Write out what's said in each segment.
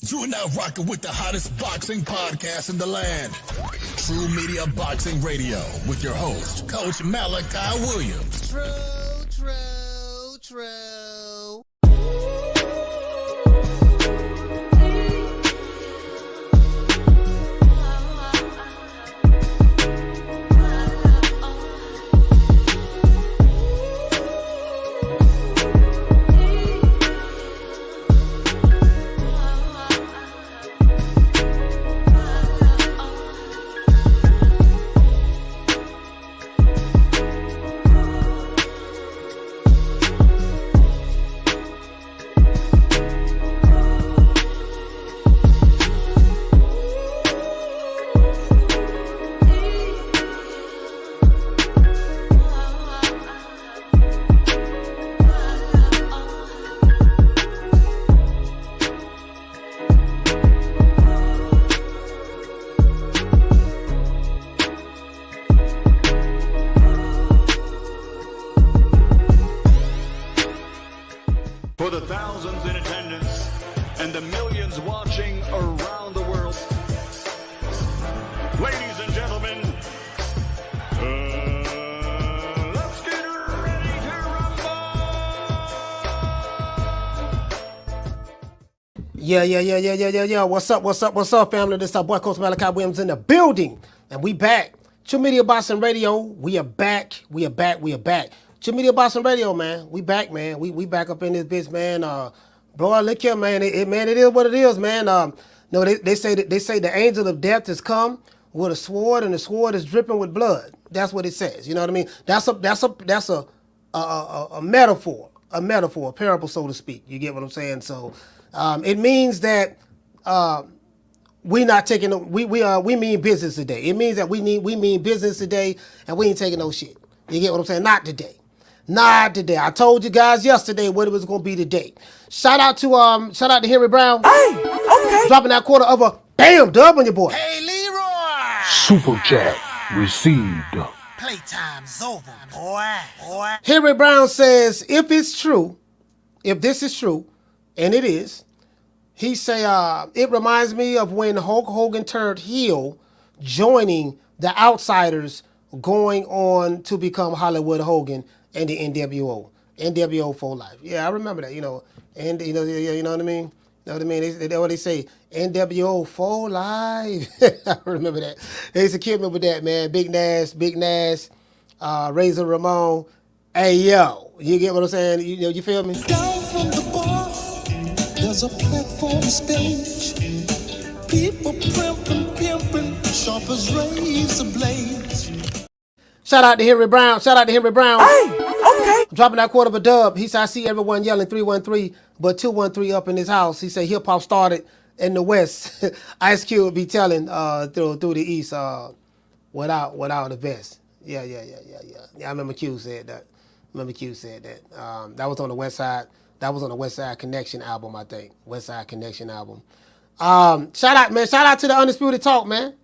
You are now rocking with the hottest boxing podcast in the land. True Media Boxing Radio with your host, Coach Malachi Williams. True. For the thousands in attendance and the millions watching around the world, ladies and gentlemen, let's get ready to rumble! Yeah. What's up, family? This is our boy, Coach Malachi Williams in the building. And we back. True Media Boxing Radio, we are back. True Media Boxing Radio, man. We back, man. We back up in this bitch, man. Bro, look here, man. It is what it is, man. No, they say the angel of death has come with a sword, and the sword is dripping with blood. That's what it says. You know what I mean? That's a metaphor, a parable, so to speak. You get what I'm saying? So it means that we mean business today. It means that we mean business today, and we ain't taking no shit. You get what I'm saying? Not today. I told you guys yesterday what it was gonna be today. Shout out to Henry Brown. Hey, okay. Dropping that quarter of a bam dub on your boy. Hey, Leroy! Super chat received. Playtime's over, boy. Henry Brown says, if this is true, and it is, he say, it reminds me of when Hulk Hogan turned heel, joining the Outsiders, going on to become Hollywood Hogan and the NWO for life. Yeah, I remember that, and you know what I mean? You know what I mean? They what they say, NWO for life. I remember that. They used to kid me with that, man. Big Nash, Razor Ramon. Hey, yo, you get what I'm saying? You feel me? Down from the bar, there's a platform stage. People pimping, sharp as razor blades. Shout out to Henry Brown. Hey, okay. Dropping that quarter of a dub. He said, I see everyone yelling 313, but 213 up in his house. He said hip hop started in the West. Ice Cube would be telling through the East without a vest. Yeah. I remember Q said that. That was on the West Side. That was on the West Side Connection album, I think. West Side Connection album. Shout out to the Undisputed Talk, man.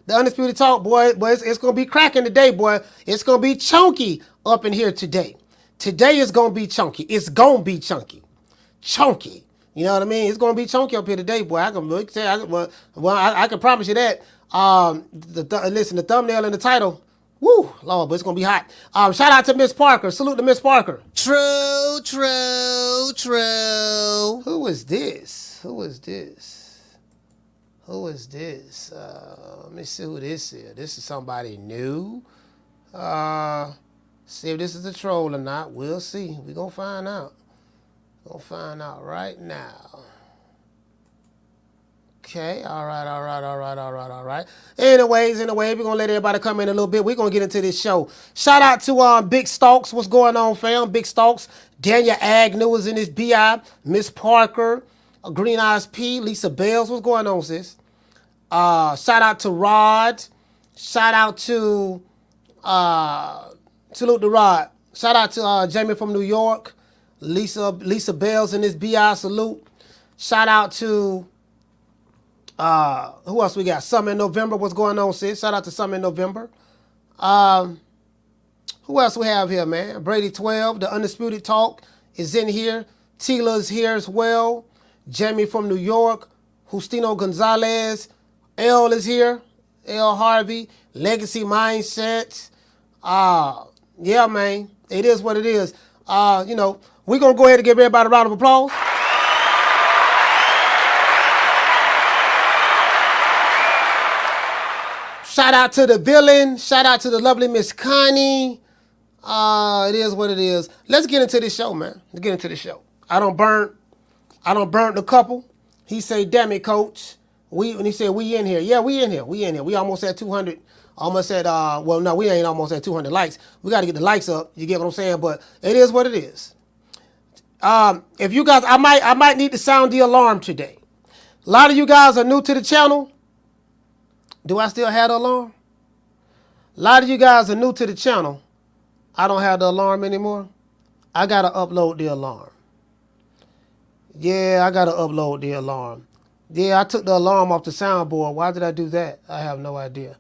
The Undisputed Talk, boy, it's going to be cracking today, boy. It's going to be chunky up in here today. Today is going to be chunky. It's going to be chunky. Chunky. You know what I mean? It's going to be chunky up here today, boy. I can promise you that. Listen, the thumbnail and the title, woo, Lord, but it's going to be hot. Shout out to Miss Parker. Salute to Miss Parker. True. Who is this? Let me see who this is. This is somebody new. See if this is a troll or not. We'll see. We're going to find out. Right now. Okay. All right. Anyways, we're going to let everybody come in a little bit. We're going to get into this show. Shout out to Big Stalks. What's going on, fam? Big Stalks. Daniel Agnew is in his BI. Miss Parker. Green Eyes P. Lisa Bells. What's going on, sis? Shout out to Rod. Shout out to salute to Rod. Shout out to Jamie from New York. Lisa Bells in this BI salute. Shout out to who else we got? Summer in November. What's going on, sis? Shout out to Summer in November. Who else we have here, man? Brady 12, the Undisputed Talk is in here. Tila's here as well. Jamie from New York. Justino Gonzalez. L is here. L Harvey. Legacy Mindsets. Yeah, man. It is what it is. You know, we're going to go ahead and give everybody a round of applause. Shout out to the villain. Shout out to the lovely Miss Connie. It is what it is. Let's get into this show, man. Let's get into the show. I don't burn the couple. He say, damn it, coach. And he said, we in here. Yeah, we in here. We almost at 200. Almost at, well, no, we ain't almost at 200 likes. We got to get the likes up. You get what I'm saying? But it is what it is. If you guys, I might need to sound the alarm today. A lot of you guys are new to the channel. Do I still have the alarm? A lot of you guys are new to the channel. I don't have the alarm anymore. I got to upload the alarm. Yeah, I got to upload the alarm. Yeah, I took the alarm off the soundboard. Why did I do that? I have no idea.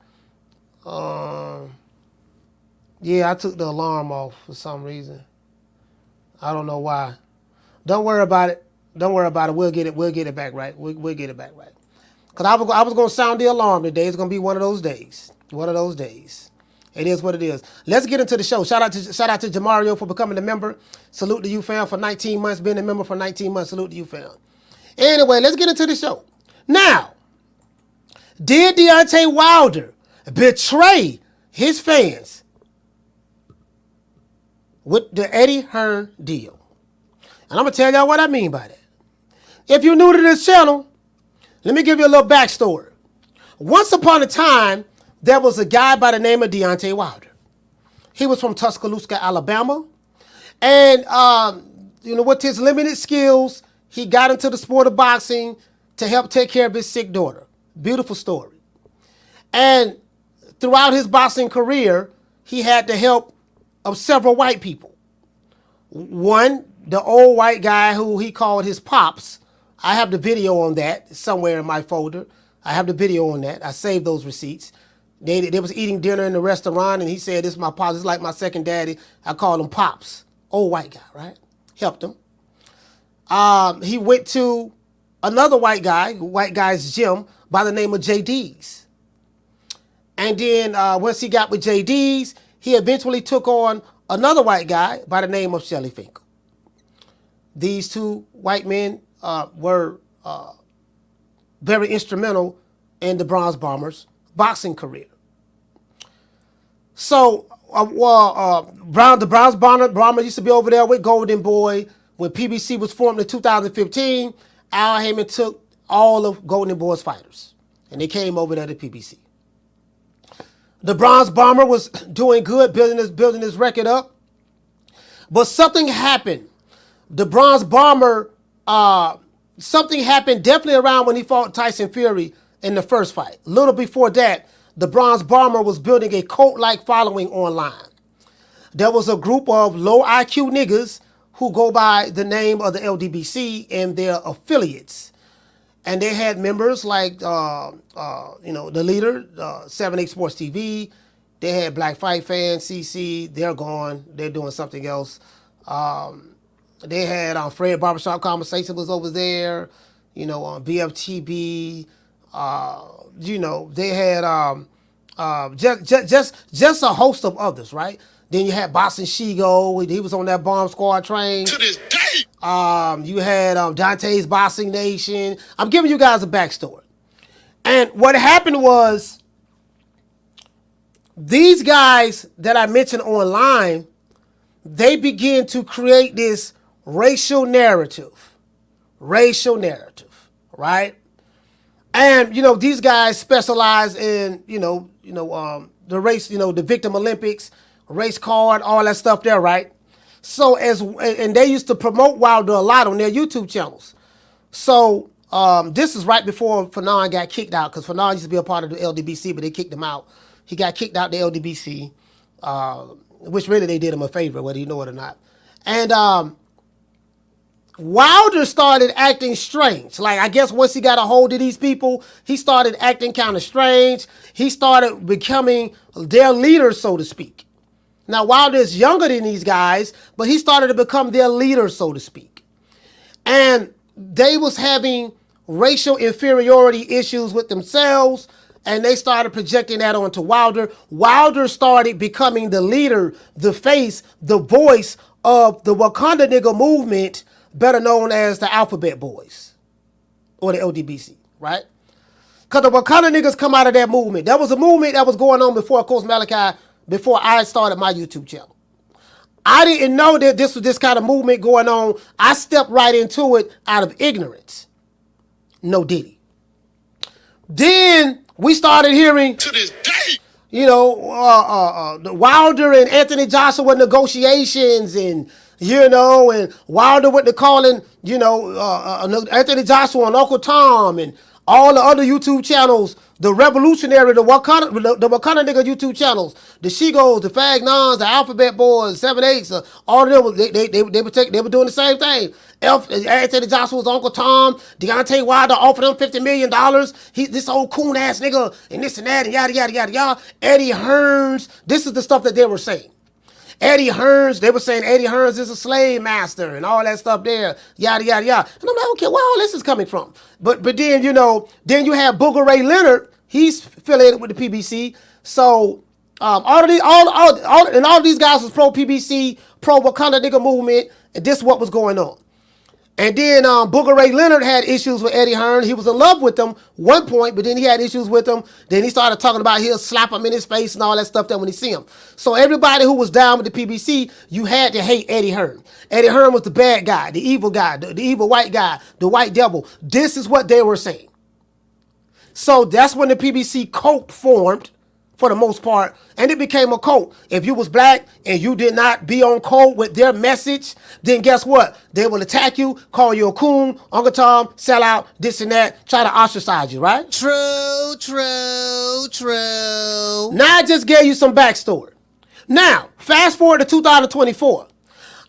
Yeah, I took the alarm off for some reason. I don't know why. Don't worry about it. Don't worry about it. We'll get it back right. We'll get it back right. Because I was going to sound the alarm today. It's going to be one of those days. One of those days. It is what it is. Let's get into the show. Shout out to Jamario for becoming a member. Salute to you, fam, for 19 months. Being a member for 19 months. Salute to you, fam. Anyway, let's get into the show. Now, did Deontay Wilder betray his fans with the Eddie Hearn deal? And I'm going to tell y'all what I mean by that. If you're new to this channel, let me give you a little backstory. Once upon a time, there was a guy by the name of Deontay Wilder. He was from Tuscaloosa, Alabama. And, you know, with his limited skills, he got into the sport of boxing to help take care of his sick daughter. Beautiful story. And throughout his boxing career, he had the help of several white people. One, the old white guy who he called his pops. I have the video on that somewhere in my folder. I have the video on that. I saved those receipts. They was eating dinner in the restaurant, and he said, this is my pops. It's like my second daddy. I call him Pops. Old white guy, right? Helped him. He went to another white guy's gym by the name of JD's. And then once he got with JD's, he eventually took on another white guy by the name of Shelly Finkel. These two white men were very instrumental in the Bronze Bombers' boxing career. So, the Bronze Bomber used to be over there with Golden Boy. When PBC was formed in 2015, Al Heyman took all of Golden Boy's fighters, and they came over there to PBC. The Bronze Bomber was doing good, building his record up, but something happened. The Bronze Bomber, something happened definitely around when he fought Tyson Fury in the first fight. A little before that, the Bronze Bomber was building a cult-like following online. There was a group of low IQ niggas who go by the name of the LDBC and their affiliates. And they had members like, the leader, 7-8 Sports TV. They had Black Fight Fans, CC. They're gone. They're doing something else. They had Fred Barbershop Conversation was over there. On BFTB. They had just a host of others, right? Then you had Boxing Shego. He was on that Bomb Squad train. To this day. You had Dante's Boxing Nation. I'm giving you guys a backstory. And what happened was, these guys that I mentioned online, they began to create this racial narrative, right? And, these guys specialize in, the race, the Victim Olympics, race card, all that stuff there, right? So and they used to promote Wilder a lot on their YouTube channels. So this is right before Fannon got kicked out, because Fannon used to be a part of the LDBC, but they kicked him out. He got kicked out the LDBC, which really they did him a favor, whether you know it or not. And Wilder started acting strange. Like, I guess once he got a hold of these people, he started acting kind of strange. He started becoming their leader, so to speak. Now, Wilder is younger than these guys, but he started to become their leader, so to speak. And they was having racial inferiority issues with themselves, and they started projecting that onto Wilder. Wilder started becoming the leader, the face, the voice of the Wakanda nigga movement, better known as the Alphabet Boys, or the LDBC, right? Because the Wakanda niggas come out of that movement. That was a movement that was going on before, of course, Malachi, before I started my YouTube channel. I didn't know that this was this kind of movement going on. I stepped right into it out of ignorance. No diddy. Then we started hearing, to this day, you know, the Wilder and Anthony Joshua negotiations, and you know, and Wilder went to calling, you know, Anthony Joshua and Uncle Tom and all the other YouTube channels, the revolutionary, the Wakanda nigga YouTube channels, the Shegos, the Fagnons, the Alphabet Boys, 7/8, all of them, they were doing the same thing. Anthony Joshua's Uncle Tom, Deontay Wilder offered him $50 million. This old coon ass nigga, and this and that, and yada yada yada yada. Eddie Hearns, this is the stuff that they were saying. Eddie Hearns, they were saying Eddie Hearns is a slave master and all that stuff there, yada, yada, yada. And I'm like, okay, where all this is coming from? But then, you know, then you have Booger Ray Leonard. He's affiliated with the PBC. So all of these guys was pro-PBC, pro-Wakanda nigga movement, and this is what was going on. And then Booger Ray Leonard had issues with Eddie Hearn. He was in love with him one point, but then he had issues with him. Then he started talking about he'll slap him in his face and all that stuff there when he see him. So everybody who was down with the PBC, you had to hate Eddie Hearn. Eddie Hearn was the bad guy, the evil guy, the evil white guy, the white devil. This is what they were saying. So that's when the PBC cult formed, for the most part, and it became a cult. If you was black and you did not be on code with their message, then guess what? They will attack you, call you a coon, Uncle Tom, sell out, this and that, try to ostracize you, right? True, true, true. Now I just gave you some backstory. Now, fast forward to 2024.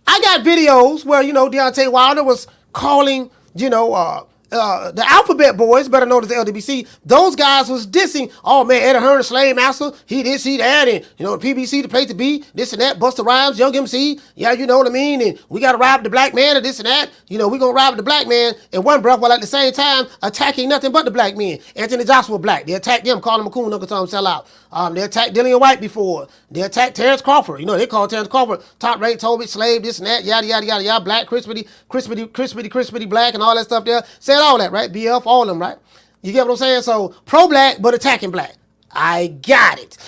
I got videos where, you know, Deontay Wilder was calling, you know, the Alphabet Boys, better known as the LDBC, those guys was dissing, oh man, Eddie Hearn, slave master, he this, he that, and you know, the PBC, the place to be, this and that, Busta Rhymes, Young MC, yeah, you know what I mean, and we gotta rob the black man, and this and that, you know, we gonna rob the black man in one breath, while at the same time attacking nothing but the black men. Anthony Joshua black, they attacked them, calling him a coon, Uncle Tom, sell out. They attacked Dillian White before, they attacked Terrence Crawford, you know, they called Terrence Crawford top rate, Toby, slave, this and that, yada, yada, yada, yada, black, crispity, black, and all that stuff there, said all that, right? BF, all of them, right? You get what I'm saying? So pro-black, but attacking black. I got it.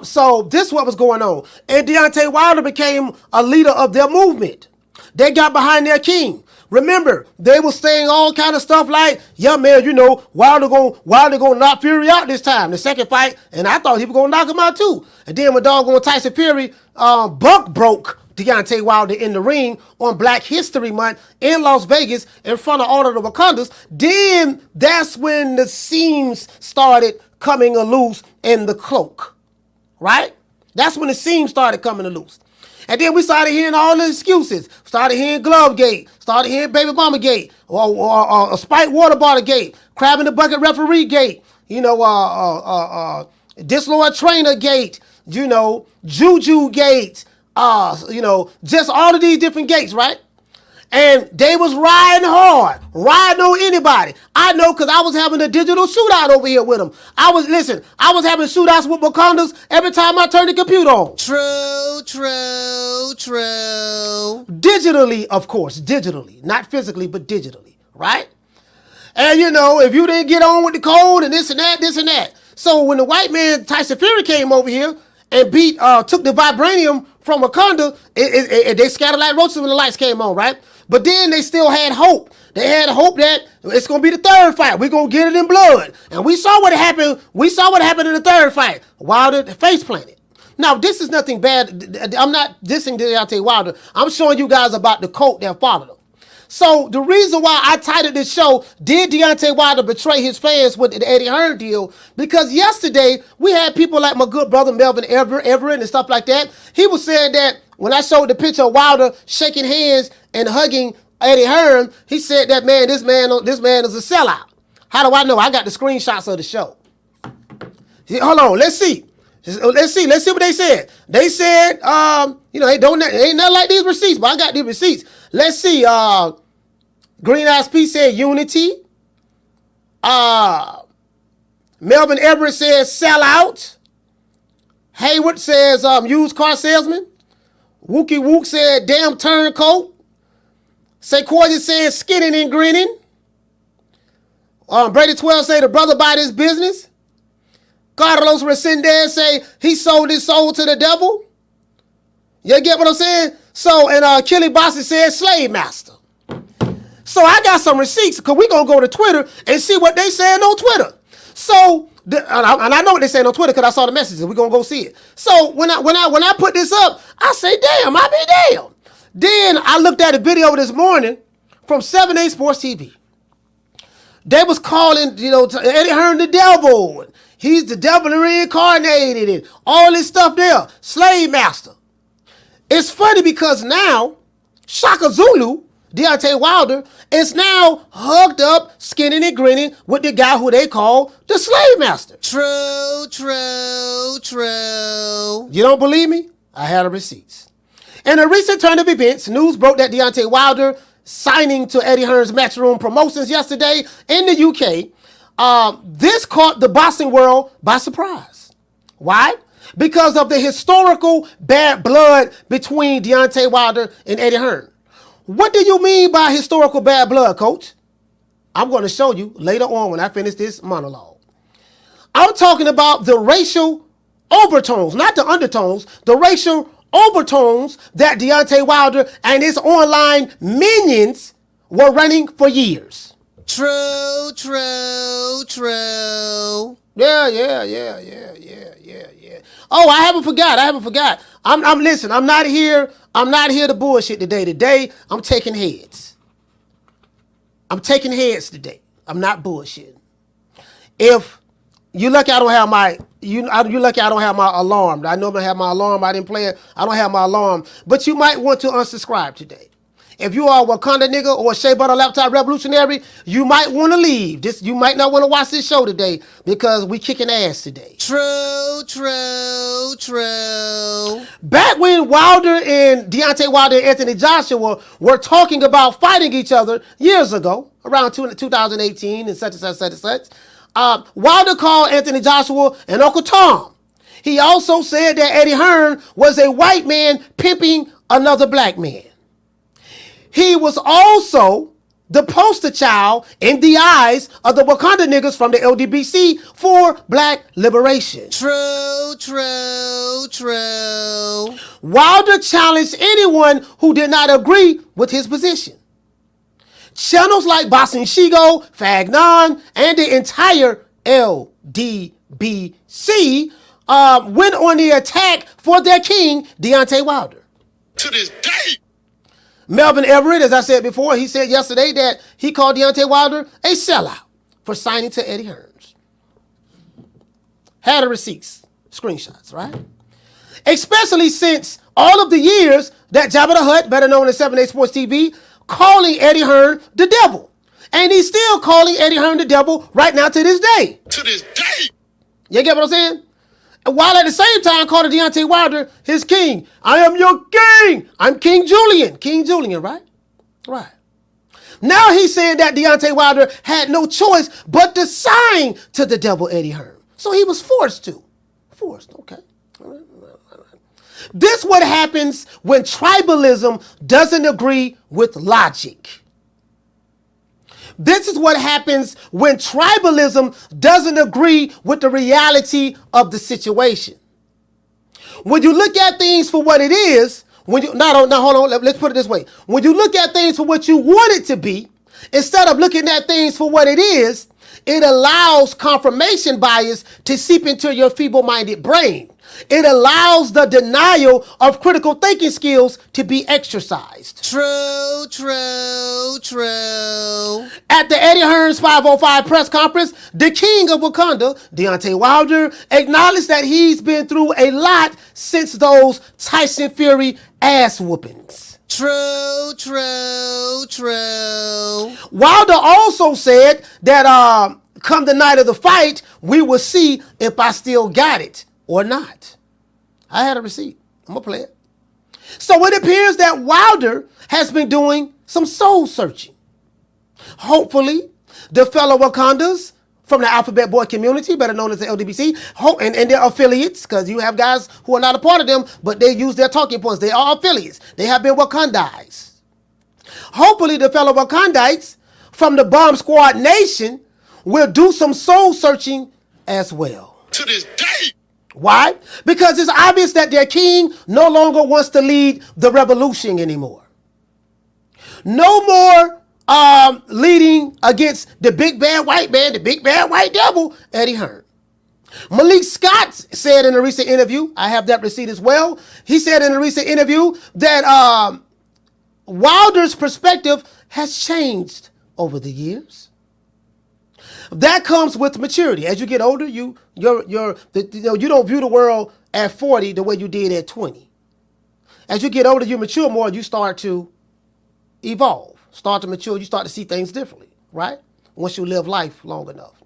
So this is what was going on. And Deontay Wilder became a leader of their movement. They got behind their king. Remember, they were saying all kind of stuff like, yeah, man, you know, Wilder gonna knock Fury out this time, the second fight, and I thought he was gonna knock him out too. And then when doggone Tyson Fury buck broke Deontay Wilder in the ring on Black History Month in Las Vegas in front of all of the Wakandas, then that's when the seams started coming loose in the cloak, right? That's when the seams started coming loose. And then we started hearing all the excuses. Started hearing Glove Gate, started hearing Baby Mama Gate, or Spike Water Bottle Gate, Crab in the Bucket Referee Gate, you know, Disloyal Trainer Gate, you know, Juju Gate, you know, just all of these different gates, right? And they was riding hard, riding on anybody. I know because I was having a digital shootout over here with them. I was having shootouts with Wakandas every time I turned the computer on. True, true, true. Digitally, of course, digitally. Not physically, but digitally, right? And you know, if you didn't get on with the code and this and that, this and that. So when the white man, Tyson Fury, came over here and took the vibranium from Wakanda, they scattered like roaches when the lights came on, right? But then they still had hope. They had hope that it's going to be the third fight. We're going to get it in blood. And we saw what happened. We saw what happened in the third fight. Wilder face planted. Now, this is nothing bad. I'm not dissing Deontay Wilder. I'm showing you guys about the cult that followed him. So the reason why I titled this show, did Deontay Wilder betray his fans with the Eddie Hearn deal? Because yesterday we had people like my good brother Melvin Everett and stuff like that. He was saying that when I showed the picture of Wilder shaking hands and hugging Eddie Hearn, he said that, man, this man is a sellout. How do I know? I got the screenshots of the show. Hold on, let's see. Let's see what they said. They said, you know, ain't nothing like these receipts, but I got these receipts. Let's see. Green Eyes P said unity. Melvin Everett says sell out. Hayward says used car salesman. Wookie Wook said damn turncoat. Sequoia said skinning and grinning. Brady 12 say the brother bought his business. Carlos Resendez say he sold his soul to the devil. You get what I'm saying? So, and Kelly Bossy said slave master. So I got some receipts because we're going to go to Twitter and see what they saying on Twitter. So, and I know what they saying on Twitter because I saw the messages. We're going to go see it. So when I put this up, I say, damn, I be damn. Then I looked at a video this morning from 7-8 Sports TV. They was calling, Eddie Hearn the devil. He's the devil reincarnated and all this stuff there. Slave master. It's funny because now Shaka Zulu, Deontay Wilder, is now hugged up, skinning and grinning with the guy who they call the slave master. True. You don't believe me? I had the receipts. In a recent turn of events, news broke that Deontay Wilder signing to Eddie Hearn's Matchroom Promotions yesterday in the UK. This caught the boxing world by surprise. Why? Because of the historical bad blood between Deontay Wilder and Eddie Hearn. What do you mean by historical bad blood, coach? I'm going to show you later on when I finish this monologue. I'm talking about the racial overtones, not the undertones, the racial overtones that Deontay Wilder and his online minions were running for years. True. Yeah. Oh, I haven't forgot. I'm listen, I'm not here to bullshit today. Today, I'm taking heads. Today. I'm not bullshitting. If you lucky I don't have my alarm. I normally have my alarm. I didn't play it. I don't have my alarm. But you might want to unsubscribe today. If you are a Wakanda nigga or a Shea Butter Laptop Revolutionary, you might want to leave. You might not want to watch this show today because we kicking ass today. True. Back when Wilder and Deontay Wilder and Anthony Joshua were talking about fighting each other years ago, around 2018 and such and such, Wilder called Anthony Joshua an Uncle Tom. He also said that Eddie Hearn was a white man pimping another black man. He was also the poster child in the eyes of the Wakanda niggas from the LDBC for black liberation. True. Wilder challenged anyone who did not agree with his position. Channels like Boxing Shego, Fannon, and the entire LDBC went on the attack for their king, Deontay Wilder. To this day. Melvin Everett, as I said before, he said yesterday that he called Deontay Wilder a sellout for signing to Eddie Hearn. Had the receipts, screenshots, right? Especially since all of the years that Jabba the Hutt, better known as 7-8 Sports TV, calling Eddie Hearn the devil. And he's still calling Eddie Hearn the devil right now to this day. To this day. You get what I'm saying? While at the same time calling Deontay Wilder his king. I am your king. I'm King Julian. King Julian, right? Right. Now he's saying that Deontay Wilder had no choice but to sign to the devil Eddie Hearn. So he was forced to. Forced, okay. All right. This what happens when tribalism doesn't agree with logic. This is what happens when tribalism doesn't agree with the reality of the situation. When you look at things for what it is, hold on, let's put it this way. When you look at things for what you want it to be, instead of looking at things for what it is, it allows confirmation bias to seep into your feeble-minded brain. It allows the denial of critical thinking skills to be exercised. True. At the Eddie Hearn's 505 press conference, the king of Wakanda, Deontay Wilder, acknowledged that he's been through a lot since those Tyson Fury ass whoopings. True. Wilder also said that come the night of the fight, we will see if I still got it or not. I had a receipt. I'm going to play it. So it appears that Wilder has been doing some soul searching. Hopefully, the fellow Wakandas from the Alphabet Boy community, better known as the LDBC, and their affiliates, because you have guys who are not a part of them, but they use their talking points. They are affiliates. They have been Wakandized. Hopefully the fellow Wakandites from the Bomb Squad Nation will do some soul searching as well. To this day. Why? Because it's obvious that their king no longer wants to lead the revolution anymore. No more leading against the big bad white man, the big bad white devil, Eddie Hearn. Malik Scott said in a recent interview, I have that receipt as well. He said in a recent interview that Wilder's perspective has changed over the years. That comes with maturity. As you get older, you don't view the world at 40 the way you did at 20. As you get older, you mature more. You start to evolve, start to mature. You start to see things differently, right? Once you live life long enough.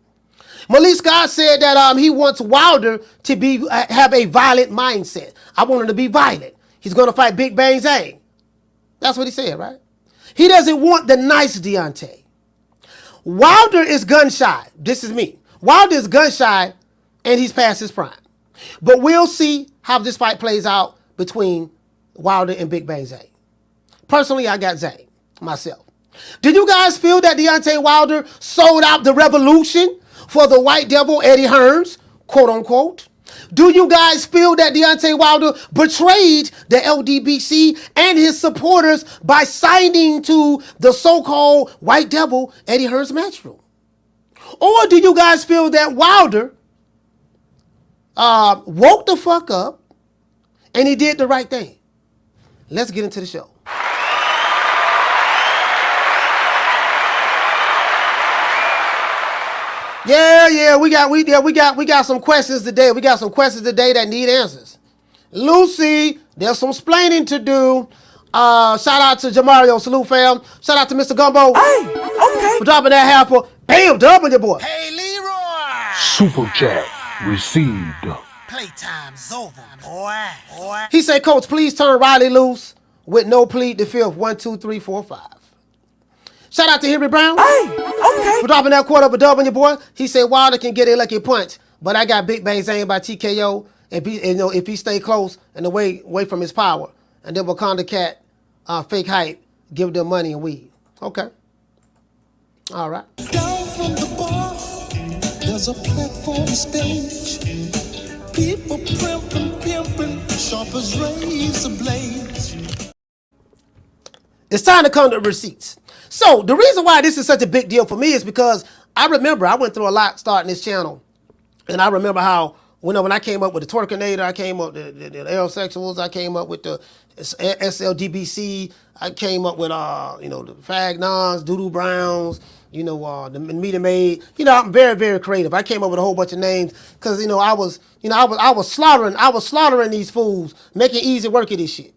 Malik Scott said that he wants Wilder to have a violent mindset. I want him to be violent. He's going to fight Big Bang Zane. That's what he said, right? He doesn't want the nice Deontay. Wilder is gun shy. This is me. Wilder is gun shy, and he's past his prime. But we'll see how this fight plays out between Wilder and Big Bang Zane. Personally, I got Zane myself. Do you guys feel that Deontay Wilder sold out the revolution for the white devil Eddie Hearns, quote unquote? Do you guys feel that Deontay Wilder betrayed the LDBC and his supporters by signing to the so-called white devil Eddie Hearn's Matchroom? Or do you guys feel that Wilder woke the fuck up and he did the right thing? Let's get into the show. Yeah, we got some questions today. We got some questions today that need answers. Lucy, there's some splaining to do. Shout out to Jamario, salute fam. Shout out to Mr. Gumbo. Hey, okay. For dropping that half for bam, dub on your boy. Hey, Leroy! Super chat received. Playtime's over, boy. He said, Coach, please turn Riley loose with no plead the fifth. 1, 2, 3, 4, 5. Shout out to Henry Brown. Hey, okay. For dropping that quarter of a dub on your boy. He said Wilder can get a lucky punch, but I got Big Bang Zane by TKO if he stay close and away from his power. And then Wakanda Cat, fake hype, give them money and weed. Okay. All right. Down from the bar, there's a platform stage. People pimping, sharp as razor blades. It's time to come to receipts. So the reason why this is such a big deal for me is because I remember I went through a lot starting this channel. And I remember how when I came up with the Twerkinator, I came up with the Aerosexuals, I came up with the SLDBC, I came up with the Fagnons, Doodoo Browns, the Meter Maid. I'm very, very creative. I came up with a whole bunch of names because I was slaughtering these fools, making easy work of this shit.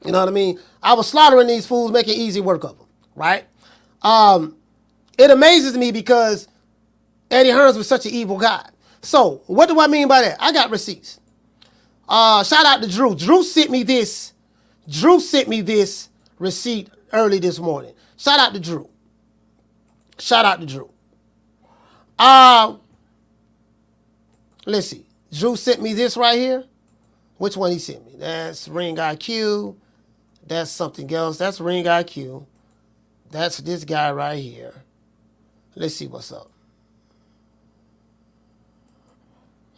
You know what I mean? I was slaughtering these fools, making easy work of them, right? It amazes me because Eddie Hearns was such an evil guy. So, what do I mean by that? I got receipts. Shout out to Drew. Drew sent me this receipt early this morning. Shout out to Drew. Let's see. Drew sent me this right here. Which one he sent me? That's Ring IQ. That's something else. That's Ring IQ. That's this guy right here. Let's see what's up.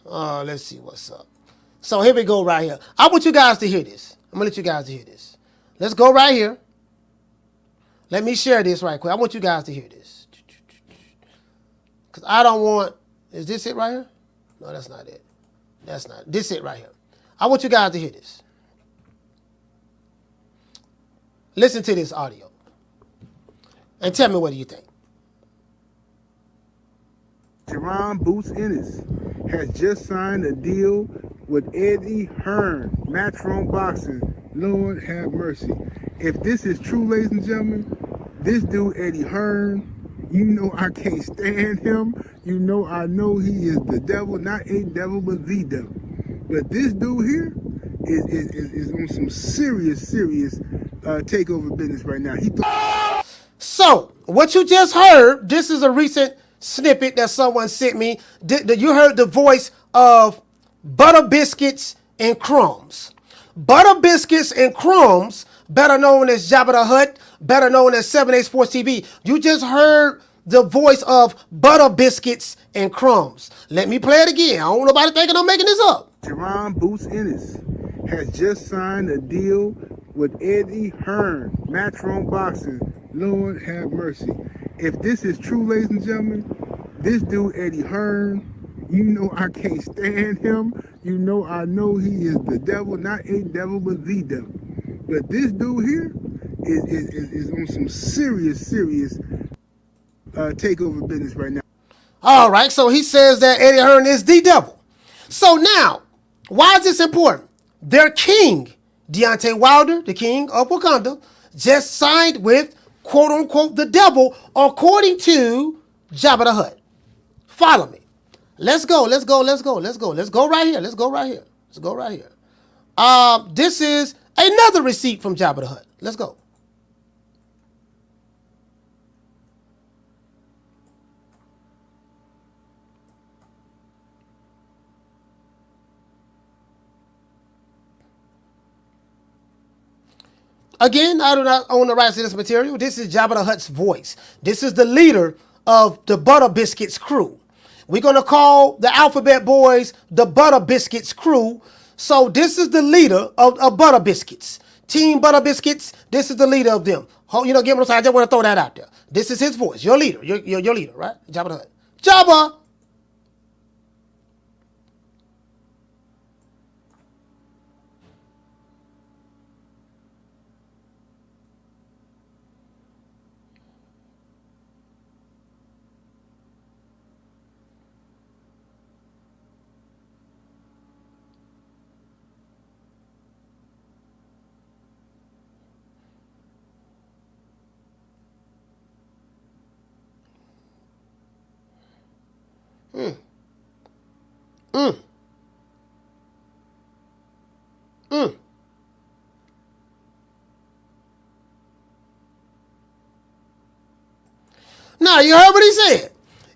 Let's see what's up. So here we go right here. I want you guys to hear this. I'm going to let you guys hear this. Let's go right here. Let me share this right quick. I want you guys to hear this. Because I don't want... Is this it right here? No, that's not it. This it right here. I want you guys to hear this. Listen to this audio. And tell me what do you think. Jerron Boots Ennis has just signed a deal with Eddie Hearn, Matchroom Boxing. Lord have mercy. If this is true, ladies and gentlemen, this dude Eddie Hearn, I can't stand him. I know he is the devil, not a devil, but the devil. But this dude here is on some serious takeover business right now. So, what you just heard, this is a recent snippet that someone sent me. You heard the voice of Butter Biscuits and Crumbs. Butter Biscuits and Crumbs, better known as Jabba the Hutt, better known as 7A Sports TV. You just heard the voice of Butter Biscuits and Crumbs. Let me play it again. I don't want nobody thinking I'm making this up. Jerron Boots Ennis has just signed a deal with Eddie Hearn, Matchroom Boxing. Lord have mercy. If this is true, ladies and gentlemen, this dude Eddie Hearn, you know I can't stand him. You know I know he is the devil, not a devil, but the devil. But this dude here is on some serious takeover business right now. All right, so he says that Eddie Hearn is the devil. So now, why is this important? Their king, Deontay Wilder, the king of Wakanda, just signed with, quote unquote, the devil, according to Jabba the Hutt. Follow me. Let's go right here. This is another receipt from Jabba the Hutt. Let's go. Again, I do not own the rights to this material. This is Jabba the Hutt's voice. This is the leader of the Butter Biscuits crew. We're going to call the Alphabet Boys the Butter Biscuits crew. So this is the leader of Butter Biscuits. Team Butter Biscuits, this is the leader of them. You know, give me I just want to throw that out there. This is his voice. Your leader. Your leader, right? Jabba the Hutt. Jabba! Now, you heard what he said.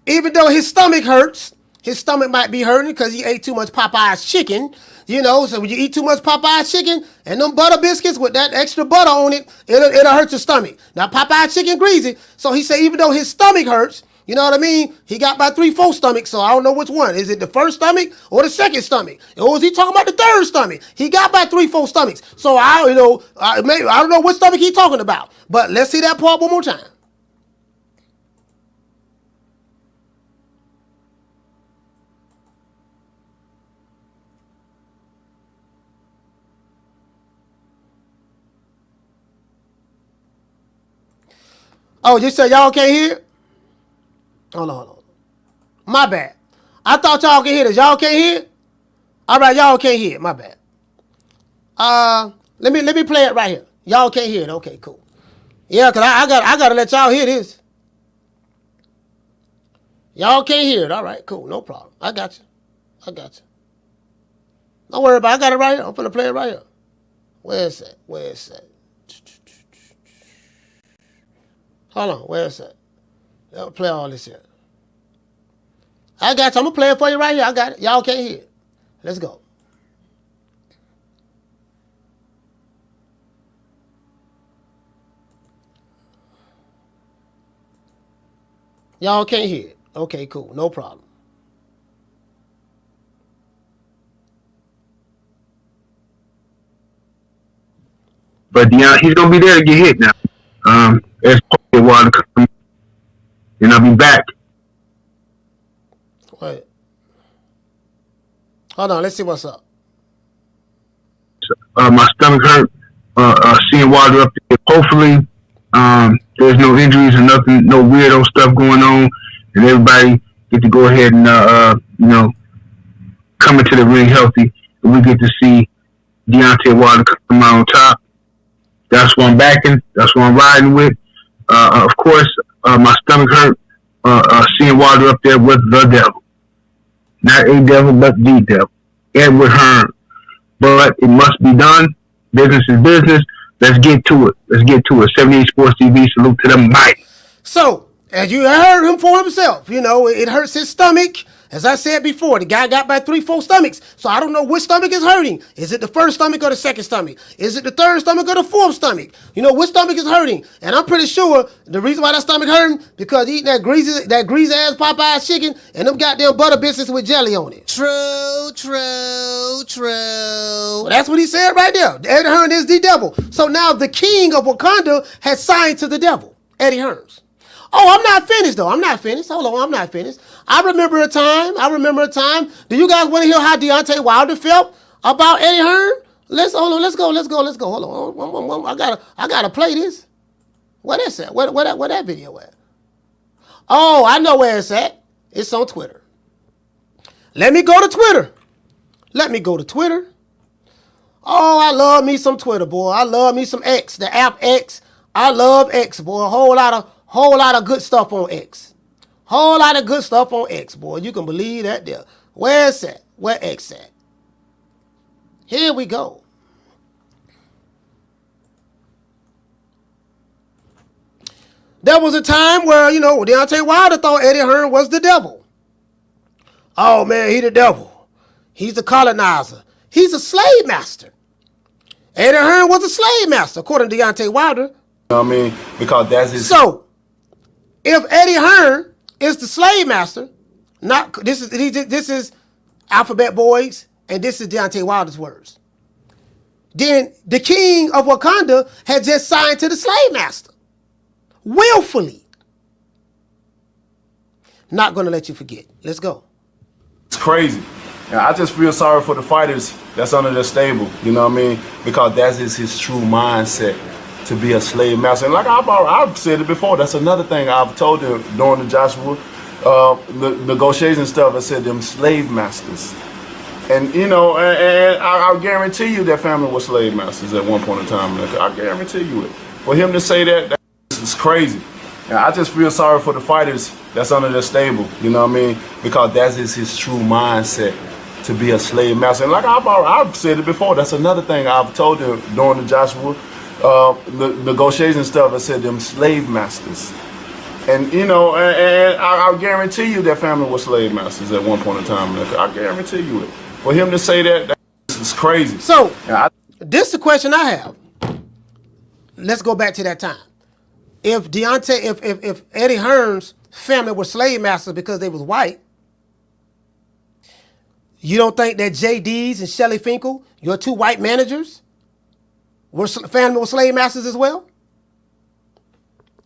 Even though his stomach hurts, his stomach might be hurting because he ate too much Popeye's chicken. You know, so when you eat too much Popeye's chicken and them butter biscuits with that extra butter on it, it'll hurt your stomach. Now, Popeye's chicken greasy, so he said even though his stomach hurts, you know what I mean? He got about 3/4 stomachs, so I don't know which one. Is it the first stomach or the second stomach? Or is he talking about the third stomach? He got about 3/4 stomachs. So I don't know what stomach he's talking about. But let's see that part one more time. Oh, you said y'all can't hear? Hold on. My bad. I thought y'all can hear this. Y'all can't hear? All right, y'all can't hear. My bad. Let me play it right here. Y'all can't hear it. Okay, cool. Yeah, cause I gotta let y'all hear this. Y'all can't hear it. All right, cool. No problem. I got you. Don't worry about it. I got it right here. I'm gonna play it right here. Where's that? Hold on. Where's that? I'll play all this here. I got you. I'm going to play it for you right here. I got it. Y'all can't hear it. Let's go. Y'all can't hear it. Okay, cool. No problem. But Deion, he's going to be there to get hit now. There's a while to come. And I'll be back. Wait. Hold on, let's see what's up. My stomach hurt. Seeing Wilder up there. Hopefully, there's no injuries or nothing, no weirdo stuff going on, and everybody get to go ahead and come into the ring healthy, and we get to see Deontay Wilder come out on top. That's what I'm backing. That's what I'm riding with. Of course, my stomach hurt. Seeing Wilder up there with the devil. Not a devil, but the devil. Edward Hearn. But it must be done. Business is business. Let's get to it. 78 Sports TV. Salute to the mighty. So, And you heard him for himself. You know, it hurts his stomach. As I said before, the guy got about 3-4 stomachs. So I don't know which stomach is hurting. Is it the first stomach or the second stomach? Is it the third stomach or the fourth stomach? You know, which stomach is hurting? And I'm pretty sure the reason why that stomach hurting, because eating that greasy ass Popeye's chicken and them goddamn butter biscuits with jelly on it. True. Well, that's what he said right there. Eddie Hearn is the devil. So now the king of Wakanda has signed to the devil, Eddie Hearn. Oh, I'm not finished, though. I'm not finished. Hold on, I'm not finished. I remember a time. Do you guys want to hear how Deontay Wilder felt about Eddie Hearn? Let's go. Hold on. I gotta play this. What is that? Where that video at? Oh, I know where it's at. It's on Twitter. Let me go to Twitter. Oh, I love me some Twitter, boy. I love me some X, the app X. I love X, boy. A whole lot of good stuff on X. Boy. You can believe that there. Where is that? Where X at? Here we go. There was a time where, you know, Deontay Wilder thought Eddie Hearn was the devil. Oh, man, he the devil. He's the colonizer. He's a slave master. Eddie Hearn was a slave master, according to Deontay Wilder. You know what I mean? Because that's his... So, if Eddie Hearn is the slave master, this is Alphabet Boys, and this is Deontay Wilder's words, then the king of Wakanda had just signed to the slave master. Willfully. Not going to let you forget. Let's go. It's crazy. And I just feel sorry for the fighters that's under their stable, you know what I mean? Because that is his true mindset, to be a slave master. And like I've said it before, that's another thing I've told them during the Joshua the negotiation stuff. I said them slave masters. And, you know, and I guarantee you their family was slave masters at one point in time. I guarantee you it. For him to say that is crazy. And I just feel sorry for the fighters that's under their stable, you know what I mean? Because that is his true mindset, to be a slave master. And like I've said it before, that's another thing I've told them during the Joshua the negotiation stuff. I said them slave masters. And, you know, and I guarantee you their family was slave masters at one point in time. I guarantee you it. For him to say that is crazy. So, this is the question I have. Let's go back to that time. If Eddie Hearn's family were slave masters because they was white, you don't think that JD's and Shelly Finkel, your two white managers, family were slave masters as well?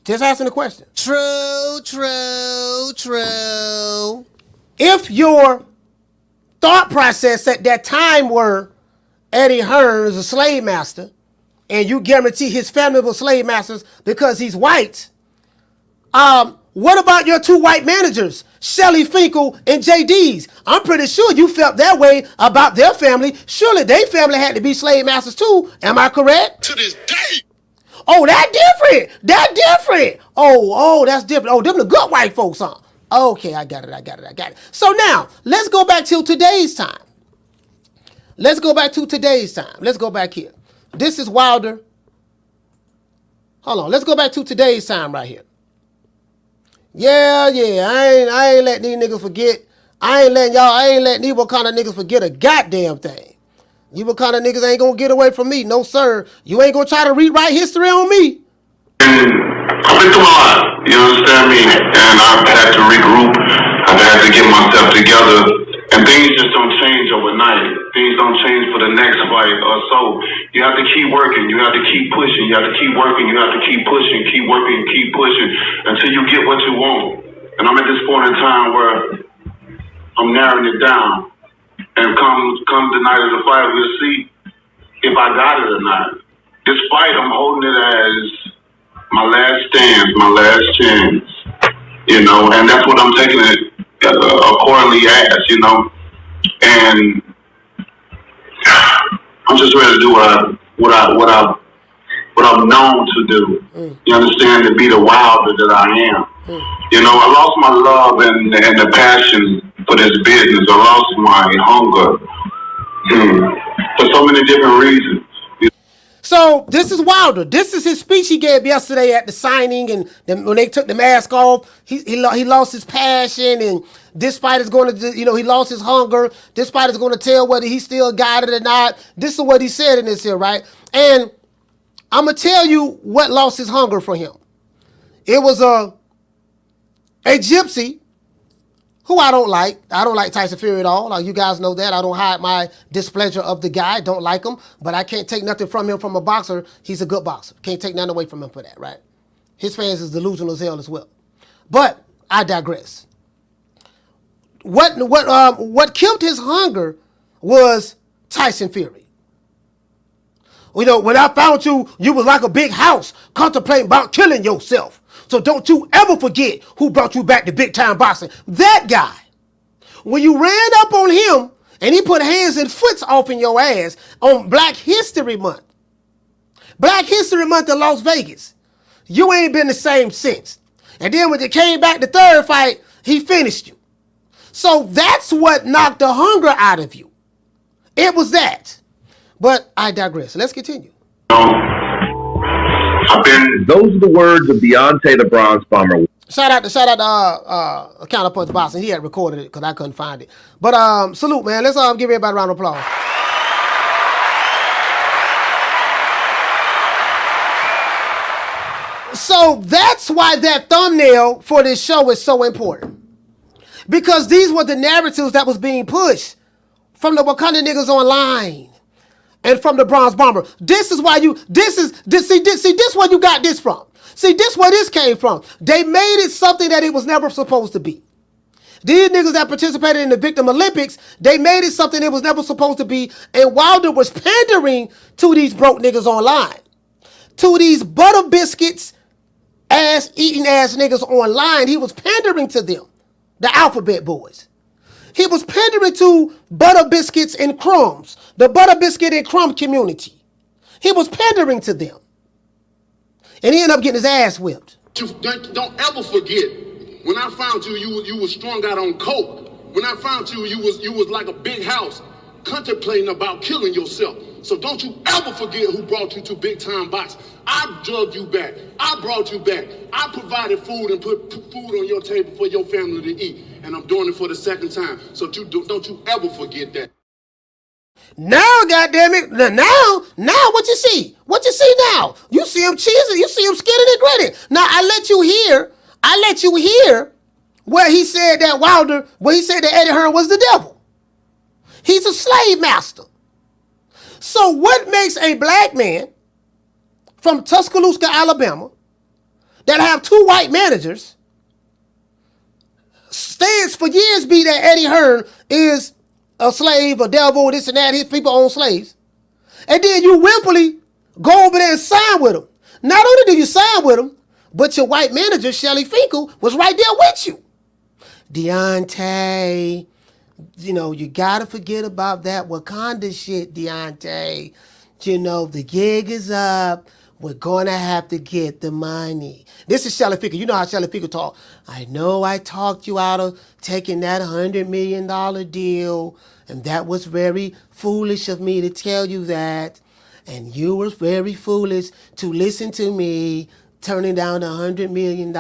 Just asking the question. True. If your thought process at that time were Eddie Hearn is a slave master, and you guarantee his family were slave masters because he's white, what about your two white managers, Shelly Finkel and JD's? I'm pretty sure you felt that way about their family. Surely their family had to be slave masters too. Am I correct? To this day. Oh, that's different. Oh, that's different. Oh, them the good white folks, huh? Okay, I got it. So now, let's go back to today's time. Let's go back here. This is Wilder. Hold on, let's go back to today's time right here. Yeah, I ain't letting these niggas forget. I ain't letting these Wakanda niggas forget a goddamn thing. You Wakanda niggas ain't gonna get away from me, no sir. You ain't gonna try to rewrite history on me. I've been through a lot, you understand me? And I've had to regroup, I've had to get myself together, and things just don't change overnight. Things don't change for the next fight or so. You have to keep working, you have to keep pushing, you have to keep working, you have to keep pushing, keep working, keep pushing, until you get what you want. And I'm at this point in time where I'm narrowing it down. And come the night of the fight, we'll see if I got it or not. This fight, I'm holding it as my last stand, my last chance, you know, and that's what I'm taking it accordingly as, you know. And I'm just ready to do what I'm known to do. You understand? To be the Wilder that I am. You know, I lost my love and the passion for this business. I lost my hunger for so many different reasons. So this is Wilder. This is his speech he gave yesterday at the signing, and when they took the mask off, he lost his passion, and this fight is going to, he lost his hunger. This fight is going to tell whether he still got it or not. This is what he said in this here, right? And I'm gonna tell you what lost his hunger for him. It was a gypsy who I don't like. I don't like Tyson Fury at all. Like, you guys know that. I don't hide my displeasure of the guy. Don't like him. But I can't take nothing from him from a boxer. He's a good boxer. Can't take nothing away from him for that, right? His fans is delusional as hell as well. But I digress. What killed his hunger was Tyson Fury. When I found you, you was like a big house contemplating about killing yourself. So don't you ever forget who brought you back to big time boxing. That guy. When you ran up on him and he put hands and foots off in your ass on Black History Month. Black History Month in Las Vegas. You ain't been the same since. And then when you came back the third fight, he finished you. So that's what knocked the hunger out of you. It was that. But I digress. Let's continue. Those are the words of Deontay the Bronze Bomber. Shout out to Counterpunch Boxing. He had recorded it because I couldn't find it. But salute, man. Let's give everybody a round of applause. So that's why that thumbnail for this show is so important. Because these were the narratives that was being pushed from the Wakanda niggas online. And from the Bronze Bomber. This is why this where you got this from. See, this where this came from. They made it something that it was never supposed to be. These niggas that participated in the Victim Olympics, they made it something it was never supposed to be. And Wilder was pandering to these broke niggas online. To these butter biscuits, eating ass niggas online. He was pandering to them. The alphabet boys. He was pandering to butter biscuits and crumbs, the butter biscuit and crumb community. He was pandering to them. And he ended up getting his ass whipped. Don't ever forget, when I found you, you was strung out on coke. When I found you, you was like a big house, contemplating about killing yourself. So don't you ever forget who brought you to big time boxing. I drugged you back. I brought you back. I provided food and put food on your table for your family to eat. And I'm doing it for the second time. So don't you ever forget that. Now, goddammit, now what you see? What you see now? You see him cheesing, you see him skinning and gritting. Now I let you hear where he said that Eddie Hearn was the devil. He's a slave master. So what makes a black man from Tuscaloosa, Alabama, that have two white managers, stands for years be that Eddie Hearn is a slave, a devil, this and that, his people own slaves. And then you willfully go over there and sign with him. Not only do you sign with him, but your white manager, Shelly Finkel, was right there with you. Deontay, you gotta forget about that Wakanda shit, Deontay. The gig is up. We're going to have to get the money. This is Shelly Finkel. You know how Shelly Finkel talk. I know I talked you out of taking that $100 million deal, and that was very foolish of me to tell you that. And you were very foolish to listen to me turning down $100 million.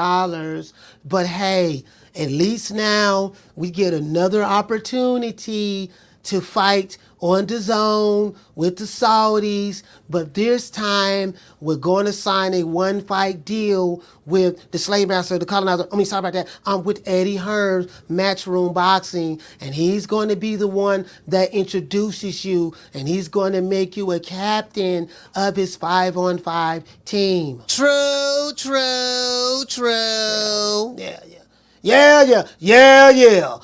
But hey, at least now we get another opportunity to fight on the zone with the Saudis, but this time we're going to sign a one-fight deal with the slave master, the colonizer. Sorry about that. With Eddie Hearn, Matchroom Boxing, and he's going to be the one that introduces you, and he's going to make you a captain of his 5-on-5 team. True. Yeah. No.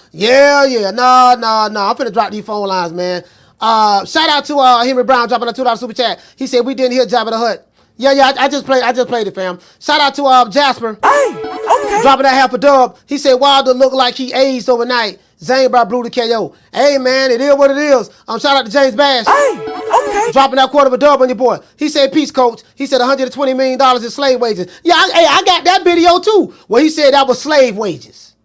I'm finna drop these phone lines, man. Shout out to Henry Brown dropping a $2 super chat. He said we didn't hear Jabba the Hutt. Yeah, I just played it, fam. Shout out to Jasper. Hey, okay. Dropping that half a dub. He said Wilder looked like he aged overnight. Zane brought Blue to KO. Hey, man, it is what it is. Shout out to James Bash. Hey, okay. Dropping that quarter of a dub on your boy. He said, peace, coach. He said $120 million in slave wages. Yeah, I got that video, too, where he said that was slave wages.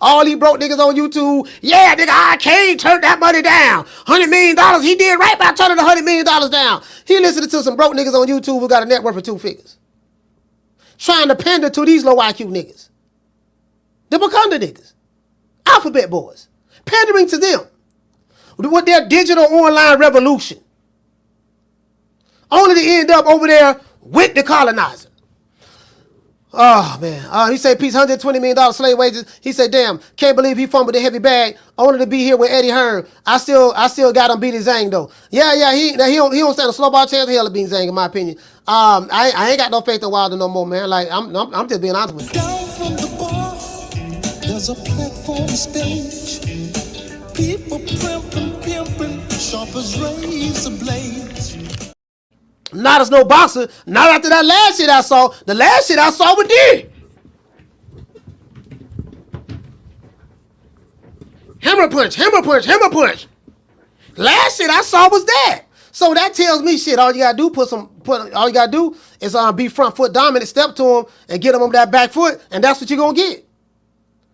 All these broke niggas on YouTube, yeah, nigga, I can't turn that money down. $100 million, he did right by turning the $100 million down. He listening to some broke niggas on YouTube who got a net worth of 2 figures. Trying to pander to these low IQ niggas. The Wakanda niggas. Alphabet boys. Pandering to them. With their digital online revolution. Only to end up over there with the colonizer. Oh, man. He said, peace, $120 million slave wages. He said, damn, can't believe he fumbled the heavy bag. Only to be here with Eddie Hearn. I still got him beating Zhang, though. Yeah, he don't stand a snowball chance of hell of beating Zhang, in my opinion. I ain't got no faith in Wilder no more, man. Like, I'm just being honest with you. Down from the bar, there's a platform stage. People pimping, sharp as razor blades. Not as no boxer. Not after that last shit I saw. The last shit I saw was this. Hammer punch. Last shit I saw was that. So that tells me shit. All you gotta do is be front foot dominant, step to him, and get him on that back foot, and that's what you're gonna get.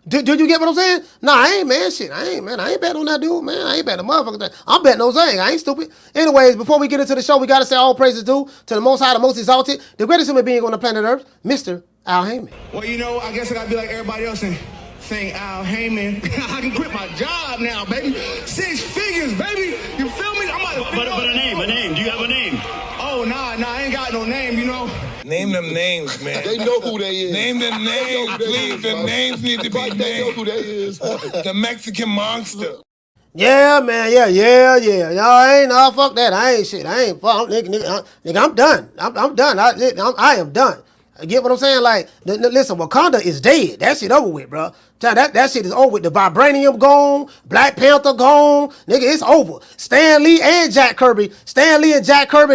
Do you get what I'm saying? Nah, I ain't, man. Shit, I ain't betting on that dude, man. I ain't betting the motherfucker. I'm betting on Zhang. I ain't stupid. Anyways, before we get into the show, we got to say all praises due to the Most High, the Most Exalted, the greatest human being on the planet Earth, Mr. Al Heyman. Well, you know, I guess I got to be like everybody else and saying Al Heyman. I can quit my job now, baby. 6 figures, baby. You feel me? But a name. Do you have a name? Oh, nah, I ain't got no name, you know. Name them names, man. They know who they is. Name them names, please. The names need to be named. They know who they is. The Mexican monster. Yeah, man. Yeah. Y'all fuck that. I ain't shit. I ain't fuck. Nigga, I'm done. I'm done. I am done. You get what I'm saying? Like, listen, Wakanda is dead. That shit over with, bro. That shit is over with. The vibranium gone. Black Panther gone. Nigga, it's over. Stan Lee and Jack Kirby,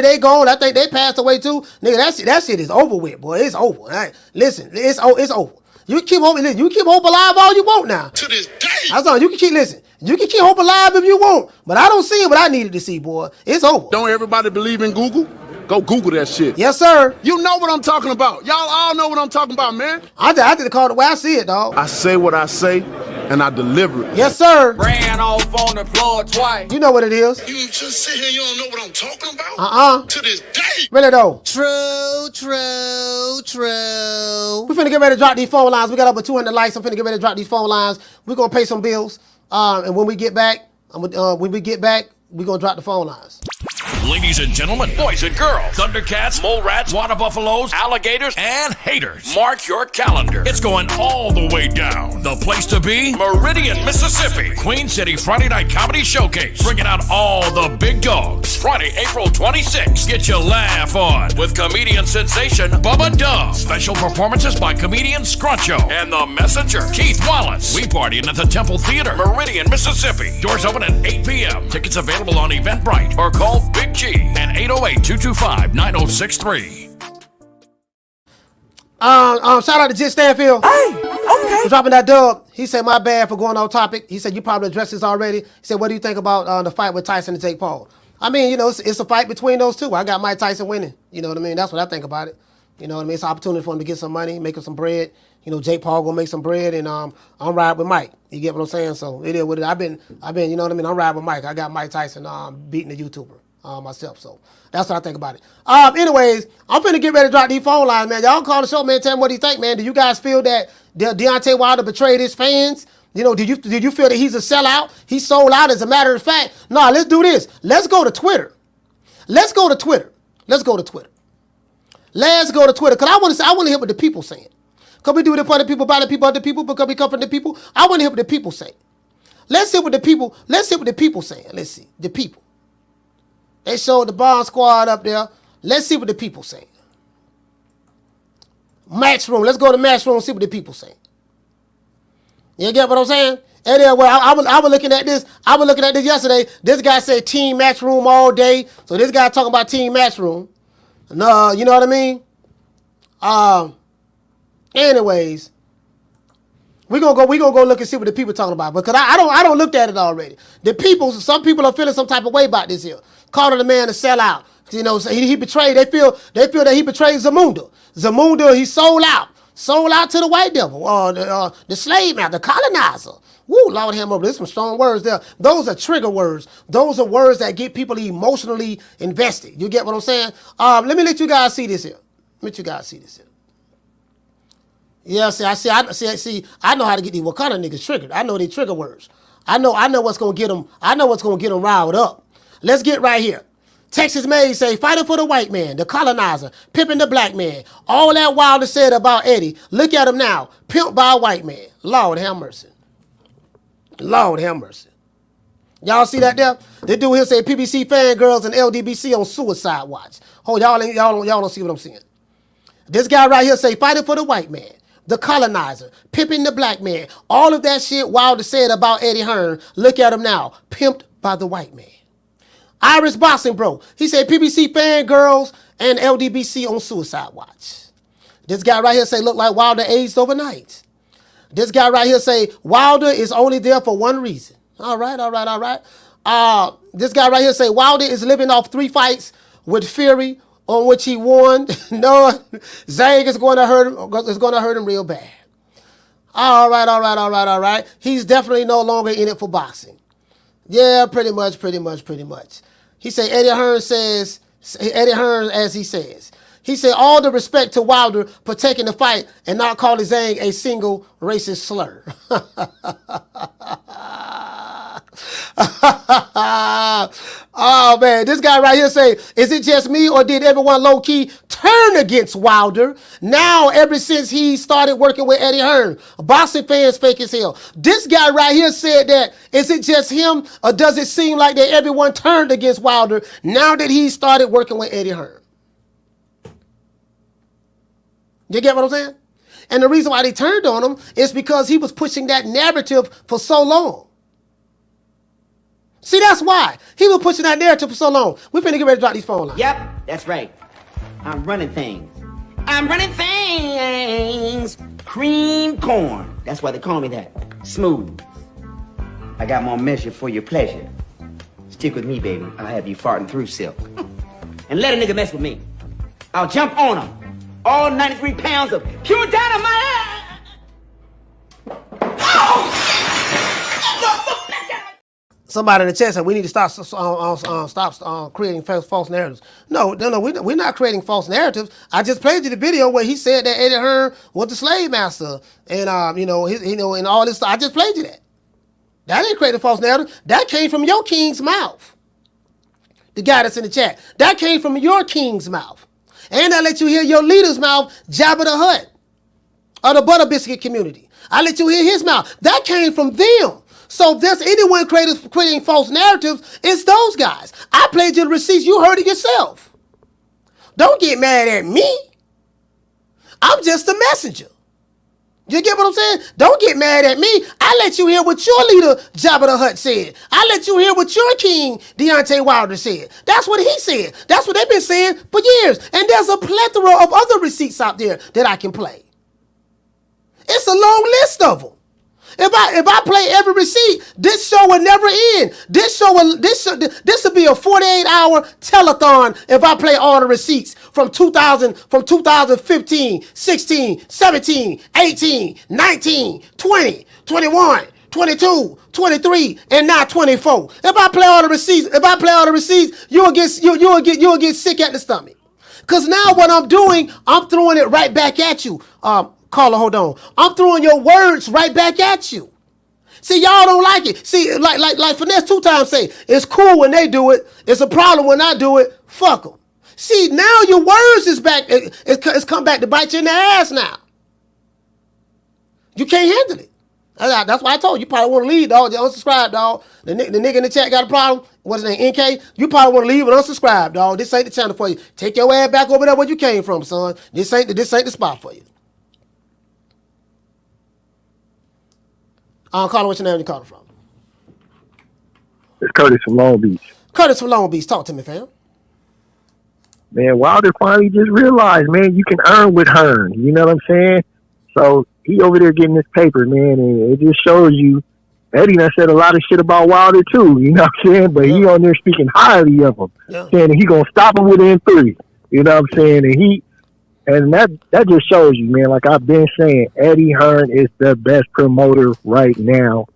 they gone. I think they passed away too. Nigga, that shit is over with, boy. It's over. All right? Listen, it's over. You keep hope alive all you want now. To this day. That's all. You can keep hope alive if you want. But I don't see what I needed to see, boy. It's over. Don't everybody believe in Google? Go Google that shit. Yes, sir. You know what I'm talking about. Y'all all know what I'm talking about, man. I did call it the way I see it, dog. I say what I say, and I deliver it. Yes, sir. Ran off on the floor twice. You know what it is. You just sit here, you don't know what I'm talking about? To this day. Really, though. True. We finna get ready to drop these phone lines. We got over 200 likes. I'm finna get ready to drop these phone lines. We're gonna pay some bills. And when we get back, we're gonna drop the phone lines. Ladies and gentlemen, boys and girls, Thundercats, mole rats, water buffaloes, alligators, and haters. Mark your calendar. It's going all the way down. The place to be, Meridian, Mississippi. Queen City Friday Night Comedy Showcase. Bringing out all the big dogs. Friday, April 26th. Get your laugh on with comedian sensation Bubba Dub. Special performances by comedian Scruncho and The Messenger, Keith Wallace. We partying at the Temple Theater, Meridian, Mississippi. Doors open at 8 p.m. Tickets available on Eventbrite or call Big G and 808-225-9063. Shout out to Jit Stanfield. Hey, okay. For dropping that dub. He said, my bad for going off topic. He said, you probably addressed this already. He said, what do you think about the fight with Tyson and Jake Paul? I mean, you know, it's a fight between those two. I got Mike Tyson winning. You know what I mean? That's what I think about it. You know what I mean? It's an opportunity for him to get some money, make him some bread. You know, Jake Paul gonna make some bread, and I'm riding with Mike. You get what I'm saying? So it is what it. I've been, you know what I mean? I'm riding with Mike. I got Mike Tyson beating the YouTuber myself. So that's what I think about it. Anyways, I'm finna get ready to drop these phone lines, man. Y'all call the show, man. Tell me what you think, man. Do you guys feel that Deontay Wilder betrayed his fans? You know, did you feel that he's a sellout? He sold out, as a matter of fact. No, let's do this. Let's go to Twitter. Because I want to hear what the people saying. Because we do it for the people, by the people, other people, because we come from the people. I want to hear what the people say. Let's see what the people saying. Let's see. The people. They showed the Bond Squad up there. Let's see what the people saying. Matchroom. Let's go to Matchroom and see what the people saying. You get what I'm saying? And then, well, I was looking at this. I was looking at this yesterday. This guy said Team Matchroom all day. So this guy talking about Team Matchroom. No, you know what I mean? Anyways, we're gonna go look and see what the people talking about. Because I don't looked at it already. The people, some people are feeling some type of way about this here. Calling the man a sellout. You know, so he betrayed. They feel that he betrayed Zamunda. Zamunda, he sold out. Sold out to the white devil, the slave man, the colonizer. Woo, Lord have mercy. There's some strong words there. Those are trigger words. Those are words that get people emotionally invested. You get what I'm saying? Let me let you guys see this here. Yeah, I know how to get these Wakanda niggas triggered. I know they trigger words. I know what's gonna get them. I know what's gonna get them riled up. Let's get right here. Texas Maid say, fighting for the white man, the colonizer, pimping the black man. All that Wilder said about Eddie, look at him now, pimped by a white man. Lord have mercy. Lord have mercy. Y'all see that there? They do here say PBC fangirls and LDBC on suicide watch. Oh, y'all don't see what I'm saying. This guy right here say, fighting for the white man, the colonizer, pimping the black man. All of that shit Wilder said about Eddie Hearn, look at him now, pimped by the white man. Irish Boxing Bro, he said PBC fangirls and LDBC on suicide watch. This guy right here say, look like Wilder aged overnight. This guy right here say, Wilder is only there for one reason. All right. This guy right here say, Wilder is living off 3 fights with Fury, on which he won. No, Zang is going to hurt him real bad. All right. He's definitely no longer in it for boxing. Yeah, pretty much. He said Eddie Hearn as he says. He said all the respect to Wilder for taking the fight and not calling Zhang a single racist slur. Oh man, this guy right here say, is it just me or did everyone low-key turn against Wilder? Now, ever since he started working with Eddie Hearn, boxing fans fake as hell. This guy right here said that, is it just him or does it seem like that everyone turned against Wilder now that he started working with Eddie Hearn? You get what I'm saying? And the reason why they turned on him is because he was pushing that narrative for so long. See, that's why. He was pushing that narrative for so long. We finna get ready to drop these phone lines. Yep, that's right. I'm running things. Cream corn. That's why they call me that. Smooth. I got more measure for your pleasure. Stick with me, baby. I'll have you farting through silk. And let a nigga mess with me. I'll jump on him. All 93 pounds of pure dynamite. Somebody in the chat said we need to stop creating false narratives. No, we're not creating false narratives. I just played you the video where he said that Eddie Hearn was the slave master, and and all this stuff. I just played you that. That didn't create a false narrative. That came from your king's mouth. The guy that's in the chat. That came from your king's mouth, and I let you hear your leader's mouth, Jabba the Hutt, of the Butter Biscuit community. I let you hear his mouth. That came from them. So if there's anyone creating false narratives, it's those guys. I played you the receipts. You heard it yourself. Don't get mad at me. I'm just a messenger. You get what I'm saying? Don't get mad at me. I let you hear what your leader, Jabba the Hutt, said. I let you hear what your king, Deontay Wilder, said. That's what he said. That's what they've been saying for years. And there's a plethora of other receipts out there that I can play. It's a long list of them. If I play every receipt, this show will never end. This will be a 48-hour telethon if I play all the receipts from 2015, 16, 17, 18, 19, 20, 21, 22, 23, and now 24. If I play all the receipts, you'll get sick at the stomach. Cause now what I'm doing, I'm throwing it right back at you. Caller, hold on. I'm throwing your words right back at you. See, y'all don't like it. See, like Finesse 2 times say, it's cool when they do it. It's a problem when I do it. Fuck them. See, now your words is back. It's come back to bite you in the ass now. You can't handle it. That's why I told you probably want to leave, dog. You unsubscribe, dog. The nigga in the chat got a problem. What's his name? NK? You probably want to leave and unsubscribe, dog. This ain't the channel for you. Take your ass back over there where you came from, son. This ain't the spot for you. Caller, what's your name and you calling from? It's Curtis from Long Beach. Curtis from Long Beach. Talk to me, fam. Man, Wilder finally just realized, man, you can earn with Hearn. You know what I'm saying? So he over there getting this paper, man, and it just shows you Eddie done said a lot of shit about Wilder too, you know what I'm saying? But he on there speaking highly of him, saying that he gonna stop him within 3. You know what I'm saying? And that just shows you, man, like I've been saying, Eddie Hearn is the best promoter right now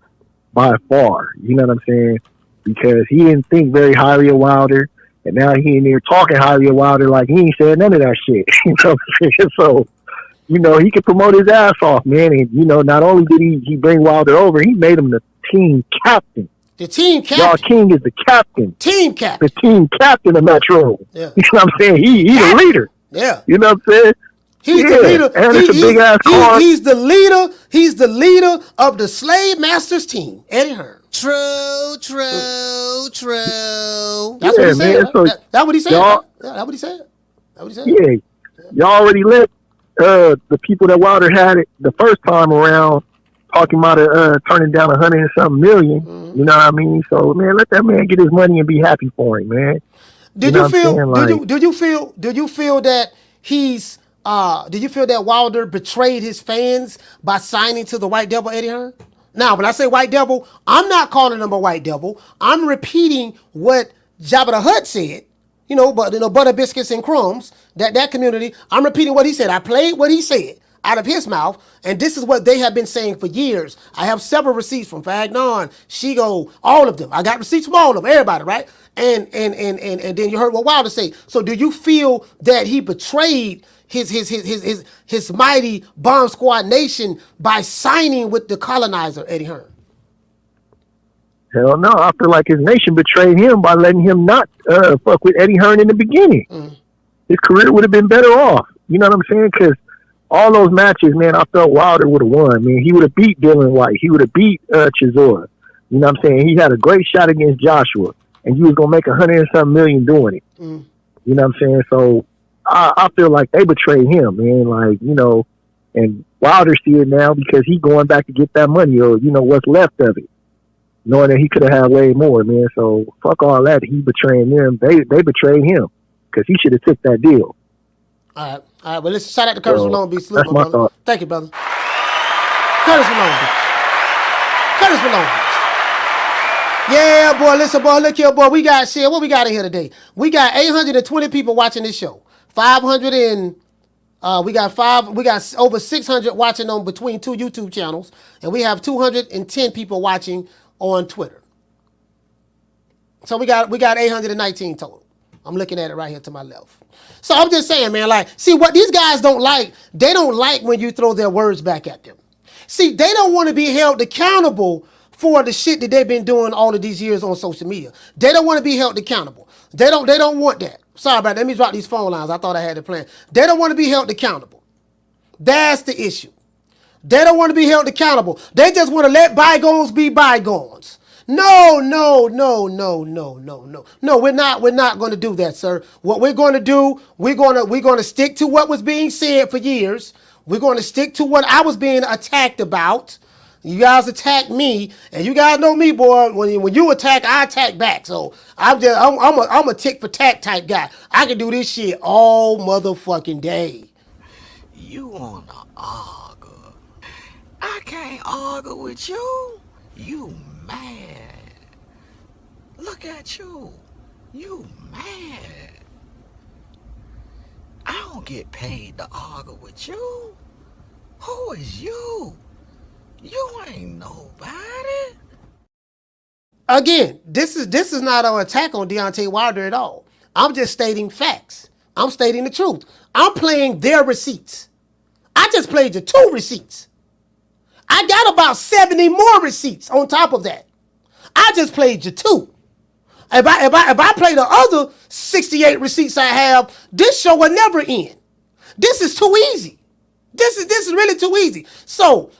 by far. You know what I'm saying? Because he didn't think very highly of Wilder, and now he in there talking highly of Wilder like he ain't said none of that shit. You know what I'm saying? So, you know, he could promote his ass off, man. And, you know, not only did he bring Wilder over, he made him the team captain. The team captain. Y'all King is the captain. Team captain. The team captain of Matchroom. Yeah. You know what I'm saying? He's the leader. Yeah. You know what I'm saying? He's the leader. And it's a big ass car. He's the leader. He's the leader of the Slave Masters team, Eddie Hearn. True. That's what he said. So that's what he said. Y'all, that's what he said. That's what he said. Yeah. Y'all already let the people that Wilder had it the first time around talking about turning down 100 and something million. Mm-hmm. You know what I mean? So man, let that man get his money and be happy for him, man. Did you feel that he's did you feel that Wilder betrayed his fans by signing to the White Devil, Eddie Hearn? Now, when I say White Devil, I'm not calling him a White Devil. I'm repeating what Jabba the Hutt said. You know, but butter, biscuits, and crumbs. That community. I'm repeating what he said. I played what he said out of his mouth, and this is what they have been saying for years. I have several receipts from Fannon, Shego, all of them. I got receipts from all of them, everybody, right? And then you heard what Wilder say. So do you feel that he betrayed his mighty bomb squad nation by signing with the colonizer, Eddie Hearn? Hell no. I feel like his nation betrayed him by letting him not fuck with Eddie Hearn in the beginning. His career would have been better off. You know what I'm saying? Because all those matches, man, I felt Wilder would have won. Man, he would have beat Dylan White. He would have beat Chisora. You know what I'm saying? He had a great shot against Joshua, and you was going to make 100 and something million doing it. You know what I'm saying? So I feel like they betrayed him, man. Like, you know, and Wilder see it now because he going back to get that money or, you know, what's left of it. Knowing that he could have had way more, man. So fuck all that. He betraying them. They betrayed him because he should have took that deal. All right. Well, let's shout out to Curtis from Long Beach. That's my thought. Thank you, brother. Curtis from Long Beach. Yeah, boy. Listen, boy. Look here, boy. We got shit. What we got in here today? We got 820 people watching this show. 500 and we got over 600 watching on between two YouTube channels, and we have 210 people watching on Twitter. So we got 819 total. I'm looking at it right here to my left. So I'm just saying, man, like, see what these guys don't like, they don't like when you throw their words back at them. See, they don't want to be held accountable for the shit that they've been doing all of these years on social media. They don't want to be held accountable. They don't want that. Sorry about that. Let me drop these phone lines. I thought I had it planned. They don't want to be held accountable. That's the issue. They don't want to be held accountable. They just want to let bygones be bygones. No, we're not going to do that, sir. What we're going to do, we're going to stick to what was being said for years. We're going to stick to what I was being attacked about. You guys attack me, and you guys know me, boy. When you attack, I attack back. So I'm a tick for tack type guy. I can do this shit all motherfucking day. You wanna argue? I can't argue with you. You mad? Look at you. You mad? I don't get paid to argue with you. Who is you? You ain't nobody. Again, this is not an attack on Deontay Wilder at all. I'm just stating facts. I'm stating the truth. I'm playing their receipts. I just played you 2 receipts. I got about 70 more receipts on top of that. I just played you 2. If I play the other 68 receipts I have, this show will never end. This is too easy. This is really too easy. So,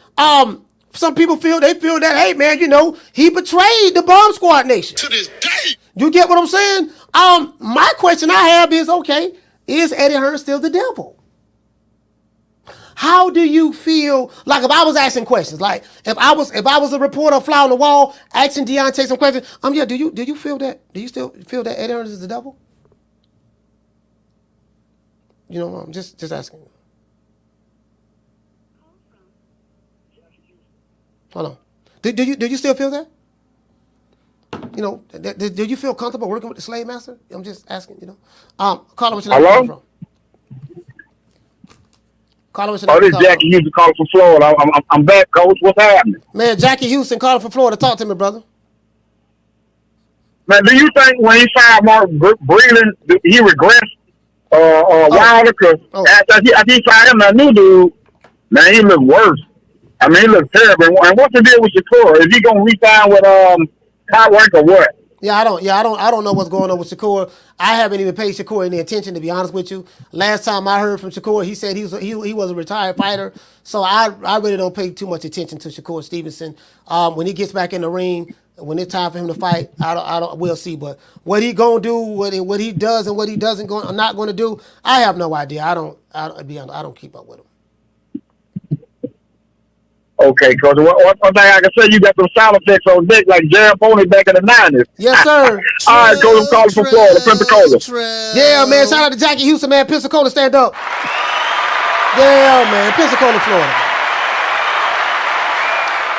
some people feel that, hey man, you know, he betrayed the Bomb Squad Nation. To this day. You get what I'm saying? My question I have is, okay, is Eddie Hearn still the devil? How do you feel? Like if I was asking questions, like if I was a reporter, a fly on the wall, asking Deontay some questions, yeah, do you feel that? Do you still feel that Eddie Hearn is the devil? You know, I'm just asking. Hold on. Do you still feel that? You know, do you feel comfortable working with the slave master? I'm just asking. You know, Carla, what's your name from? Caller, what's your Oh, name? this Jackie Houston calling from Florida. I'm back, Coach. What's happening? Man, Jackie Houston calling from Florida. Talk to me, brother. Man, do you think when he fired Mark Breland, he regressed Wilder? Because after he fired him, that new dude, man, he looked worse. I mean, he looked terrible. And what's the deal with Shakur? Is he gonna re-sign with Hotwork or what? I don't know what's going on with Shakur. I haven't even paid Shakur any attention, to be honest with you. Last time I heard from Shakur, he said he was a retired fighter. So I really don't pay too much attention to Shakur Stevenson. When he gets back in the ring, when it's time for him to fight, we'll see. But what he gonna do, what he does and what he not gonna do, I have no idea. I don't keep up with him. Okay, Coach. One thing I can say, you got some sound effects on deck like Jerry Pony back in the 90s. Yes, sir. All right, Coach, I'm calling from Florida, Pensacola. Yeah, man. Shout out to Jackie Houston, man. Pensacola, stand up. Yeah, man. Pensacola, Florida.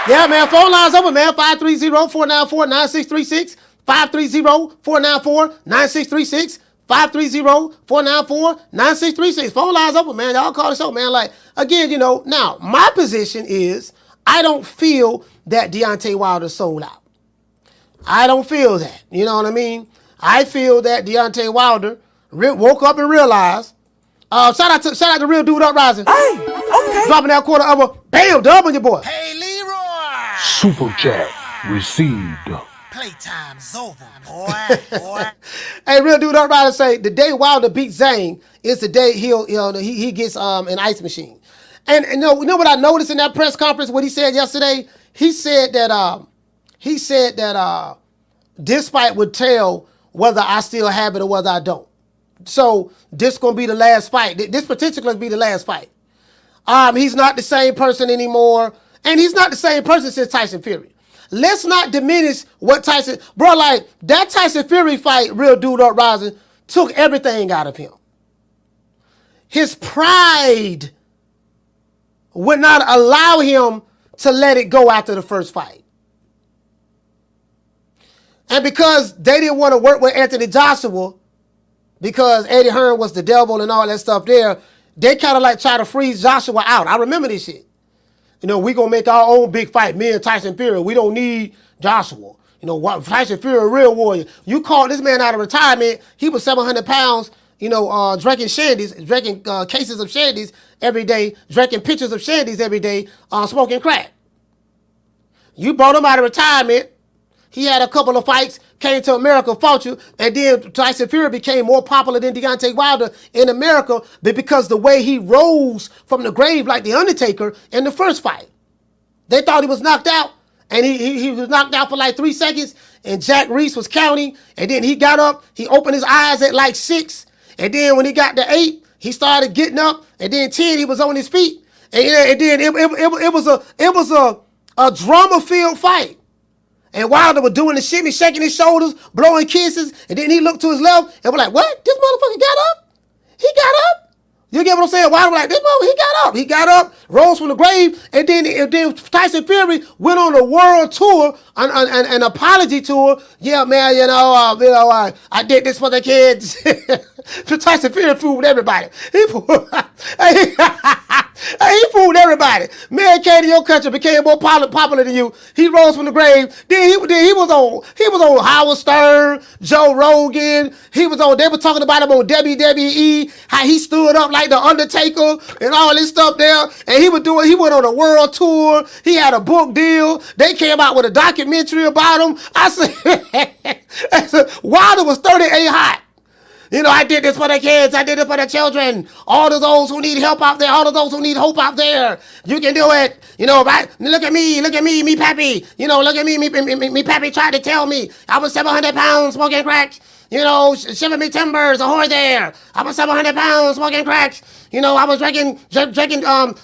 Yeah, man. Phone lines open, man. 530-494-9636. 530-494-9636. 530-494-9636. Phone lines open, man. Y'all call the show, man. Like, again, now, my position is I don't feel that Deontay Wilder sold out. I don't feel that. You know what I mean? I feel that Deontay Wilder woke up and realized. Shout out to Real Dude Uprising. Hey, okay. Dropping that quarter of a bam dub on your boy. Hey, Leroy. Super chat received. Playtime's over, boy. Hey, Real Dude Uprising say the day Wilder beats Zane is the day he gets an ice machine. And you know what I noticed in that press conference? What he said yesterday? He said that this fight would tell whether I still have it or whether I don't. So this gonna be the last fight. This particularly be the last fight. He's not the same person anymore, and he's not the same person since Tyson Fury. Let's not diminish what Tyson, bro. Like that Tyson Fury fight, Real Dude Uprising, took everything out of him. His pride would not allow him to let it go after the first fight. And because they didn't want to work with Anthony Joshua, because Eddie Hearn was the devil and all that stuff there, they kind of like try to freeze Joshua out. I remember this shit. We gonna make our own big fight, me and Tyson Fury. We don't need Joshua. Tyson Fury, a real warrior. You called this man out of retirement. He was 700 pounds, drinking shandies, drinking cases of shandies every day, drinking pictures of shandies every day, smoking crack. You brought him out of retirement. He had a couple of fights, came to America, fought you, and then Tyson Fury became more popular than Deontay Wilder in America because the way he rose from the grave like The Undertaker in the first fight. They thought he was knocked out, and he was knocked out for like 3 seconds, and Jack Reese was counting, and then he got up, he opened his eyes at like 6, and then when he got to 8, he started getting up, and then 10, he was on his feet, and then it was a drama-filled fight. And Wilder was doing the shimmy, shaking his shoulders, blowing kisses, and then he looked to his left and was like, what? This motherfucker got up? He got up? You get what I'm saying? Wilder was like, this motherfucker, he got up. He got up, rose from the grave, and then Tyson Fury went on a world tour, an apology tour. Yeah, man, I did this for the kids. Tyson Fury fooled everybody. He fooled everybody. Man came to your country, became more popular than you. He rose from the grave. Then he was on Howard Stern, Joe Rogan. They were talking about him on WWE, how he stood up like the Undertaker and all this stuff there. And he went on a world tour. He had a book deal. They came out with a documentary about him. I said Wilder was 38 hot. I did this for the kids. I did it for the children. All of those who need help out there. All of those who need hope out there. You can do it. Right? Look at me, me pappy. Look at me pappy tried to tell me I was 700 pounds smoking crack. Shiver me timbers, a whore there. I was 700 pounds smoking crack. I was drinking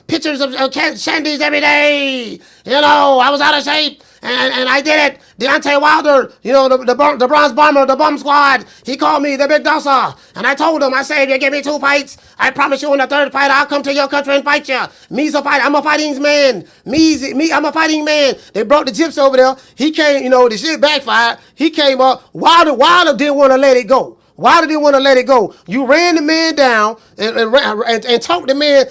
pictures of shandies every day. I was out of shape. And I did it. Deontay Wilder, the Bronze Bomber, the Bomb Squad, he called me the Big Dossa. And I told him, I said, if you give me 2 fights, I promise you in the 3rd fight, I'll come to your country and fight you. Me's a fight. I'm a fighting man. I'm a fighting man. They brought the gyps over there. He came, the shit backfired. He came up. Wilder didn't want to let it go. Wilder didn't want to let it go. You ran the man down and talked the man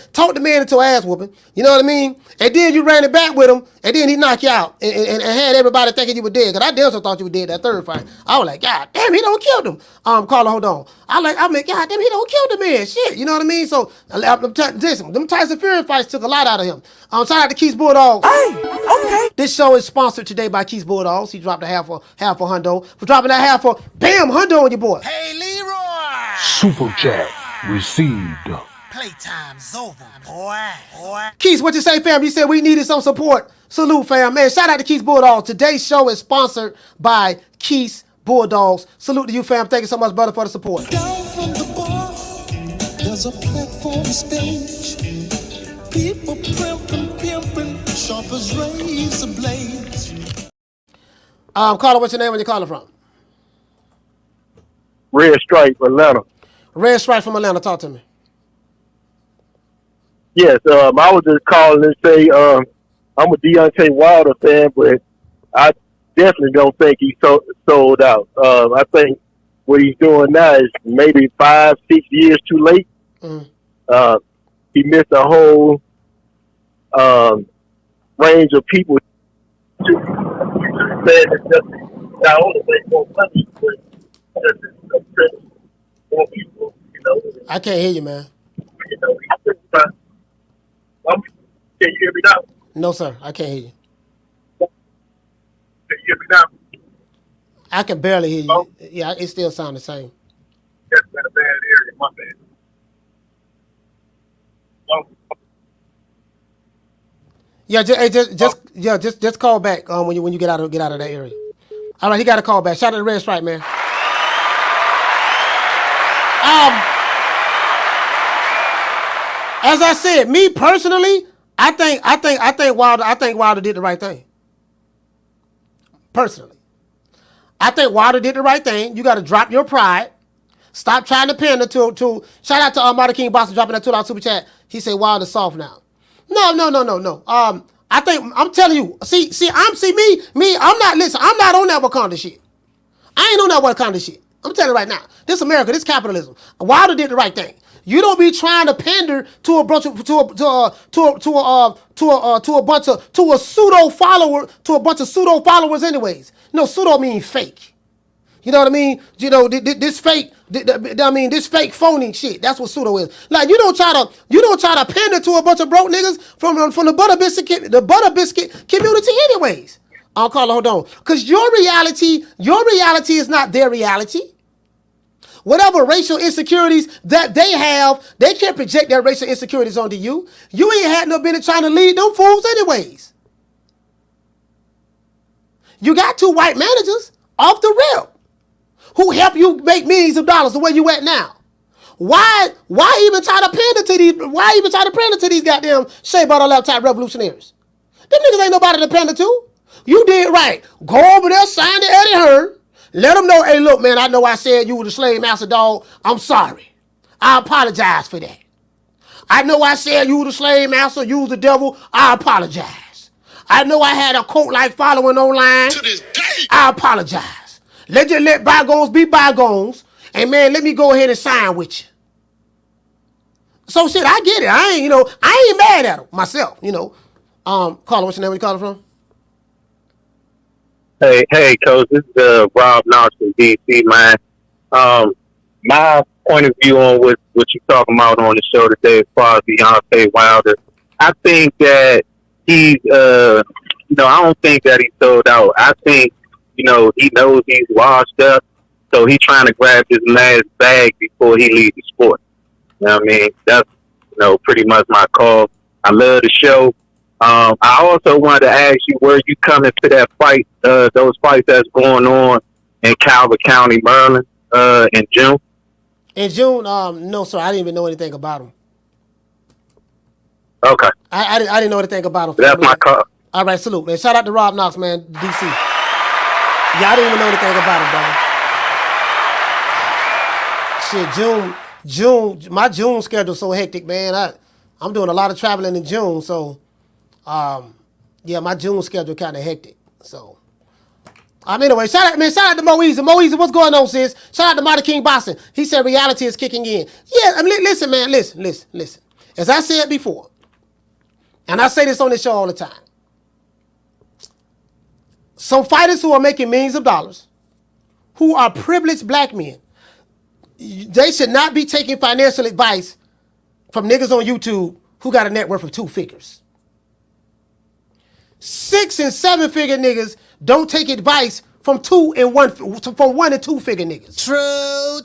into ass whooping. You know what I mean? And then you ran it back with him, and then he knocked you out and had everybody thinking you were dead. Because I damn sure thought you were dead that third fight. I was like, God damn, he don't kill him. Carla, hold on. I'm like, God damn, he don't kill the man. Shit, you know what I mean? So listen, them Tyson Fury fights took a lot out of him. Shout out to Keith's Bulldogs. Hey, okay. This show is sponsored today by Keith's Bulldogs. He dropped a half for Hundo. For dropping that half for bam, Hundo on your boy. Hey, Leroy. Super chat received. Playtime's over, boy. Keith, what you say, fam? You said we needed some support. Salute, fam. Man, shout out to Keith's Bulldogs. Today's show is sponsored by Keith's Bulldogs. Salute to you, fam. Thank you so much, brother, for the support. Down from the bar, there's a platform stage. People pimping, sharp as razor blades. Carla, what's your name? Where you calling from? Red Stripe, Atlanta. Red Stripe from Atlanta. Talk to me. Yes, I was just calling to say I'm a Deontay Wilder fan, but I definitely don't think he's sold out. I think what he's doing now is maybe 5-6 years too late. He missed a whole range of people. Not only make more money, but more people, you know. I can't hear you, man. You know, can you hear me now? No, sir. I can't hear you. Can you hear me now? I can barely hear you. Oh. Yeah, it still sounds the same. That's been a bad area, my bad. Yeah, just call back when you get out of that area. All right, he got a call back. Shout out to Red Stripe, man. As I said, me personally, I think Wilder did the right thing. Personally, I think Wilder did the right thing. You got to drop your pride. Stop trying to pander to. Shout out to Martin King Boston dropping that $2 super chat. He said Wilder's soft now. No. I think I'm telling you. See, I'm not. Listen, I'm not on that Wakanda shit. I ain't on that Wakanda shit. I'm telling you right now. This America, this capitalism. Wilder did the right thing. You don't be trying to pander to a bunch of pseudo followers anyways. No, pseudo means fake. You know what I mean? You know this fake. This fake phony shit. That's what pseudo is. Like you don't try to pander to a bunch of broke niggas from the butter biscuit community anyways. I'll call it. Hold on, because your reality is not their reality. Whatever racial insecurities that they have, they can't project their racial insecurities onto you. You ain't had no business trying to lead them fools anyways. You got 2 white managers off the rip who help you make millions of dollars the way you at now. Why even try to pander to these goddamn shea butter laptop revolutionaries? Them niggas ain't nobody to pander to. You did right. Go over there, sign to Eddie Hearn. Let them know, hey, look, man, I know I said you were the slave master, dog. I'm sorry. I apologize for that. I know I said you were the slave master, you was the devil. I apologize. I know I had a cult-like following online. To this day. I apologize. Let bygones be bygones. And, man, let me go ahead and sign with you. So, shit, I get it. I ain't mad at him myself, Carla, what's your name? Where you calling from? Hey, Coach. This is Rob Knox from DC, man. My point of view on what you're talking about on the show today as far as Deontay Wilder, I think that he's, I don't think that he's sold out. I think, he knows he's washed up, so he's trying to grab his last bag before he leaves the sport. You know what I mean? That's, pretty much my call. I love the show. I also wanted to ask you where you coming to that fight, those fights that's going on in Calvert County, Maryland, in June? In June, no, sir. I didn't even know anything about them. Okay. I didn't know anything about them. That's my call. All right, salute, man. Shout out to Rob Knox, man, DC. Yeah, I didn't even know anything about him, brother. Shit, June, my June schedule's so hectic, man. I'm doing a lot of traveling in June, so... my June schedule kind of hectic. So, Anyway, shout out to Moeezy. Moeezy, what's going on, sis? Shout out to Marty King Boxing. He said reality is kicking in. Yeah, I mean, listen, man, listen. As I said before, and I say this on this show all the time, some fighters who are making millions of dollars, who are privileged black men, they should not be taking financial advice from niggas on YouTube who got a net worth of 2 figures. 6 and 7 figure niggas don't take advice from 1 and 2 figure niggas. True.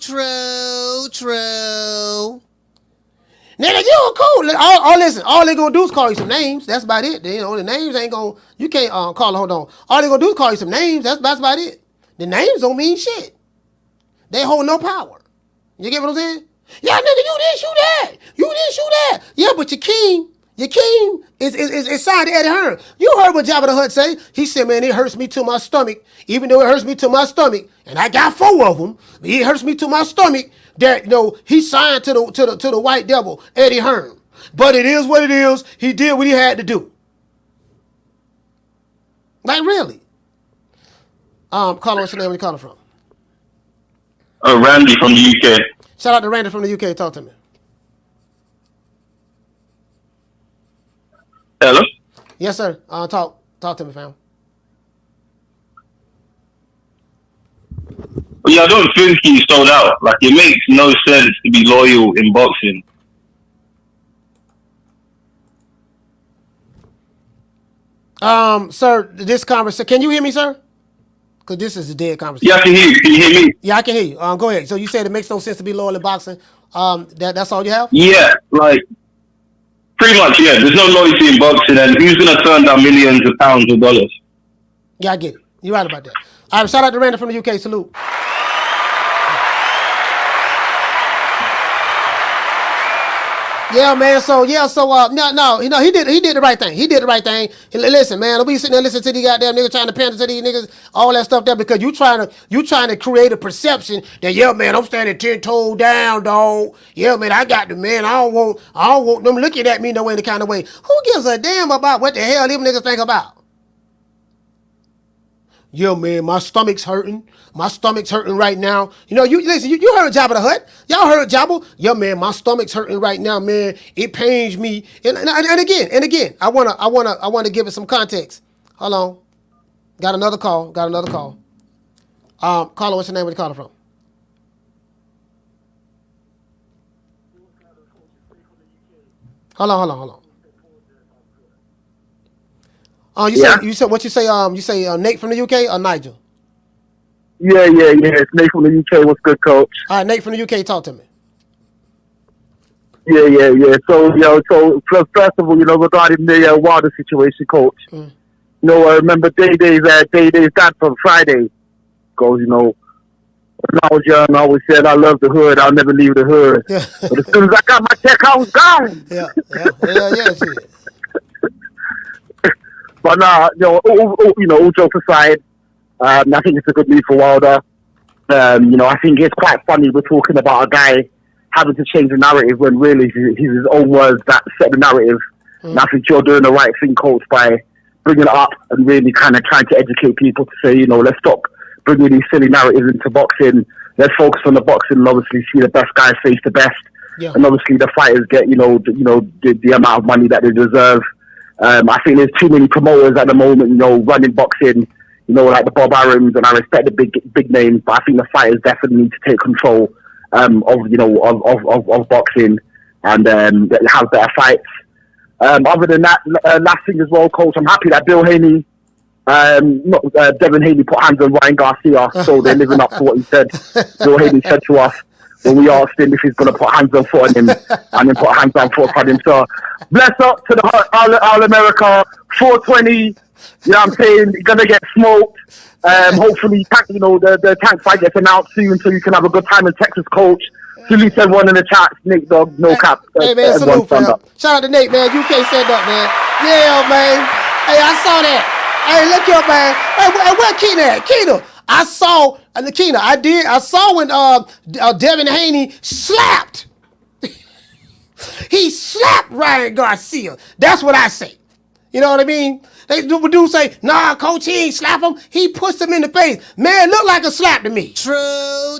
Nigga, you cool. Listen, all they gonna do is call you some names. That's about it. You know, the names ain't gonna, you can't call, hold on. All they gonna do is call you some names. That's about it. The names don't mean shit. They hold no power. You get what I'm saying? Yeah, nigga, you this, you that. You this, you that. Yeah, but your king is signed to Eddie Hearn. You heard what Jabba the Hutt say. He said, man, it hurts me to my stomach. Even though it hurts me to my stomach, and I got 4 of them, but it hurts me to my stomach that, you know, he signed to the white devil, Eddie Hearn. But it is what it is. He did what he had to do. Like, really? Caller, what's your name? Where you calling from? Randy from the UK. Shout out to Randy from the UK. Talk to me. Hello? Yes, sir. Talk to me, fam. Well, yeah, I don't think he's sold out. Like, it makes no sense to be loyal in boxing. Sir, this conversation, can you hear me, sir? Because this is a dead conversation. Yeah, I can hear you. Can you hear me? Yeah, I can hear you. Go ahead. So you said it makes no sense to be loyal in boxing. That's all you have? Yeah, like, pretty much, yeah. There's no loyalty in boxing, and who's going to turn down millions of pounds or dollars? Yeah, I get it. You're right about that. All right, shout out to Randy from the UK. Salute. Yeah, man. So no, you know, he did the right thing. He did the right thing. Listen, man, don't be sitting there listening to these goddamn niggas trying to pander to these niggas, all that stuff there, because you trying to create a perception that, yeah, man, I'm standing 10 toes down, dog. Yeah, man, I got the man. I don't want them looking at me no any kind of way. Who gives a damn about what the hell them niggas think about? Yeah, man, my stomach's hurting. My stomach's hurting right now. You know, you heard Jabba the Hutt. Y'all heard Jabba? Yeah, man, my stomach's hurting right now, man. It pains me. And again, I wanna give it some context. Hold on. Got another call. Caller, what's your name? Where you calling from? Hold on. You said what you say? You say Nate from the UK or Nigel? Yeah. It's Nate from the UK. What's good, coach? All right, Nate from the UK, talk to me. Yeah. So first of all, regarding the Wilder situation, coach. I remember Day's dad from Friday goes, when I was young, I always said I love the hood, I'll never leave the hood. Yeah. But as soon as I got my check, I was gone. Yeah. Shit. But all jokes aside, I think it's a good move for Wilder. I think it's quite funny we're talking about a guy having to change the narrative when really he's his own words that set the narrative. And I think you're doing the right thing, coach, by bringing it up and really kind of trying to educate people to say, let's stop bringing these silly narratives into boxing. Let's focus on the boxing and obviously see the best guys face the best. Yeah. And obviously the fighters get, the amount of money that they deserve. I think there's too many promoters at the moment, running boxing, like the Bob Arums, and I respect the big names, but I think the fighters definitely need to take control of boxing and have better fights. Other than that, last thing as well, coach, I'm happy that Bill Haney, Devin Haney put hands on Ryan Garcia, so they're living up to what he said. Bill Haney said to us when we asked him if he's going to put hands on foot on him, and then put hands on foot on him. So, bless up to the All America 420. You know what I'm saying? You're going to get smoked. Hopefully, the tank fight gets announced soon, so you can have a good time in Texas, coach. Salute everyone in the chat. Nate Dog, no cap. Hey, man, salute, fam. Shout out to Nate, man. UK stand up, man. Yeah, man. Hey, I saw that. Hey, look here, man. Hey, where Keena at? Keena. I saw when Devin Haney slapped. He slapped Ryan Garcia. That's what I say. You know what I mean? They do say, nah, coach, he ain't slap him. He pushed him in the face. Man, look like a slap to me. True.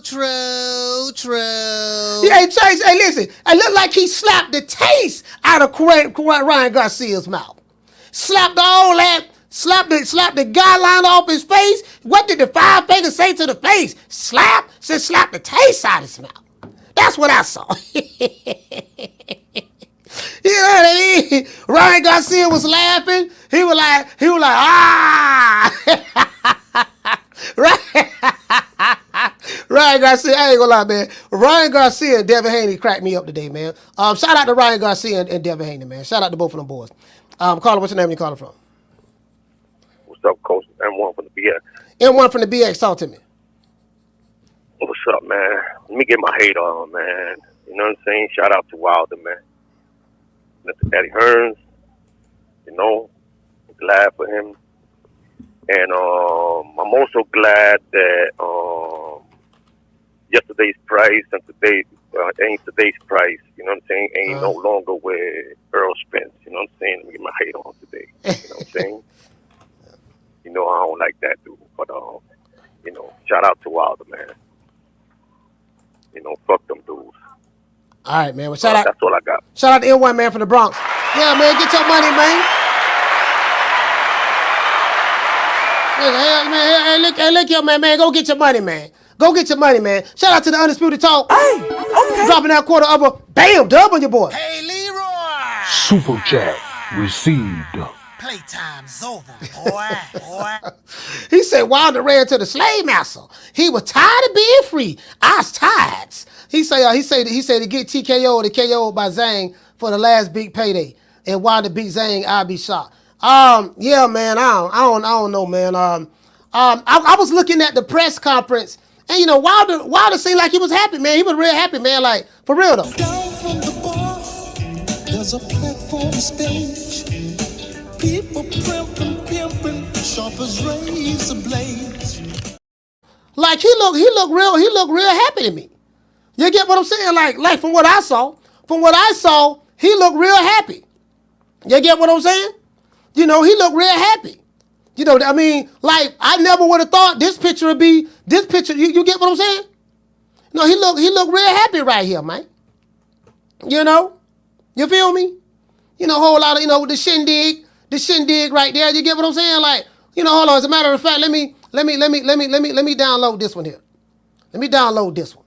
Yeah, hey, listen. It looked like he slapped the taste out of Ryan Garcia's mouth. Slapped all that. Slapped the guideline off his face. What did the 5 fingers say to the face? Slap? Said slap the taste out of his mouth. That's what I saw. You know what I mean? Ryan Garcia was laughing. He was like, ah! Ryan Garcia, I ain't gonna lie, man. Ryan Garcia and Devin Haney cracked me up today, man. Shout out to Ryan Garcia and Devin Haney, man. Shout out to both of them boys. Caller, what's your name and you calling from? What's up, Coach? M1 from the BX. M1 from the BX, talk to me. What's up, man? Let me get my hate on, man. You know what I'm saying? Shout out to Wilder, man. Mr. Eddie Hearn, you know, glad for him. And I'm also glad that yesterday's price and today ain't today's price. You know what I'm saying? Ain't no longer where Earl Spence. You know what I'm saying? Let me get my hate on today. You know what I'm saying? You know I don't like that dude, but you know, shout out to Wilder, man. You know, fuck them dudes. All right, man. Well, shout out. That's all I got. Shout out to N1 man from the Bronx. Yeah, man, get your money, man. Hey, look here, man. Go get your money, man. Go get your money, man. Shout out to the Undisputed Talk. Hey, okay. Dropping that quarter of a bam dub on your boy. Hey, Leroy. Super chat received. Playtime's over, boy. He said Wilder ran to the slave master. He was tired of being free. I was tired. He said to get TKO to KO by Zhang for the last big payday. And Wilder beat Zhang, I'll be shocked. Yeah, man, I don't know, man. I was looking at the press conference, and you know, Wilder seemed like he was happy, man. He was real happy, man. Like for real though. Down from the bar, there's a platform stage. People pimping, sharp as razor blades. Like he looked real happy to me. You get what I'm saying? Like from what I saw, he looked real happy. You get what I'm saying? You know, he looked real happy. You know, I mean, like I never would have thought this picture would be this picture. You get what I'm saying? No, he looked real happy right here, man. You know, you feel me? You know, whole lot of the shindig right there. You get what I'm saying? Like, you know, hold on. As a matter of fact, let me download this one here. Let me download this one.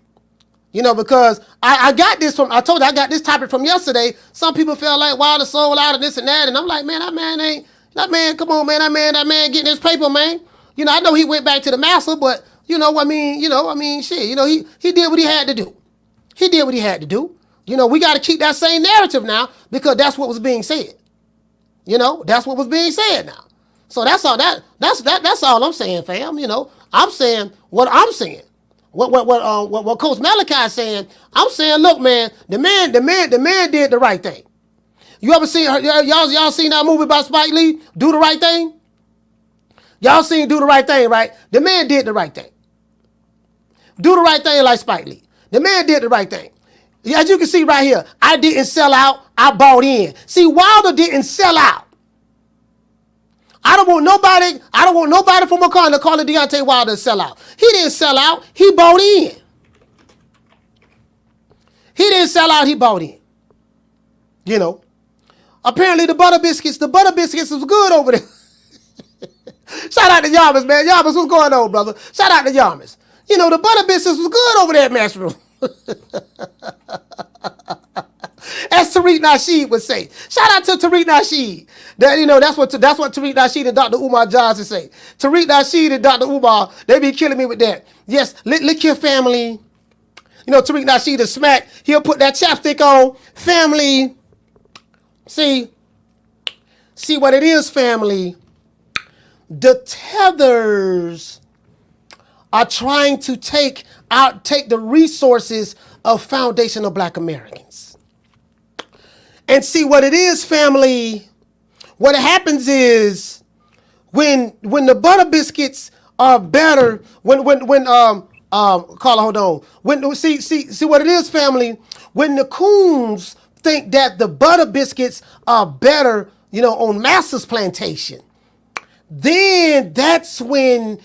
You know, because I got this I told you I got this topic from yesterday. Some people felt like Wilder sold out of this and that. And I'm like, man, come on, man. That man getting his paper, man. You know, I know he went back to the master, but shit. You know, he did what he had to do. You know, we got to keep that same narrative now because that's what was being said. You know, that's what was being said now. So that's all I'm saying, fam. You know, I'm saying what I'm saying. What Coach Malik is saying, I'm saying, look, man, the man did the right thing. You ever seen y'all seen that movie by Spike Lee, Do the Right Thing? Y'all seen Do the Right Thing, right? The man did the right thing. Do the right thing like Spike Lee. The man did the right thing. As you can see right here, I didn't sell out, I bought in. See, Wilder didn't sell out. I don't want nobody from Wakanda calling Deontay Wilder a sellout. He didn't sell out, he bought in. He didn't sell out, he bought in. You know. Apparently the butter biscuits was good over there. Shout out to Yarmus, man. Yarmus, what's going on, brother? Shout out to Yarmus. You know, the butter biscuits was good over there at Matchroom. As Tariq Nasheed would say. Shout out to Tariq Nasheed. That's what Tariq Nasheed and Dr. Umar Johnson say. Tariq Nasheed and Dr. Umar, they be killing me with that. Yes, lick your family. You know, Tariq Nasheed is smack. He'll put that chapstick on. Family. See what it is, family. The tethers are trying to take the resources of foundational Black Americans. And see what it is, family. What happens is when the butter biscuits are better, see what it is, family. When the coons think that the butter biscuits are better, on Master's plantation, then that's when,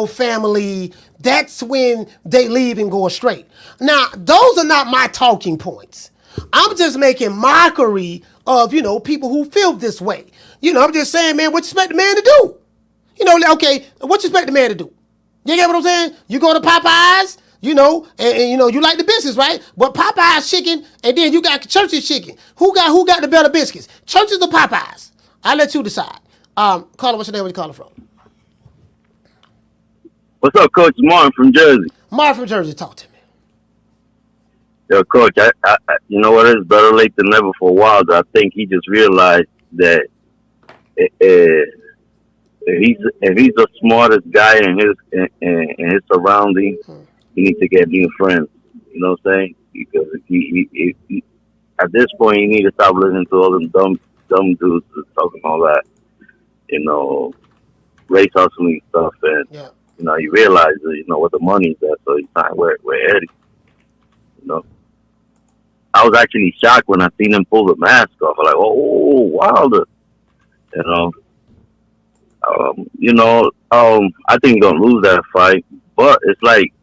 family, that's when they leave and go astray. Now, those are not my talking points. I'm just making mockery of, people who feel this way. I'm just saying, man, what you expect the man to do? Okay, what you expect the man to do? You get what I'm saying? You go to Popeyes, and you like the biscuits, right? But Popeyes chicken, and then you got Church's chicken. Who got the better biscuits? Church's or Popeyes? I'll let you decide. Caller, what's your name? Where you calling from? What's up, Coach? Martin from Jersey. Martin from Jersey, talk to me. Yo, Coach, I you know what? It's better late than never for Wilder. I think he just realized that if he's the smartest guy in his surroundings, he needs to get new friends. You know what I'm saying? Because he at this point, you need to stop listening to all them dumb dudes talking all that, race hustling stuff, and you realize what the money's at, so you signed with Eddie. I was actually shocked when I seen him pull the mask off. I'm like, oh, Wilder. I think he's gonna lose that fight, but it's like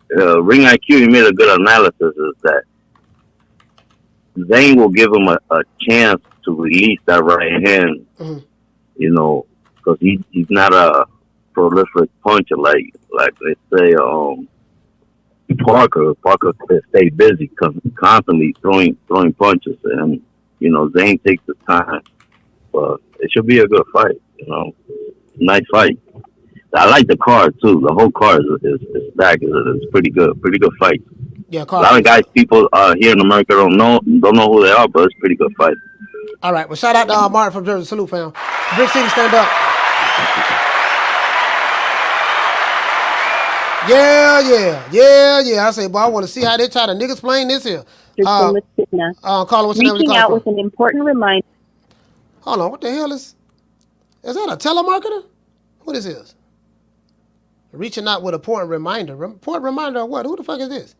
Ring IQ. He made a good analysis. Is that Zane will give him a chance to release that right hand, because he's not a prolific puncher like they say. Parker could stay busy, constantly throwing punches, and Zane takes the time. But it should be a good fight. Nice fight. I like the card too. The whole card is stacked. It's pretty good fight. Yeah, a lot of guys, people here in America don't know who they are, but it's a pretty good fight. All right. Well, shout out to Martin from Jersey. Salute, fam. Brick City, stand up. Yeah. I say, boy, I want to see how they try to niggas playing this here. Caller, what's your name? Reaching out with an important reminder. Hold on, what the hell is that a telemarketer? What is this? Reaching out with a important reminder. Important reminder of what? Who the fuck is this?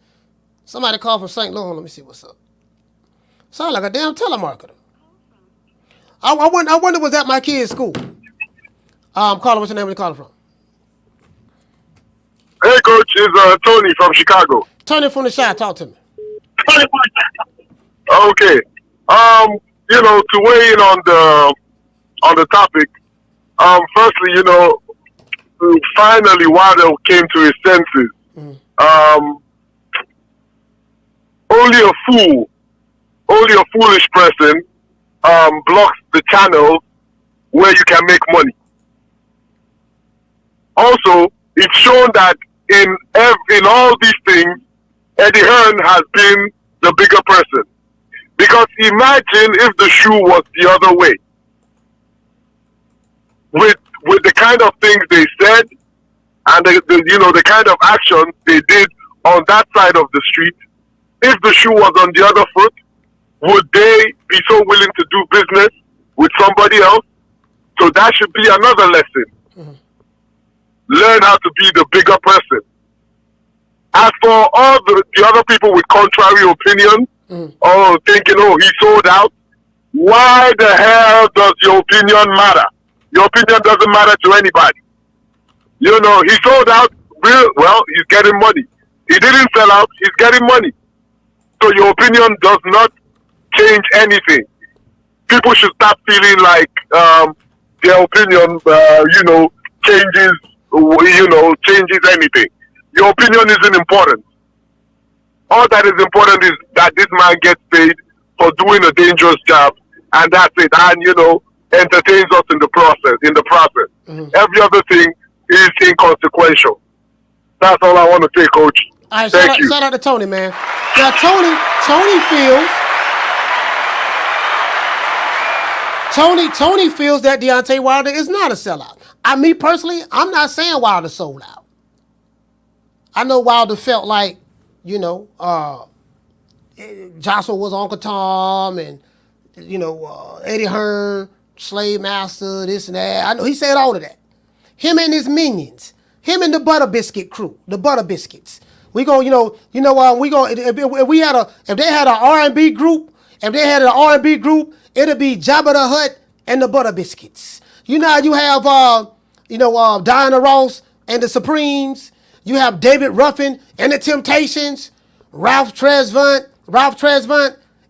Somebody called from St. Louis. Let me see what's up. Sound like a damn telemarketer. I wonder was at my kid's school. Caller, what's your name? Where you calling from? Hey, Coach, it's Tony from Chicago. Tony from the shot, talk to me. Okay. To weigh in on the topic, firstly, finally Wilder came to his senses. Only a foolish person blocks the channel where you can make money. Also, it's shown that in all these things, Eddie Hearn has been the bigger person. Because imagine if the shoe was the other way. With the kind of things they said and the kind of actions they did on that side of the street, if the shoe was on the other foot, would they be so willing to do business with somebody else? So that should be another lesson. Learn how to be the bigger person. As for all the other people with contrary opinions, thinking, he sold out, why the hell does your opinion matter? Your opinion doesn't matter to anybody. He sold out, well, he's getting money. He didn't sell out, he's getting money. So your opinion does not change anything. People should stop feeling like their opinion, changes anything. Your opinion isn't important. All that is important is that this man gets paid for doing a dangerous job, and that's it. And entertains us in the process. Every other thing is inconsequential. That's all I want to say, Coach. All right, Thank you. Shout out to Tony, man. Now, Tony feels that Deontay Wilder is not a sellout. Me personally, I'm not saying Wilder sold out. I know Wilder felt like, Joshua was Uncle Tom and, Eddie Hearn, Slave Master, this and that. I know he said all of that. Him and his minions. Him and the Butter Biscuit crew. The Butter Biscuits. We go, if they had an R&B group, it'd be Jabba the Hutt, and the Butter Biscuits. You know how you have Diana Ross and the Supremes. You have David Ruffin and the Temptations, Ralph Tresvant,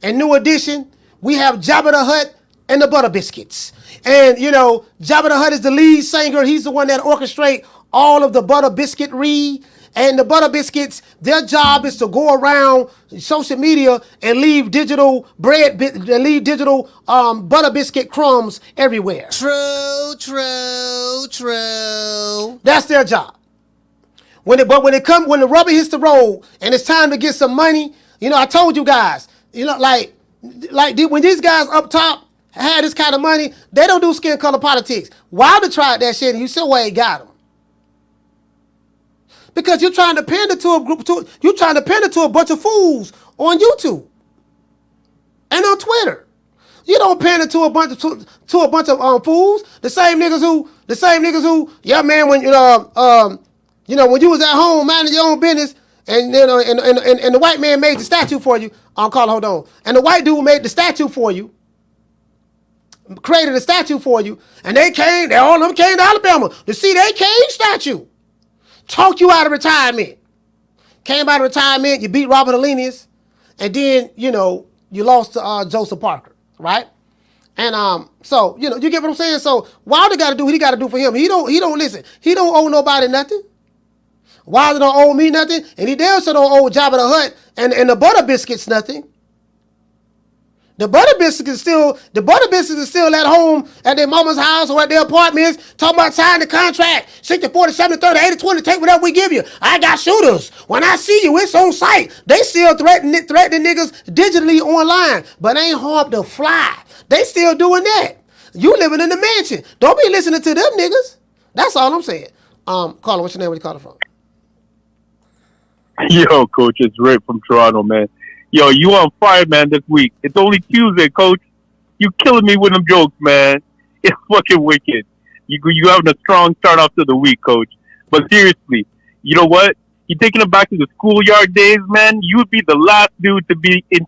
and New Edition. We have Jabba the Hutt and the Butter Biscuits. And, Jabba the Hutt is the lead singer. He's the one that orchestrates all of the Butter Biscuitry. And the Butter Biscuits, their job is to go around social media and leave digital Butter Biscuit crumbs everywhere. True. That's their job. When the rubber hits the road and it's time to get some money, I told you guys, when these guys up top had this kind of money, they don't do skin color politics. Wilder tried that shit and you still ain't got them. Because you're trying to pander to a bunch of fools on YouTube and on Twitter. You don't pander to a bunch of fools. The same niggas who, yeah man, when when you was at home minding your own business, and and the white man made the statue for you. Hold on. And the white dude made the statue for you, created a statue for you, and all of them came to Alabama to see their king statue. Talk you out of retirement. Came out of retirement, you beat Robert Alenius, and then, you lost to Joseph Parker, right? And so, you get what I'm saying? So Wilder got to do what he got to do for him. He don't listen. He don't owe nobody nothing. Wilder don't owe me nothing, and he damn sure don't owe Jabba the Hutt and the Butter Biscuits nothing. The Butter Biscuits is still at home at their mama's house or at their apartments talking about signing the contract. 60, 40, 70, 30, 80, 20, take whatever we give you. I got shooters. When I see you, it's on site. They still threatening niggas digitally online, but ain't harmed to fly. They still doing that. You living in the mansion. Don't be listening to them niggas. That's all I'm saying. Carla, what's your name? Where you calling from? Yo, Coach, it's Rick from Toronto, man. Yo, you on fire, man, this week. It's only Tuesday, Coach. You killing me with them jokes, man. It's fucking wicked. You having a strong start off to the week, Coach. But seriously, you know what? You're taking it back to the schoolyard days, man. You would be the last dude to be in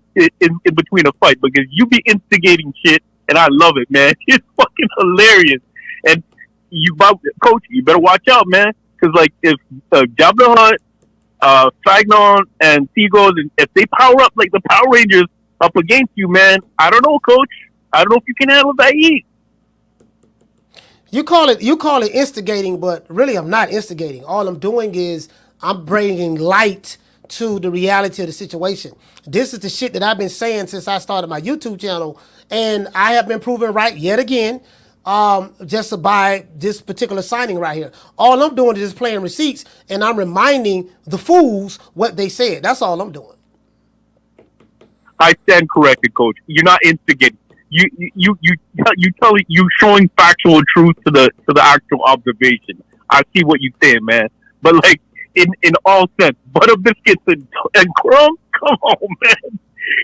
between a fight because you be instigating shit, and I love it, man. It's fucking hilarious. And Coach, you better watch out, man. Because, if Jabba the Hutt, Fagnon and Seagulls, and if they power up like the Power Rangers up against you, man, I don't know, Coach. I don't know if you can handle that heat. You call it instigating, but really I'm not instigating. All I'm doing is I'm bringing light to the reality of the situation. This is the shit that I've been saying since I started my YouTube channel, and I have been proven right yet again. Just by this particular signing right here. All I'm doing is just playing receipts, and I'm reminding the fools what they said. That's all I'm doing. I stand corrected, Coach. You're not instigating. You showing factual truth to the actual observation. I see what you're saying, man. But in all sense, Butter Biscuits and crumbs. Come on, man.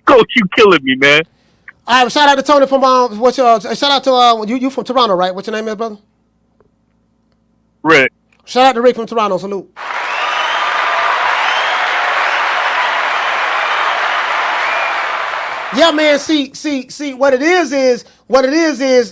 Coach, you killing me, man. All right, shout out to Tony from shout out to you from Toronto, right? What's your name, brother? Rick. Shout out to Rick from Toronto. Salute. Yeah, man. See. What it is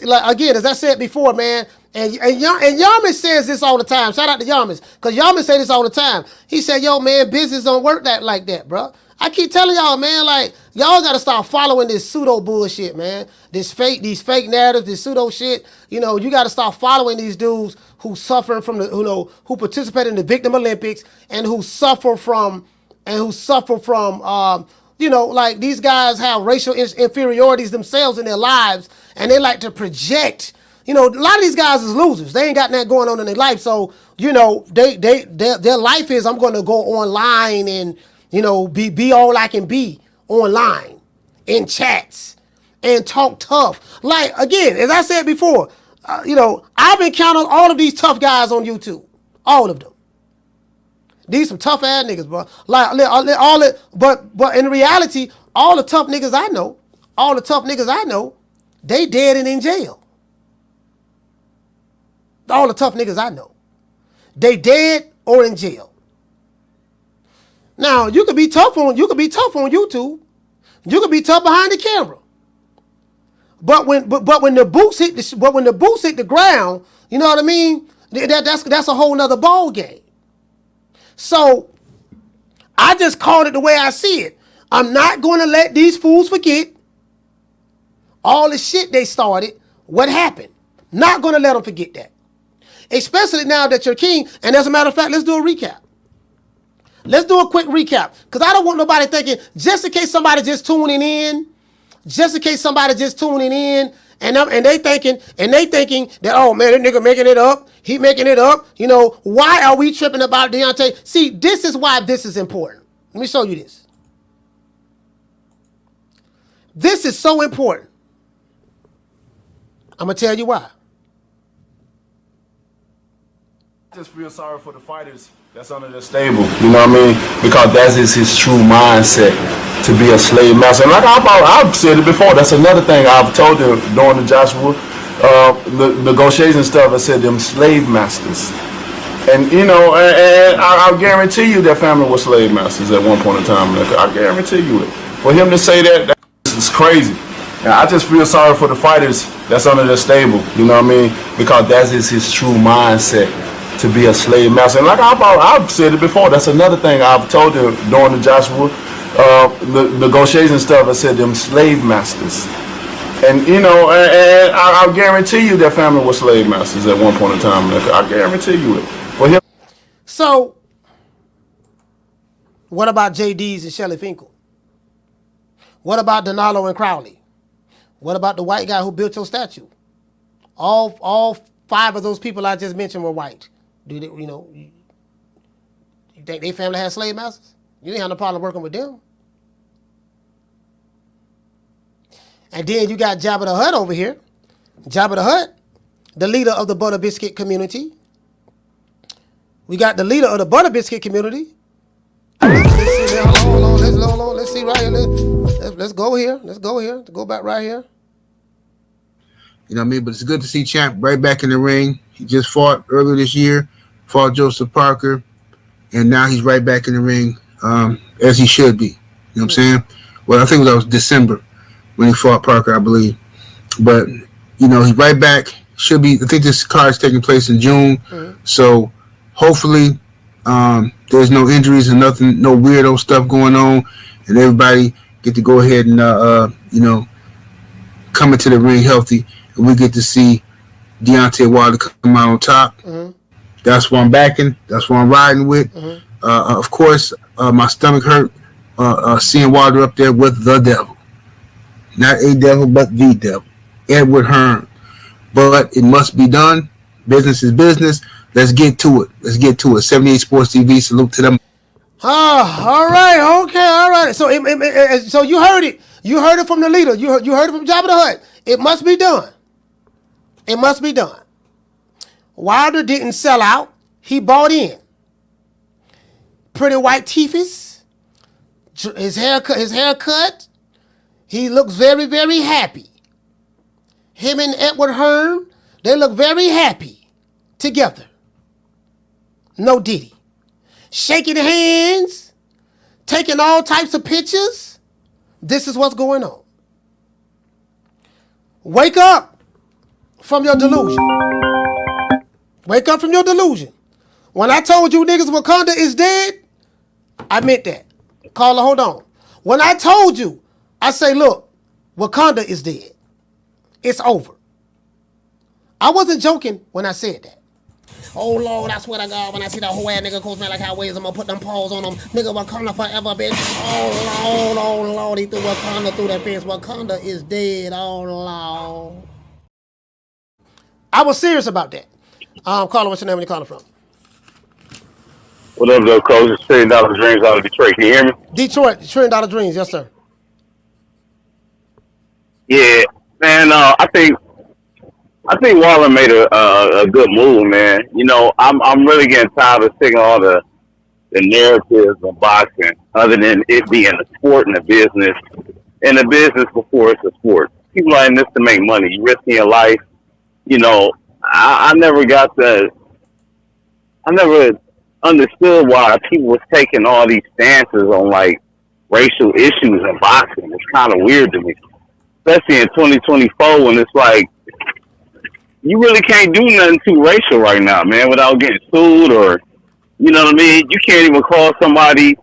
like again, as I said before, man. And Yarmus says this all the time. Shout out to Yarmus, because Yarmus say this all the time. He said, "Yo, man, business don't work like that, bro." I keep telling y'all, man, y'all gotta start following this pseudo bullshit, man. These fake narratives, this pseudo shit. You gotta start following these dudes who suffer from who participate in the Victim Olympics and who suffer from these guys have racial inferiorities themselves in their lives, and they like to project. A lot of these guys is losers. They ain't got that going on in their life, so their life is I'm gonna go online and be all I can be online, in chats, and talk tough. Again, as I said before, I've encountered all of these tough guys on YouTube. All of them. These some tough ass niggas, bro. But in reality, all the tough niggas I know, they dead and in jail. All the tough niggas I know, they dead or in jail. Now, you could be tough on YouTube. You could be tough behind the camera. But when the boots hit the ground, you know what I mean? That's a whole nother ball game. So I just called it the way I see it. I'm not going to let these fools forget all the shit they started. What happened? Not going to let them forget that. Especially now that you're king. And as a matter of fact, let's do a recap. Let's do a quick recap. Because I don't want nobody thinking, just in case somebody just tuning in, and they thinking that, oh man, that nigga making it up. He making it up. You know, why are we tripping about Deontay? See, this is why this is important. Let me show you this. This is so important. I'm going to tell you why. I just feel sorry for the fighters that's under the stable, you know what I mean? Because that is his true mindset, to be a slave master. And like I've said it before, that's another thing I've told them during the Joshua the negotiation stuff. I said them slave masters. And, you know, and I'll guarantee you their family was slave masters at one point in time. I guarantee you it. For him to say that is crazy. And I just feel sorry for the fighters that's under the stable, you know what I mean? Because that is his true mindset, to be a slave master. And like I've said it before, that's another thing I've told them during the Joshua the negotiation stuff. I said them slave masters. And, you know, and I'll guarantee you their family was slave masters at one point in time. I guarantee you it. For him. So, what about JD's and Shelly Finkel? What about Donalo and Crowley? What about the white guy who built your statue? All 5 of those people I just mentioned were white. Do they, you know, you think their family had slave masters? You didn't have no problem working with them. And then you got Jabba the Hutt over here. Jabba the Hutt, the leader of the Butter Biscuit community. We got the leader of the Butter Biscuit community. Let's see, hold on. Let's see right here. Let's go here. Let's go back right here. You know what I mean? But it's good to see Champ right back in the ring. He just fought earlier this year, fought Joseph Parker, and now he's right back in the ring as he should be. You know what I'm saying? Well, I think that was December when he fought Parker, I believe. But, you know, he's right back. Should be. I think this card is taking place in June. Mm-hmm. So hopefully there's no injuries and nothing, no weirdo stuff going on, and everybody get to go ahead and, you know, come into the ring healthy. And we get to see Deontay Wilder come out on top. Mm-hmm. That's what I'm backing. That's what I'm riding with. Mm-hmm. Of course, my stomach hurt seeing Wilder up there with the devil. Not a devil, but the devil. Edward Hearn. But it must be done. Business is business. Let's get to it. 78 Sports TV. Salute to them. All right. Okay. All right. So, so you heard it. You heard it from the leader. You heard it from Jabba the Hutt. It must be done. It must be done. Wilder didn't sell out. He bought in. Pretty white teethis. His haircut. He looks very, very happy. Him and Edward Hearn, they look very happy together. No Diddy. Shaking hands. Taking all types of pictures. This is what's going on. Wake up from your delusion. Wake up from your delusion. When I told you niggas Wakanda is dead, I meant that. Carla, hold on. When I told you, I say, look, Wakanda is dead. It's over. I wasn't joking when I said that. Oh, Lord, I swear to God, when I see that whole ass nigga coach man like how ways, I'm gonna put them paws on him. Nigga, Wakanda forever, bitch. Oh, Lord, he threw Wakanda through that fence. Wakanda is dead. Oh, Lord. I was serious about that. Carla, what's your name when you calling from? What up, though, Coach? It's $1 Trillion Dreams out of Detroit. Can you hear me? Detroit, $1 Trillion Dreams, yes, sir. Yeah, man. I think Wilder made a good move, man. You know, I'm really getting tired of seeing all the narratives of boxing, other than it being a sport and a business, and a business before it's a sport. People are in this to make money. You're risking your life. You know, I never understood why people was taking all these stances on like racial issues in boxing. It's kind of weird to me. especially in 2024 when it's like you really can't do nothing too racial right now, man, without getting sued or you know what I mean. You can't even call somebody.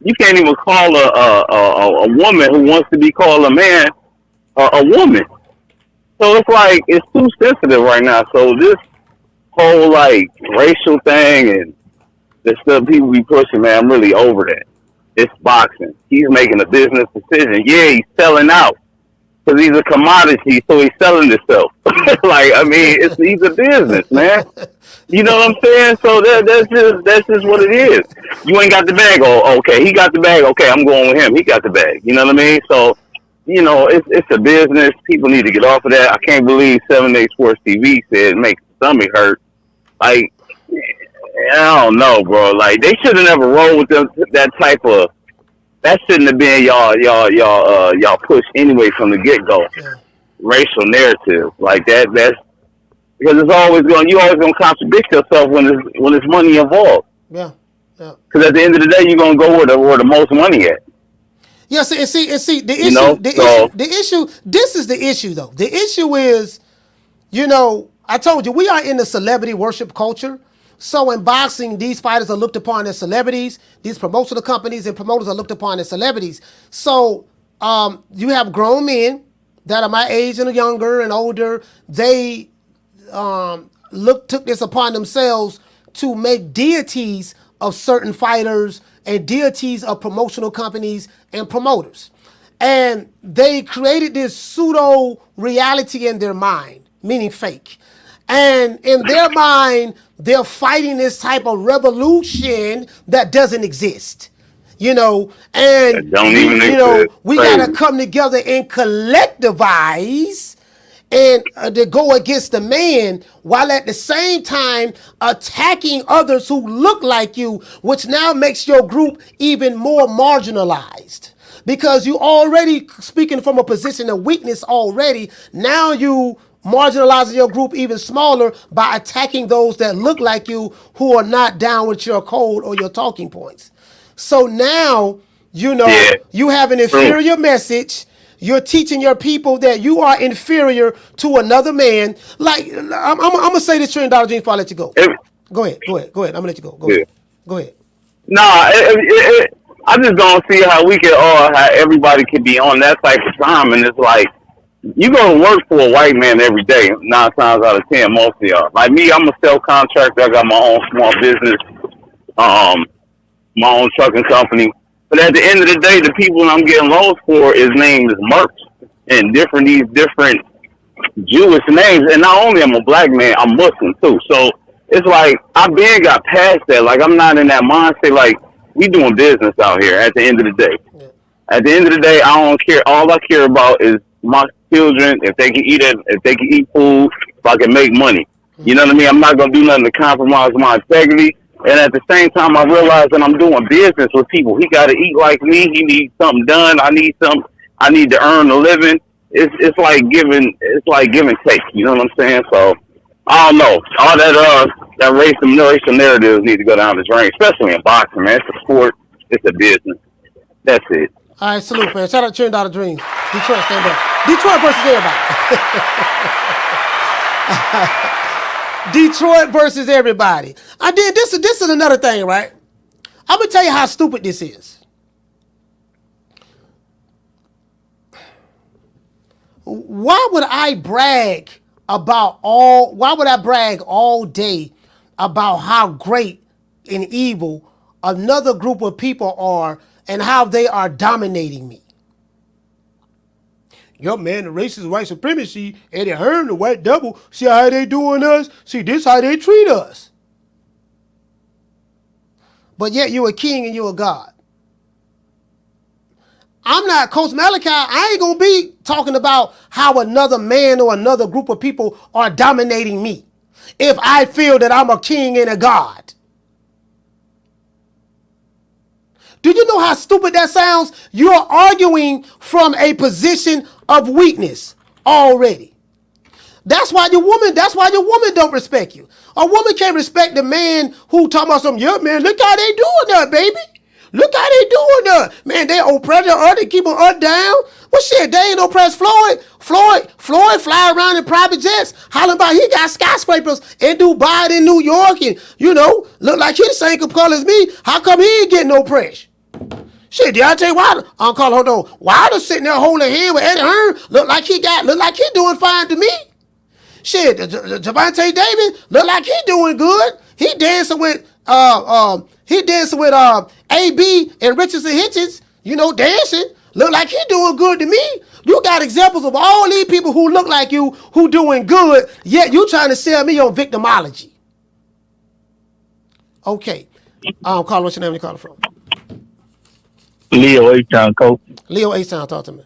You can't even call a woman who wants to be called a man a woman. So it's like it's too sensitive right now. So this whole like racial thing and the stuff people be pushing, man, I'm really over that. It's boxing. He's making a business decision. Yeah, he's selling out because he's a commodity, so he's selling himself. Like, I mean, he's a business, man. You know what I'm saying? So that's just what it is. You ain't got the bag. Oh, okay, he got the bag. Okay, I'm going with him. He got the bag. You know what I mean? So, you know, it's a business. People need to get off of that. I can't believe 7 Sports TV said it makes the stomach hurt. Like, I don't know, bro. Like, they should have never rolled with them, that type of. That shouldn't have been y'all push anyway from the get go. Yeah. Racial narrative like that. That's because you always gonna contradict yourself when there's money involved. Yeah, yeah. Because at the end of the day, you're gonna go where the most money at. Yeah, see, the issue. This is the issue, though. The issue is, you know, I told you we are in the celebrity worship culture. So in boxing, these fighters are looked upon as celebrities. These promotional companies and promoters are looked upon as celebrities. So you have grown men that are my age and younger and older. They took this upon themselves to make deities of certain fighters and deities of promotional companies and promoters. And they created this pseudo reality in their mind, meaning fake. And in their mind, they're fighting this type of revolution that doesn't exist. You know, and we gotta come together and collectivize and to go against the man while at the same time attacking others who look like you, which now makes your group even more marginalized. Because you already speaking from a position of weakness already, now you marginalizing your group even smaller by attacking those that look like you who are not down with your code or your talking points. So now, you know, you have an inferior message. You're teaching your people that you are inferior to another man. Like, I'm going to say this, $1 trillion dream before I let you go. Go ahead. I'm going to let you go. Go ahead. Nah, I just don't see how we can how everybody can be on that type of time. And it's like, you go to work for a white man every day, 9 times out of 10, most of y'all. Like me, I'm a self-contractor. I got my own small business, my own trucking company. But at the end of the day, the people I'm getting loans for, his name is Merch. And these different Jewish names. And not only am I a black man, I'm Muslim too. So it's like, I got past that. Like, I'm not in that mindset. Like, we doing business out here at the end of the day. Yeah. At the end of the day, I don't care. All I care about is my children, if they can eat food, if I can make money. You know what I mean? I'm not going to do nothing to compromise my integrity. And at the same time, I realize that I'm doing business with people. He got to eat like me. He needs something done. I need to earn a living. It's like give and take. You know what I'm saying? So I don't know. All that racial narratives need to go down the drain, especially in boxing, man. It's a sport. It's a business. That's it. All right, salute, man. Shout out to $1 trillion dreams. Detroit, stand up. Detroit versus everybody. Detroit versus everybody. This is another thing, right? I'm gonna tell you how stupid this is. Why would I brag all day about how great and evil another group of people are and how they are dominating me? Yo, man, the racist white supremacy, Eddie Hearn, the white devil, see how they doing us? See, this how they treat us. But yet you're a king and you're a god. I'm not Coach Malachi. I ain't going to be talking about how another man or another group of people are dominating me if I feel that I'm a king and a god. Do you know how stupid that sounds? You're arguing from a position of weakness already. That's why your woman don't respect you. A woman can't respect the man who talking about something, yeah, man, look how they doing that, baby. Look how they doing that. Man, they oppress us, they keep us down. Well, shit, they ain't oppressed Floyd. Floyd fly around in private jets, hollering about he got skyscrapers in Dubai, in New York, and, look like he the same color as me. How come he ain't getting no press? Shit, Deontay Wilder, hold on. Wilder sitting there holding hand with Eddie Hearn, look like he doing fine to me. Shit, Javante Davis look like he doing good. He dancing with AB and Richardson Hitchens, dancing. Look like he doing good to me. You got examples of all these people who look like you who doing good, yet you trying to sell me on victimology. Okay. Carl, what's your name? You calling from? Leo H-Town, Coach. Leo H-Town, talk to me.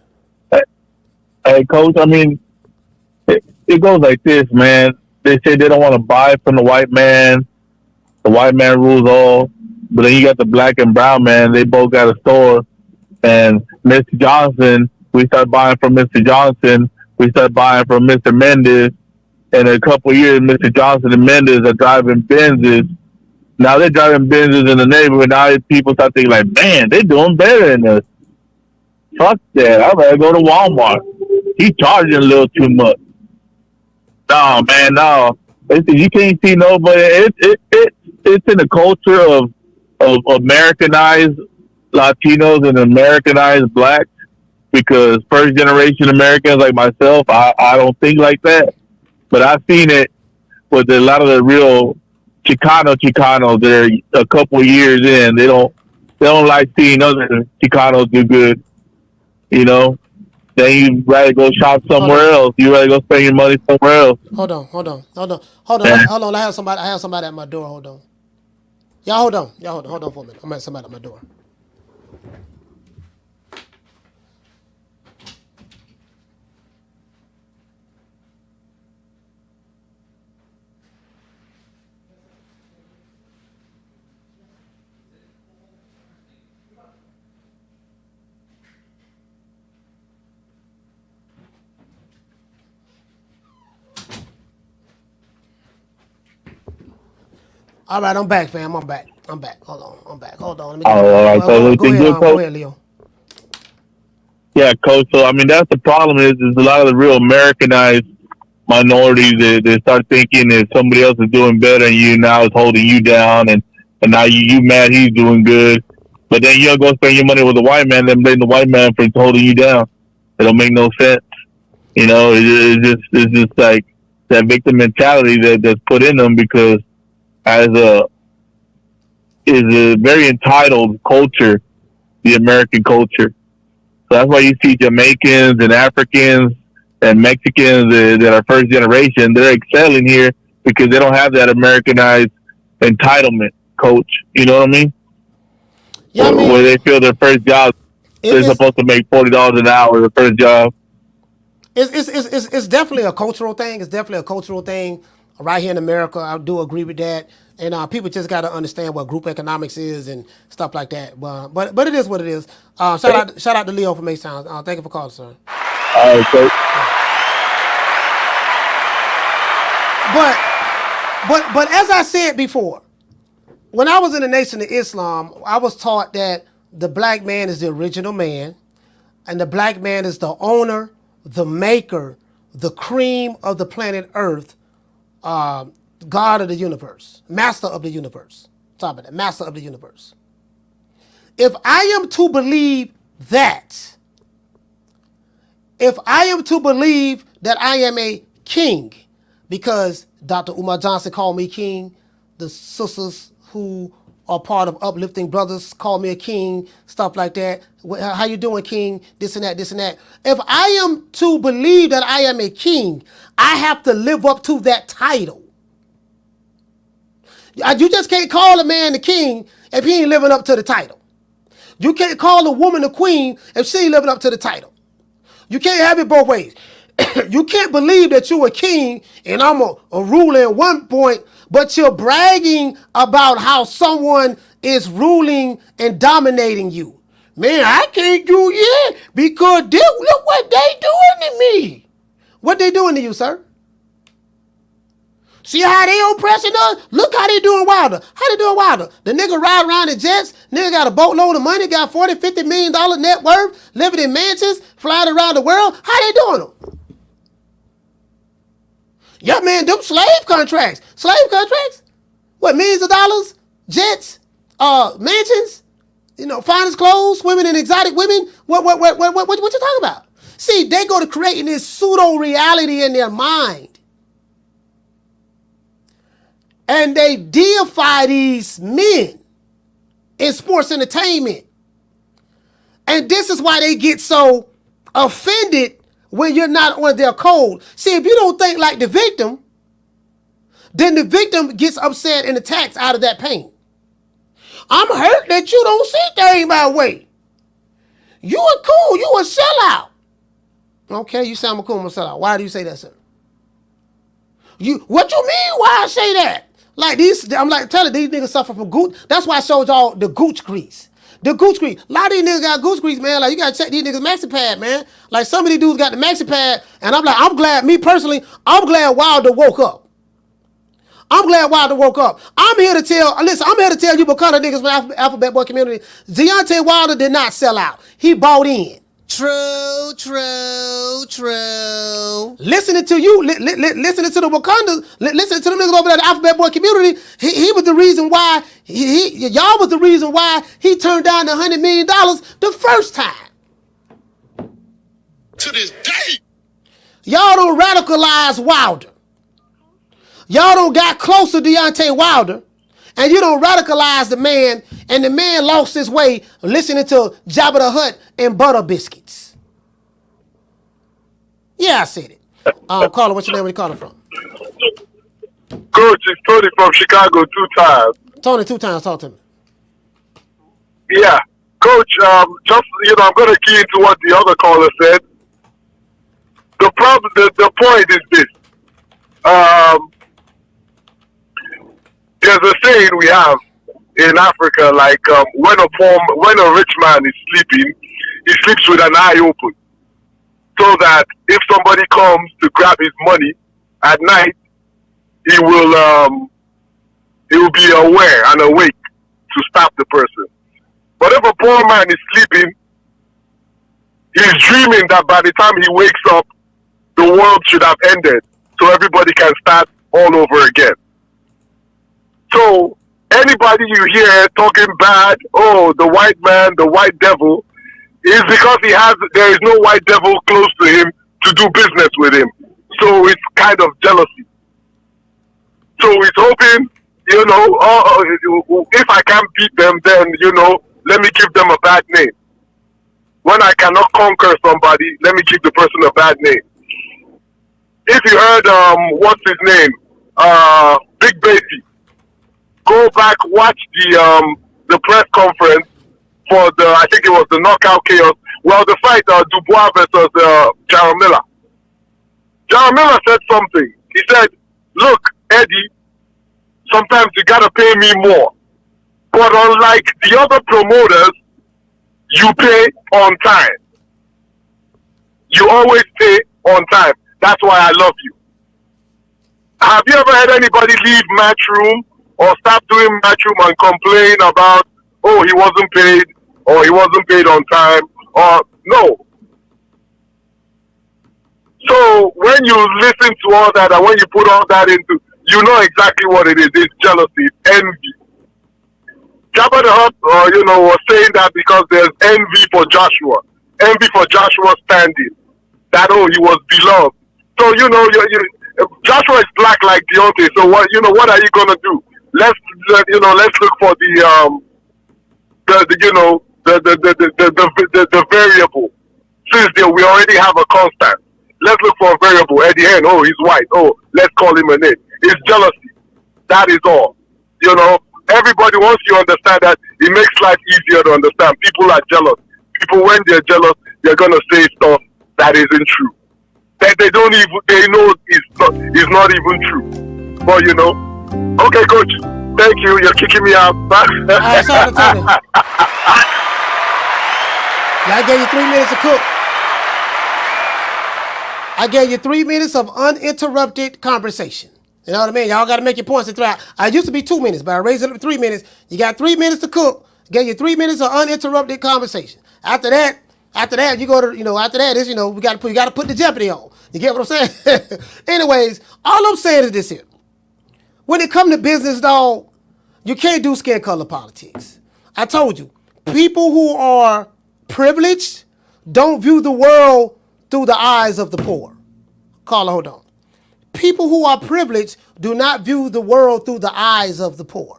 Hey, Coach, I mean, it goes like this, man. They say they don't want to buy from the white man. The white man rules all. But then you got the black and brown man. They both got a store. And Mr. Johnson, we start buying from Mr. Johnson. We start buying from Mr. Mendez. And in a couple of years, Mr. Johnson and Mendez are driving Benzes. Now they're driving Benzes in the neighborhood. Now people start thinking like, man, they're doing better than us. Fuck that. I'd rather go to Walmart. He's charging a little too much. No, man, no. You can't see nobody. It's in the culture of Americanized Latinos and Americanized blacks, because first generation Americans like myself, I don't think like that. But I've seen it with a lot of the real Chicanos that are a couple of years in. They don't like seeing other Chicanos do good. Then you rather go shop somewhere else. You rather go spend your money somewhere else. Hold on. I have somebody at my door. Hold on. Y'all hold on for a minute. I'm at somebody at my door. All right, I'm back, fam. I'm back. Hold on. I'm back. Hold on. Let me go ahead, Leo. Yeah, Coach. So, I mean, that's the problem is a lot of the real Americanized minorities that start thinking that somebody else is doing better and you now is holding you down, and now you mad he's doing good. But then you don't go spend your money with the white man, then blame the white man for holding you down. It don't make no sense. It's just like that victim mentality that's put in them, because is a very entitled culture, the American culture. So that's why you see Jamaicans and Africans and Mexicans that are first generation, they're excelling here because they don't have that Americanized entitlement, Coach. You know what I mean? Yeah, where they feel their first job, they're supposed to make $40 an hour, the first job. It's definitely a cultural thing. It's definitely a cultural thing right here in America. I do agree with that. And people just got to understand what group economics is and stuff like that. But it is what it is. Shout out to Leo from H-Town. Thank you for calling, sir. All right, Coach. But as I said before, when I was in the Nation of Islam, I was taught that the black man is the original man, and the black man is the owner, the maker, the cream of the planet Earth, God of the universe, master of the universe. Talk about that, master of the universe. If I am to believe that, if I am to believe that I am a king, because Dr. Umar Johnson called me king, the sisters who are part of Uplifting Brothers call me a king, stuff like that. How you doing, king? This and that, this and that. If I am to believe that I am a king, I have to live up to that title. You just can't call a man the king if he ain't living up to the title. You can't call a woman the queen if she ain't living up to the title. You can't have it both ways. You can't believe that you're a king and I'm a ruler at one point, but you're bragging about how someone is ruling and dominating you. Man, I can't do it because look what they doing to me. What they doing to you, sir? See how they oppressing us? Look how they doing Wilder. How they doing Wilder? The nigga ride around in jets. Nigga got a boatload of money. Got $40, $50 million net worth. Living in mansions. Flying around the world. How they doing them? Yeah, man, them slave contracts. Slave contracts? What, millions of dollars? Jets? Mansions? You know, finest clothes? Women and exotic women? What you talking about? See, they go to creating this pseudo-reality in their mind. And they deify these men in sports entertainment. And this is why they get so offended when you're not on their code. See, if you don't think like the victim, then the victim gets upset and attacks out of that pain. I'm hurt that you don't see things my way. You are cool. You a sellout. Okay, you sound cool. I'm a sellout. Why do you say that, sir? What you mean? Why I say that? Like these, I'm like telling these niggas suffer from gooch. That's why I showed y'all the gooch grease. The gooch grease. A lot of these niggas got gooch grease, man. Like you gotta check these niggas maxi pad, man. Like some of these dudes got the maxi pad, and I'm like, I'm glad. Me personally, I'm glad Wilder woke up. I'm glad Wilder woke up. I'm here to tell you, Wakanda niggas from the Alphabet Boy community, Deontay Wilder did not sell out. He bought in. True. Listening to you, listening to the Wakanda, listening to the niggas over there, the Alphabet Boy community, he was the reason why, y'all was the reason why he turned down the $100 million the first time. To this day. Y'all don't radicalize Wilder. Y'all don't got close to Deontay Wilder, and you don't radicalize the man, and the man lost his way listening to Jabba the Hutt and butter biscuits. Yeah, I said it. Caller, what's your name? Where you calling from? Coach, it's Tony from Chicago 2 times. Tony, 2 times. Talk to me. Yeah. Coach, just, I'm going to key into what the other caller said. The problem, the point is this. There's a saying we have in Africa, like when a rich man is sleeping, he sleeps with an eye open, so that if somebody comes to grab his money at night, he will be aware and awake to stop the person. But if a poor man is sleeping, he's dreaming that by the time he wakes up, the world should have ended, so everybody can start all over again. So anybody you hear talking bad, oh, the white man, the white devil, is because there is no white devil close to him to do business with him. So it's kind of jealousy. So he's hoping, if I can't beat them, then, let me give them a bad name. When I cannot conquer somebody, let me give the person a bad name. If you heard, what's his name? Big Baby. Go back, watch the press conference for I think it was the knockout chaos. Well, the fight, Dubois versus Jarrell Miller. Jarrell Miller said something. He said, look, Eddie, sometimes you gotta pay me more. But unlike the other promoters, you pay on time. You always pay on time. That's why I love you. Have you ever had anybody leave Matchroom or stop doing Matchroom and complain about, oh, he wasn't paid, or he wasn't paid on time, or no? So when you listen to all that and when you put all that into, you know exactly what it is. It's jealousy, it's envy. Jabba the Hutt, was saying that because there's envy for Joshua. Envy for Joshua's standing. That, he was beloved. So, Joshua is black like Deontay. So what are you gonna do? Let's look for the variable. Since we already have a constant, let's look for a variable. Eddie Hearn, oh, he's white. Oh, let's call him a name. It's jealousy. That is all. Everybody, once you understand that, it makes life easier to understand. People are jealous. People, when they're jealous, they're gonna say stuff that isn't true. That they know it's not even true. But okay, coach. Thank you. You're kicking me out. Alright, sorry, Tony. I gave you 3 minutes to cook. I gave you 3 minutes of uninterrupted conversation. You know what I mean? Y'all got to make your points and throughout. I used to be 2 minutes, but I raised it up to 3 minutes. You got 3 minutes to cook. Gave you 3 minutes of uninterrupted conversation. After that, you go to, after that is, we got to put the Jeopardy on. You get what I'm saying? Anyways, all I'm saying is this here. When it comes to business, dog, you can't do skin color politics. I told you, people who are privileged don't view the world through the eyes of the poor. Carla, hold on. People who are privileged do not view the world through the eyes of the poor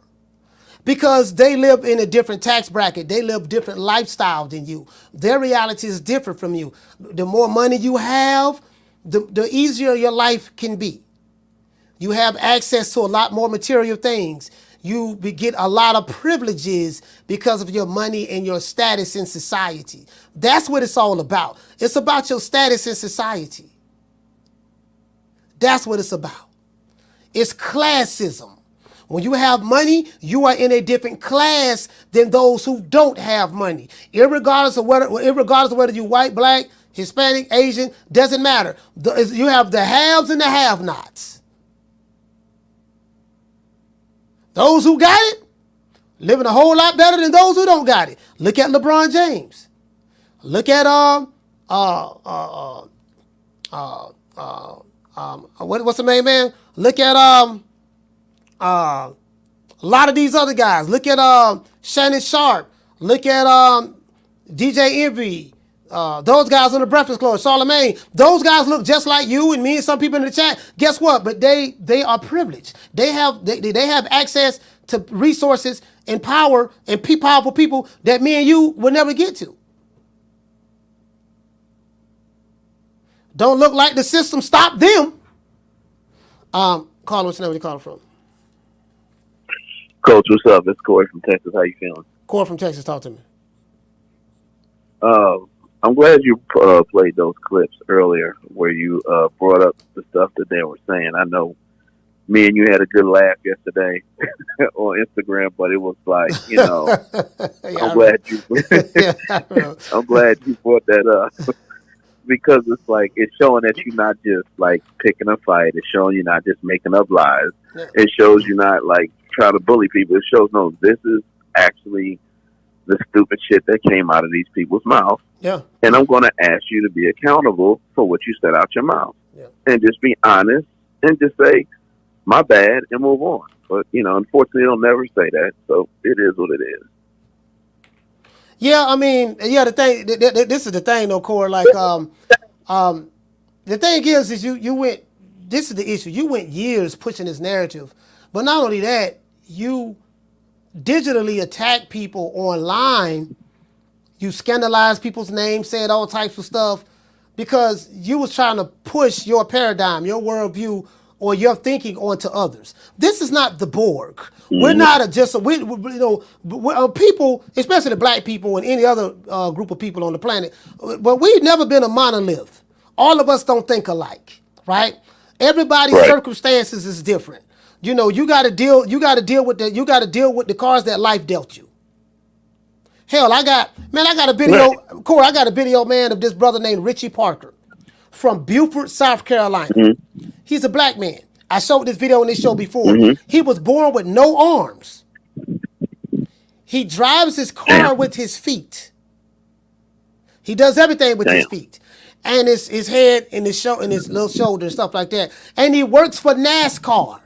because they live in a different tax bracket. They live different lifestyle than you. Their reality is different from you. The more money you have, the easier your life can be. You have access to a lot more material things. You get a lot of privileges because of your money and your status in society. That's what it's all about. It's about your status in society. That's what it's about. It's classism. When you have money, you are in a different class than those who don't have money. Irregardless of whether you're white, black, Hispanic, Asian, doesn't matter. You have the haves and the have-nots. Those who got it, living a whole lot better than those who don't got it. Look at LeBron James. Look at what's the name, man? Look at a lot of these other guys. Look at Shannon Sharp. Look at DJ Envy. Those guys on the Breakfast Club, Charlemagne. Those guys look just like you and me and some people in the chat. Guess what? But they are privileged. They have access to resources and power and powerful people that me and you will never get to. Don't look like the system stopped them. Carl, what's the name? Where you calling from? Coach, what's up? It's Corey from Texas. How you feeling? Corey from Texas, talk to me. I'm glad you played those clips earlier where you brought up the stuff that they were saying. I know me and you had a good laugh yesterday on Instagram, but it was like, I'm glad you brought that up. Because it's like, it's showing that you're not just like picking a fight. It's showing you're not just making up lies. Yeah. It shows you're not like trying to bully people. It shows, no, this is actually the stupid shit that came out of these people's mouths. Yeah. And I'm going to ask you to be accountable for what you said out your mouth. Yeah. And just be honest and just say, my bad, and move on. But, unfortunately, they'll never say that. So it is what it is. Yeah, I mean, the thing, this is the thing, though, Corey, like, the thing is you went, this is the issue, you went years pushing this narrative, but not only that, you digitally attack people online, you scandalize people's names, said all types of stuff, because you was trying to push your paradigm, your worldview, or your thinking onto others. This is not the Borg. Mm-hmm. We're not people, especially the black people and any other group of people on the planet, but we've never been a monolith. All of us don't think alike, right? Everybody's circumstances is different. You got to deal with the cards that life dealt you. Hell, I got a video, Corey, I got a video, man, of this brother named Richie Parker from Beaufort, South Carolina. Mm-hmm. He's a black man. I showed this video on this show before. Mm-hmm. He was born with no arms. He drives his car with his feet. He does everything with his feet. And his head and his little shoulder and stuff like that. And he works for NASCAR.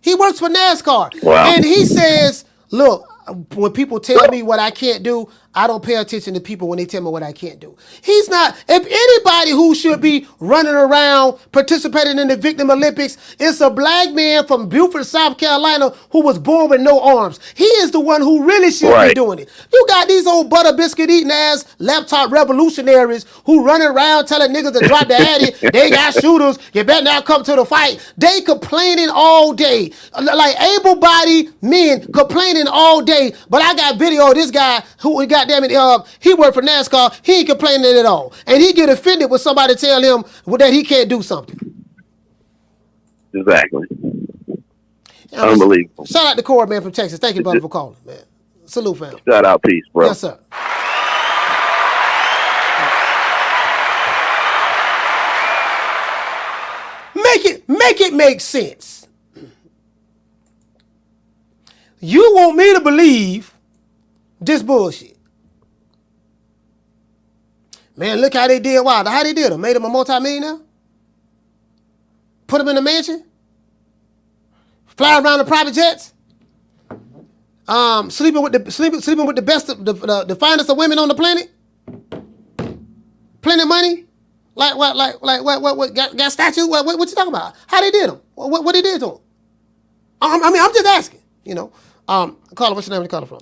Wow. And he says, look, when people tell me what I can't do, I don't pay attention to people when they tell me what I can't do. He's not, if anybody who should be running around participating in the Victim Olympics, it's a black man from Beaufort, South Carolina who was born with no arms. He is the one who really should be doing it. You got these old butter biscuit eating ass laptop revolutionaries who running around telling niggas to drop the addy. They got shooters. You better not come to the fight. They complaining all day. Like able-bodied men complaining all day. But I got video of this guy who got he worked for NASCAR. He ain't complaining at all. And he get offended when somebody tell him that he can't do something. Exactly. Unbelievable. Shout out to Corey, man, from Texas. Thank you, brother, for calling, man. Salute, fam. Shout out. Peace, bro. Yes, sir. make it make sense. You want me to believe this bullshit? Man, look how they did Wilder. How they did him? Made him a multi-millionaire? Put him in a mansion? Fly around the private jets? Sleeping with the best of the finest of women on the planet? Plenty of money? Like what got statue? What you talking about? How they did him? What they did to him? I mean, I'm just asking, you know. Carla, what's your name? Where you calling from?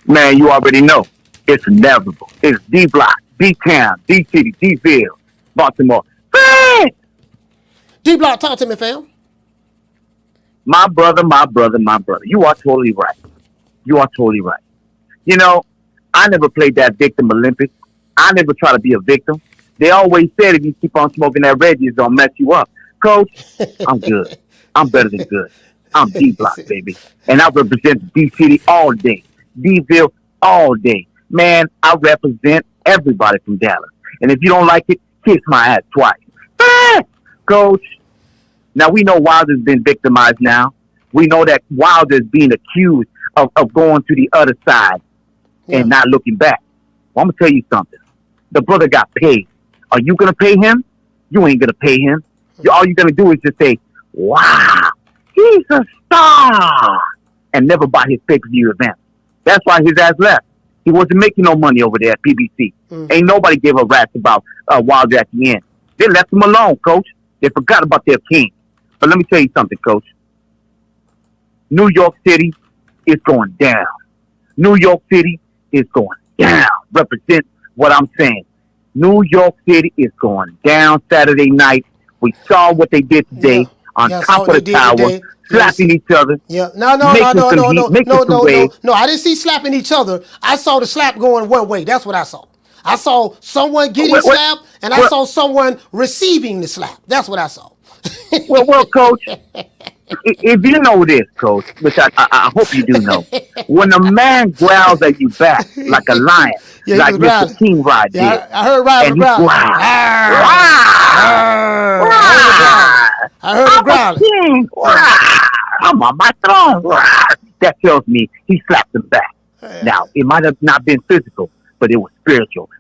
Man, you already know. It's inevitable. It's D-Block, D-Town, D-City, D-Ville, Baltimore. D-Block, talk to me, fam. My brother. You are totally right. You know, I never played that victim Olympics. I never try to be a victim. They always said if you keep on smoking that Reggie, it's going to mess you up. Coach, I'm good. I'm better than good. I'm D-Block, baby. And I represent D-City all day. D-Ville all day. Man, I represent everybody from Dallas. And if you don't like it, kiss my ass twice. Coach, now we know Wilder's been victimized now. We know that Wilder's being accused of going to the other side and not looking back. Well, I'm going to tell you something. The brother got paid. Are you going to pay him? You ain't going to pay him. All you're going to do is just say, wow, he's a star, and never buy his pay-per-view event. That's why his ass left. He wasn't making no money over there at PBC. Ain't nobody gave a rat's about Wilder at the end. They left him alone, Coach. They forgot about their king. But let me tell you something, Coach. New York City is going down. New York City is going down. Represent what I'm saying. New York City is going down Saturday night. We saw what they did today on top of the tower, slapping each other. Yeah, no. I didn't see slapping each other. I saw the slap going one way. That's what I saw. I saw someone getting slapped, and I saw someone receiving the slap. That's what I saw. well, Coach, if you know this, Coach, which I hope you do know, when a man growls at you back like a lion, like Mr. King Ride did, I heard Ryder growl. I heard him growling. I'm on my throne. That tells me he slapped him back. Now, it might have not been physical, but it was spiritual.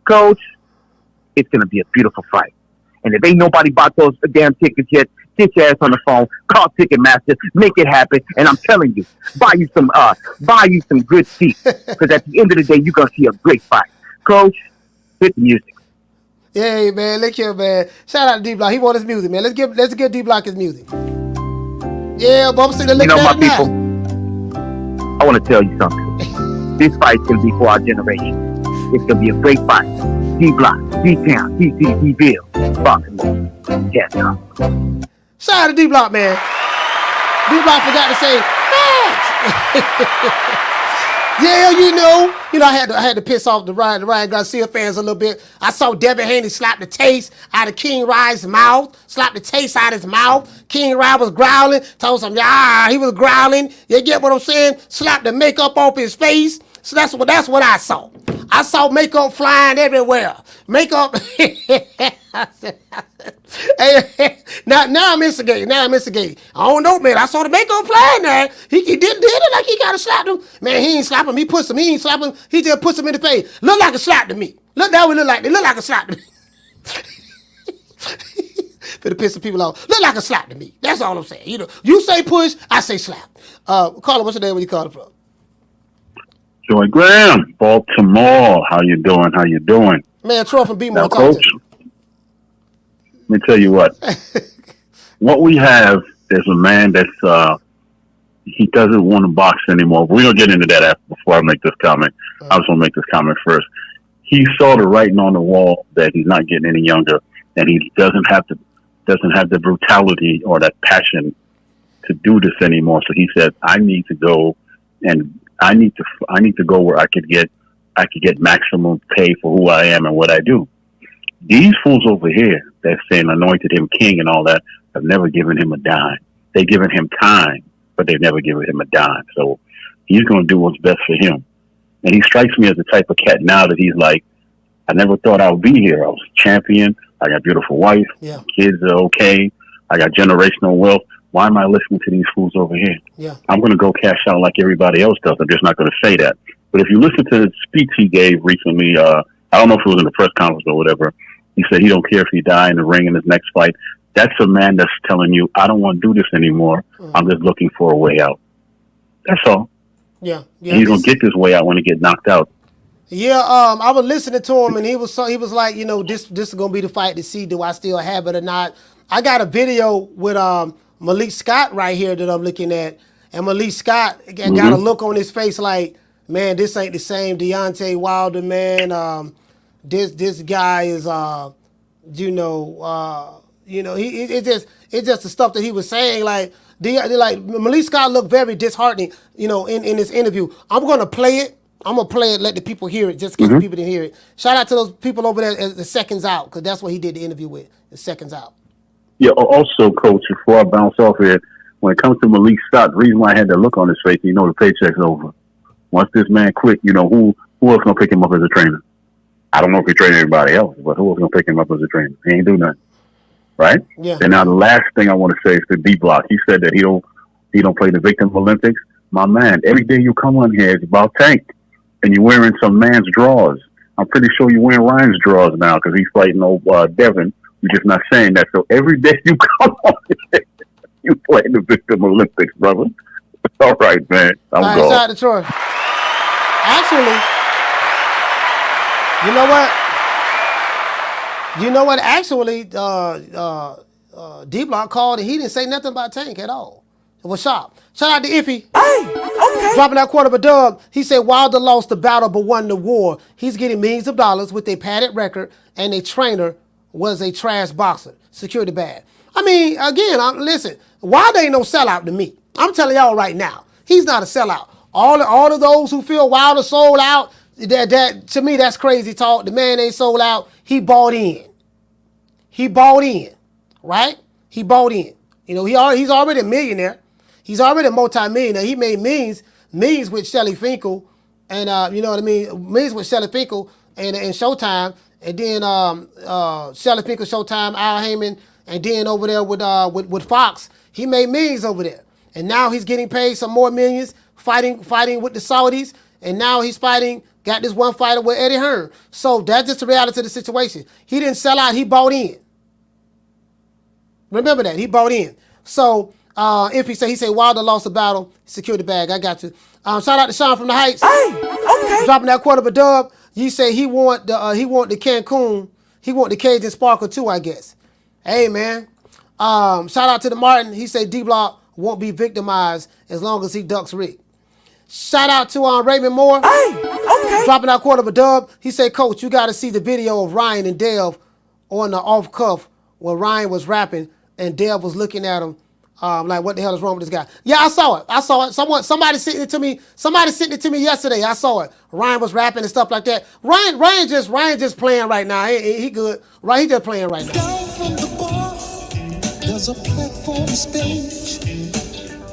Coach, it's going to be a beautiful fight. And if ain't nobody bought those damn tickets yet, get your ass on the phone, call Ticketmaster, make it happen. And I'm telling you, buy you some good seats. Because at the end of the day, you're going to see a great fight. Coach, hit the music. Yeah, man, look here, man. Shout out to D-Block. He want his music, man. Let's give D-Block his music. Yeah, but I'm sitting there looking at it now. I want to tell you something. This fight's going to be for our generation. It's going to be a great fight. D-Block, D-Town, D-City, D-Ville, Boxing. Yes, shout out to D-Block, man. D-Block forgot to say thanks. Yeah, you know, I had to piss off the Ryan Garcia fans a little bit. I saw Devin Haney slap the taste out of King Ryan's mouth, slap the taste out of his mouth. King Ryan was growling, told him, he was growling. You get what I'm saying? Slap the makeup off his face. So that's what I saw. I saw makeup flying everywhere. Makeup. Now I'm instigating. I don't know, man. I saw the makeup flying there. He did it like he kind of slapped him. Man, he ain't slap him. He pushed him. He ain't slap him. He just pushed him in the face. Look like a slap to me. Look, that would look like. It look like a slap to me. For the piss some people off. Look like a slap to me. That's all I'm saying. You say push, I say slap. Carla, what's your name? Where you calling from? Joy Graham, Baltimore. How you doing? Man, Trump and Now, Coach, let me tell you what. What we have is a man that's he doesn't want to box anymore. We're gonna get into that before I make this comment. I just want to make this comment first. He saw the writing on the wall that he's not getting any younger, and he doesn't have the brutality or that passion to do this anymore. So he said, "I need to go and." I need to go where I could get maximum pay for who I am and what I do. These fools over here that saying anointed him king and all that have never given him a dime. They've given him time, but they've never given him a dime. So he's going to do what's best for him. And he strikes me as the type of cat now that he's like, I never thought I would be here. I was champion. I got a beautiful wife. Yeah. Kids are okay. I got generational wealth. Why am I listening to these fools over here? Yeah. I'm going to go cash out like everybody else does. I'm just not going to say that. But if you listen to the speech he gave recently, I don't know if it was in the press conference or whatever, he said he don't care if he die in the ring in his next fight. That's a man that's telling you, I don't want to do this anymore. I'm just looking for a way out. That's all. Yeah. And he's going to get this way out when he get knocked out. Yeah, I was listening to him, and he was like, this is gonna be the fight to see do I still have it or not. I got a video with Malik Scott right here that I'm looking at, and Malik Scott got a look on his face like, man, this ain't the same Deontay Wilder, man. This guy is, it's just the stuff that he was saying, like Malik Scott looked very disheartening, in this interview. I'm gonna play it. Let the people hear it, just in case the people didn't hear it. Shout out to those people over there at the Seconds Out, because that's what he did the interview with, the Seconds Out. Yeah, also, Coach, before I bounce off here, when it comes to Malik Scott, the reason why I had that look on his face, the paycheck's over. Once this man quit, who else going to pick him up as a trainer? I don't know if he trained anybody else, but who else going to pick him up as a trainer? He ain't do nothing. Right? Yeah. And now the last thing I want to say is to D-Block. He said that he don't play the Victim Olympics. My man, every day you come on here, it's about Tank. And you're wearing some man's drawers. I'm pretty sure you're wearing Ryan's drawers now because he's fighting Devin. You're just not saying that. So every day you come on, you play the Victim Olympics, brother. All right, man. I'm all right, going. shout out to Troy. Actually, you know what? Actually, D-Block called and he didn't say nothing about Tank at all. It was sharp. Shout out to Iffy. Hey, okay. Dropping that quarter of a dub. He said Wilder lost the battle but won the war. He's getting millions of dollars with a padded record, and a trainer was a trash boxer. Security bad. I mean, again, listen, Wilder ain't no sellout to me. I'm telling y'all right now, he's not a sellout. All of those who feel Wilder sold out, that to me, that's crazy talk. The man ain't sold out. He bought in. Right? He bought in. He's already a millionaire. He's already a multi-millionaire. He made millions with Shelly Finkel, and millions with Shelly Finkel and Showtime, and then Shelly Finkel, Showtime, Al Heyman, and then over there with Fox. He made millions over there, and now he's getting paid some more millions fighting with the Saudis, and now he's got this one fighter with Eddie Hearn. So that's just the reality of the situation. He didn't sell out. He bought in. Remember that. He bought in. So. If he said Wilder lost the battle, secure the bag. I got you. Shout out to Sean from the Heights. Hey, okay. Dropping that quarter of a dub. You say he want the Cancun. He want the Cajun Sparkle too, I guess. Hey man. Shout out to the Martin. He said D-Block won't be victimized as long as he ducks Rick. Shout out to Raymond Moore. Hey, okay. Dropping that quarter of a dub. He said, Coach, you got to see the video of Ryan and Dev on the off cuff where Ryan was rapping and Dev was looking at him. Like, what the hell is wrong with this guy? Yeah, I saw it. Somebody sent it to me. Somebody sent it to me yesterday. I saw it. Ryan was rapping and stuff like that. Ryan just playing right now. He good. Right, he just playing right now. Down from the bar, there's a platform stage.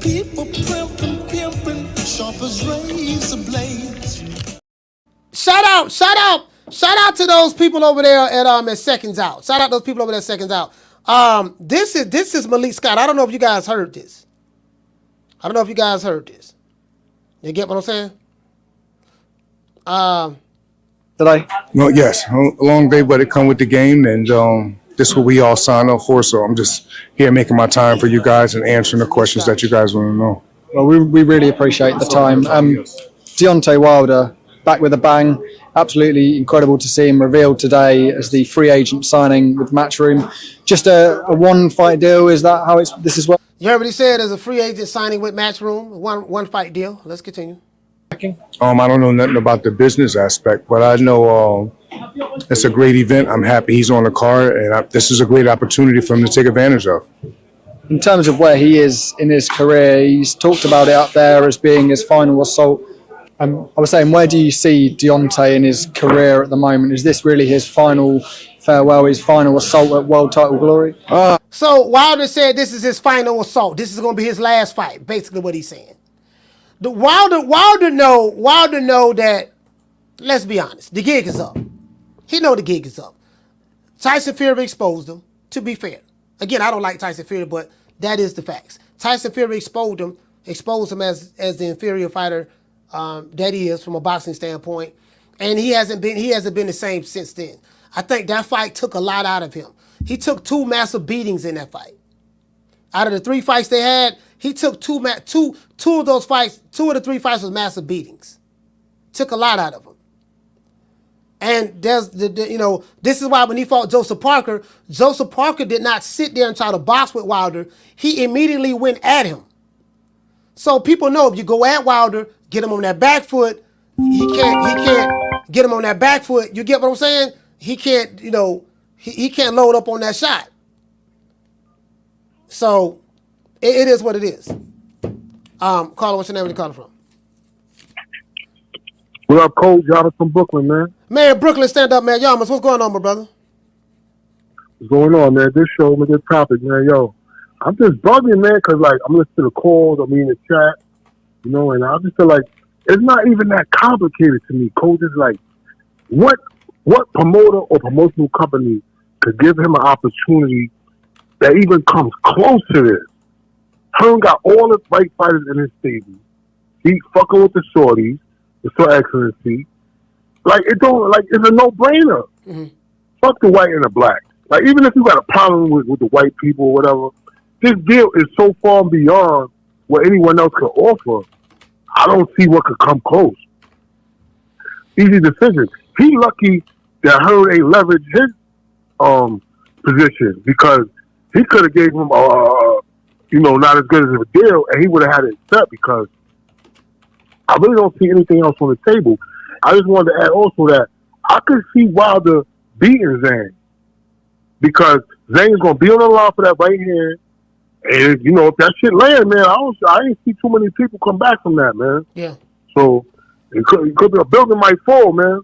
People pimping, sharp as razor blades. Shout out to those people over there at Seconds Out. Shout out those people over there at Seconds Out. This is Malik Scott. I don't know if you guys heard this. You get what I'm saying? Today? No, yes. A long day, but it come with the game, and this is what we all sign up for. So I'm just here making my time for you guys and answering the questions that you guys want to know. Well, we really appreciate the time. Deontay Wilder back with a bang. Absolutely incredible to see him revealed today as the free agent signing with Matchroom. Just a one-fight deal. Is that how this is what? You heard what he said. There's a free agent signing with Matchroom. One fight deal. Let's continue. I don't know nothing about the business aspect, but I know it's a great event. I'm happy he's on the card, and this is a great opportunity for him to take advantage of. In terms of where he is in his career, he's talked about it up there as being his final assault. I was saying, where do you see Deontay in his career at the moment? Is this really his final farewell, his final assault at world title glory? So Wilder said this is his final assault. This is going to be his last fight, basically what he's saying. The Wilder know that, let's be honest, the gig is up. He know the gig is up. Tyson Fury exposed him, to be fair. Again, I don't like Tyson Fury, but that is the facts. Tyson Fury exposed him as the inferior fighter that he is from a boxing standpoint. And he hasn't been the same since then. I think that fight took a lot out of him. He took 2 massive beatings in that fight. Out of the 3 fights they had, he took two of those fights. 2 of the 3 fights was massive beatings. Took a lot out of him. And there's this is why when he fought Joseph Parker did not sit there and try to box with Wilder. He immediately went at him. So people know if you go at Wilder, get him on that back foot, he can't get him on that back foot. You get what I'm saying? He can't, he can't load up on that shot. So it is what it is. Caller, what's your name? Where you calling from? What up, Coach? Y'all from Brooklyn, man. Man, Brooklyn, stand up, man. Yamas, what's going on, my brother? What's going on, man? This show, man, this topic, man. Yo, I'm just bugging, man, because, like, I'm listening to the calls, I'm in the chat, and I just feel like it's not even that complicated to me, Coach. It's like, what promoter or promotional company could give him an opportunity that even comes close to this? Hearn got all the right fighters in his stable. He fucking with the shorties, the Sir Excellency. Like, it's a no-brainer. Mm-hmm. Fuck the white and the black. Like, even if you got a problem with the white people or whatever, this deal is so far beyond what anyone else could offer. I don't see what could come close. Easy decision. He lucky that Hearn ain't leveraged his position, because he could have gave him not as good as a deal, and he would have had it set, because I really don't see anything else on the table. I just wanted to add also that I could see Wilder beating Zhang, because Zhang's going to be on the line for that right hand. And, if that shit land, man, I ain't see too many people come back from that, man. Yeah. So, it could be a building might fall, man.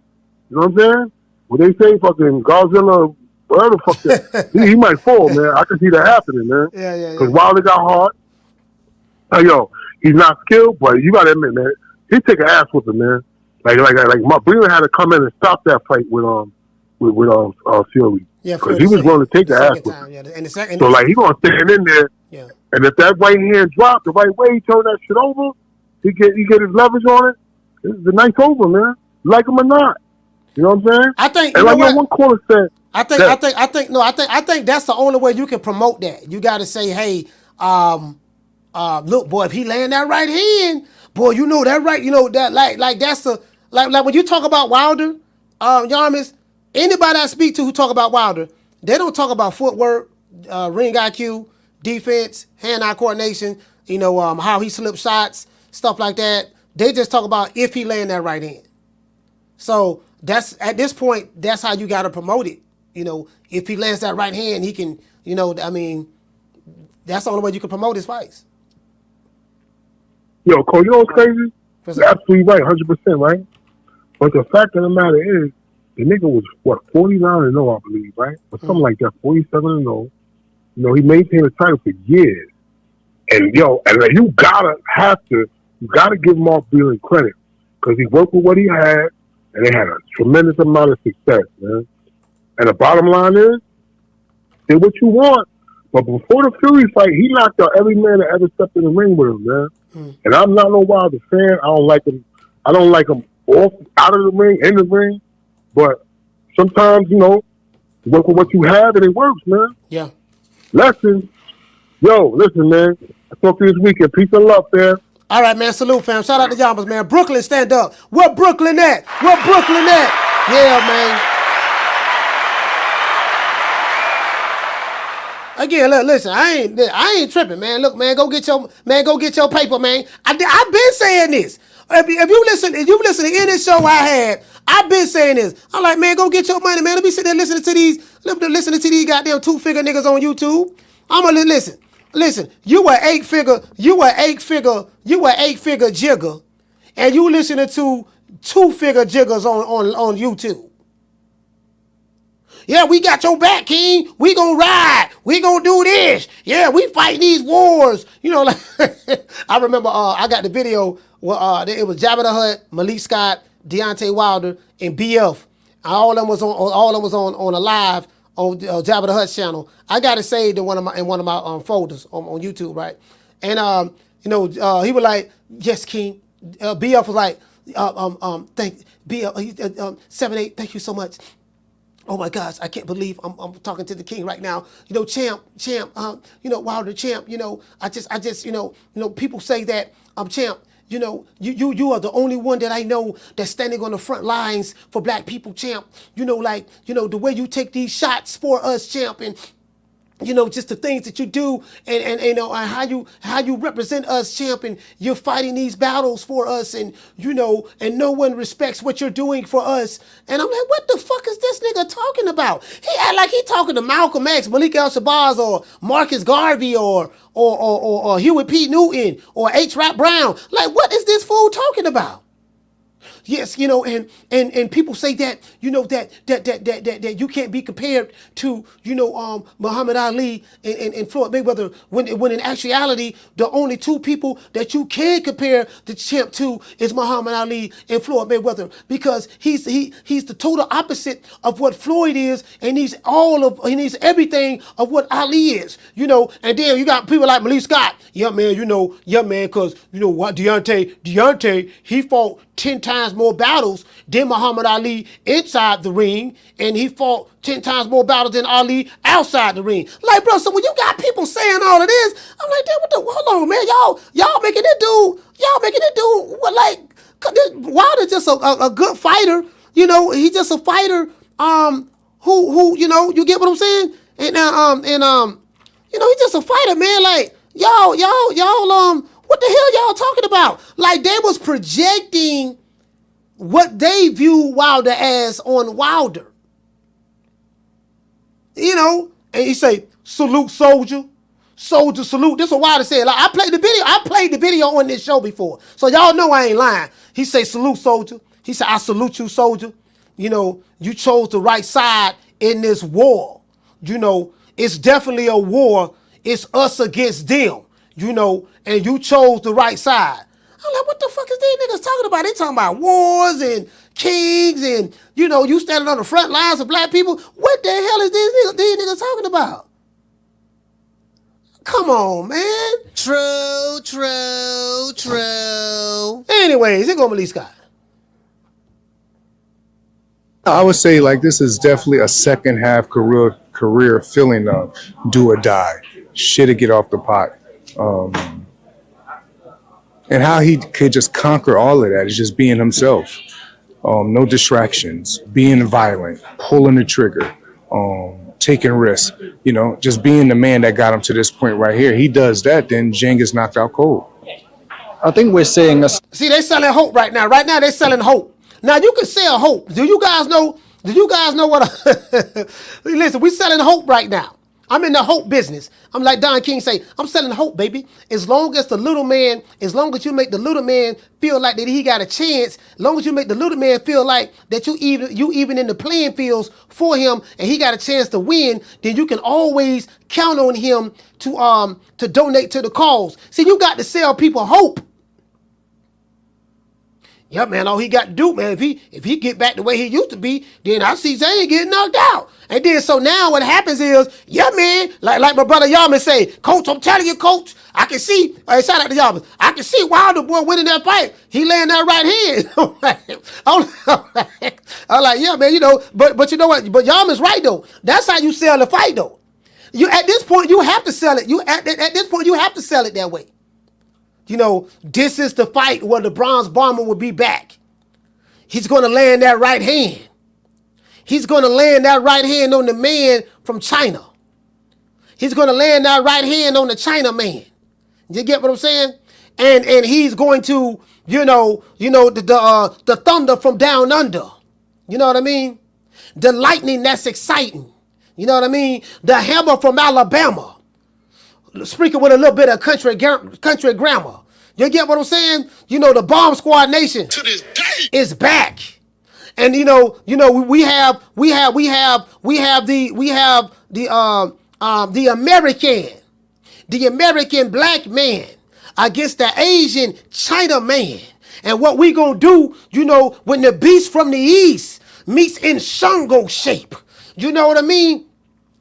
You know what I'm saying? When they say fucking Godzilla, whatever the fuck that, he might fall, man. I can see that happening, man. Yeah. Because Wilder got hard. He's not skilled, but you got to admit, man, he take an ass whooping, man. Like Breland had to come in and stop that fight with Fury. Yeah, because he was willing to take the ass whooping. Yeah, and the second. So he gonna stand in there. Yeah. And if that right hand drop the right way, he turn that shit over. He get his leverage on it. The night's over, man. Like him or not. You know what I'm saying? I think. And one caller said. I think that's the only way you can promote that. You got to say, hey, look, boy, if he land that right hand, boy, that right, that like that's the like when you talk about Wilder, Yarmis, anybody I speak to who talk about Wilder, they don't talk about footwork, ring IQ, defense, hand-eye coordination, how he slips shots, stuff like that. They just talk about if he land that right hand. So that's at this point, that's how you got to promote it. If he lands that right hand, he can, that's the only way you can promote his fights. Yo, Cole, you know what's crazy? You're absolutely right, 100%, right? But the fact of the matter is, the nigga was, 49-0, I believe, right? Or something like that, 47-0. He maintained the title for years. And, you gotta give Mark Breland credit, because he worked with what he had, and they had a tremendous amount of success, man. And the bottom line is, did what you want. But before the Fury fight, he knocked out every man that ever stepped in the ring with him, man. And I'm not no Wilder fan. I don't like him. I don't like him out of the ring, in the ring. But sometimes, you work with what you have, and it works, man. Yeah. Listen, man. I'll talk to you this weekend. Peace and love, man. All right, man. Salute, fam. Shout out to Yamas, man. Brooklyn, stand up. Where Brooklyn at? Yeah, man. Again, look, listen. I ain't tripping, man. Look, man, go get your paper, man. I've been saying this. If you listen to any show I had, I've been saying this. I'm like, man, go get your money, man. Let me sit there listening to these goddamn 2-figure niggas on YouTube. I'm gonna listen. Listen, you were 8-figure jigger, and you listening to 2-figure jiggers on YouTube. Yeah, we got your back, King. We gonna ride. We gonna do this. Yeah, we fighting these wars. I remember I got the video where it was Jabba the Hutt, Malik Scott, Deontay Wilder, and BF. All of them was on a live Jabba the Hutt channel. I got it saved in one of my folders on YouTube, right? And he was like, "Yes, King." BF was like, "Thank BF 7-8. Thank you so much." Oh my gosh, I can't believe I'm talking to the king right now. Champ, Wilder, champ. I just, people say that champ. You are the only one that I know that's standing on the front lines for black people, champ. The way you take these shots for us, champ, and just the things that you do and how you represent us, champ, and you're fighting these battles for us, and and no one respects what you're doing for us. And I'm like, what the fuck is this nigga talking about? He act like he talking to Malcolm X, Malik El-Shabazz, or Marcus Garvey, or Hewitt P. Newton, or H. Rap Brown. Like, what is this fool talking about? Yes, and people say that, that you can't be compared to, Muhammad Ali and Floyd Mayweather, when in actuality, the only two people that you can compare the champ to is Muhammad Ali and Floyd Mayweather, because he's the total opposite of what Floyd is, and he's everything of what Ali is, and then you got people like Malik Scott. Yeah, man, because, what, Deontay, he fought 10 times more battles than Muhammad Ali inside the ring, and he fought 10 times more battles than Ali outside the ring. Like, bro, so when you got people saying all of this, I'm like, hold on, man, y'all making it do what, like, Wilder's just a good fighter, he's just a fighter, who you get what I'm saying? And he's just a fighter, man. Like, y'all, what the hell y'all talking about? Like, they was projecting what they view Wilder as on Wilder. And he say, salute soldier. Soldier salute. This is what Wilder said. Like, I played the video on this show before. So y'all know I ain't lying. He say, salute soldier. He said, I salute you, soldier. You chose the right side in this war. It's definitely a war. It's us against them. And you chose the right side. I'm like, what the fuck is these niggas talking about? They talking about wars and kings and, you standing on the front lines of black people. What the hell is these niggas talking about? Come on, man. True. Anyways, here go Malik Scott. I would say, like, this is definitely a second half career feeling of do or die. Shit to get off the pot. And how he could just conquer all of that is just being himself. No distractions, being violent, pulling the trigger, taking risks, just being the man that got him to this point right here. He does that, then Jang is knocked out cold. I think we're seeing See, they selling hope right now. Right now, they're selling hope. Now, you can sell hope. Do you guys know what? Listen, we selling hope right now. I'm in the hope business. I'm like Don King say, I'm selling hope, baby. As long as you make the little man feel like that he got a chance, as long as you make the little man feel like that you even in the playing fields for him and he got a chance to win, then you can always count on him to donate to the cause. See, you got to sell people hope. Yeah, man, all he got to do, man, if he get back the way he used to be, then I see Zane getting knocked out. And then so now what happens is, yeah, man, like my brother Yarman say, Coach, I'm telling you, Coach, I can see, shout out to Yarman, I can see Wilder boy winning that fight. He laying that right hand. I'm like, yeah, man, but you know what? But Yarman's right though. That's how you sell the fight though. At this point you have to sell it. At this point you have to sell it that way. This is the fight where the Bronze Bomber will be back. He's going to land that right hand. He's going to land that right hand on the man from China. He's going to land that right hand on the China man. You get what I'm saying? And he's going to, the thunder from down under. You know what I mean? The lightning that's exciting. You know what I mean? The hammer from Alabama. Speaking with a little bit of country grammar. You get what I'm saying? The Bomb Squad Nation to this day is back. And we have the American black man against the Asian China man. And what we gonna do, when the beast from the east meets in Shango shape. You know what I mean?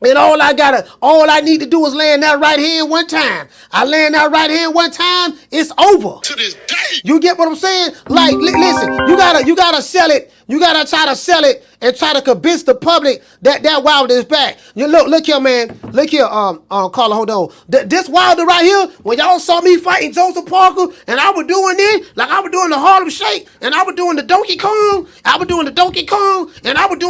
And all I need to do is land that right hand one time. I land that right hand one time, it's over. To this day. You get what I'm saying? Like, listen, you gotta sell it. You gotta try to sell it and try to convince the public that Wilder is back. You look here, man. Look here, Carla, hold on. This Wilder right here, when y'all saw me fighting Joseph Parker, and I was doing this, like I was doing the Harlem Shake, and I was doing the Donkey Kong, and I was doing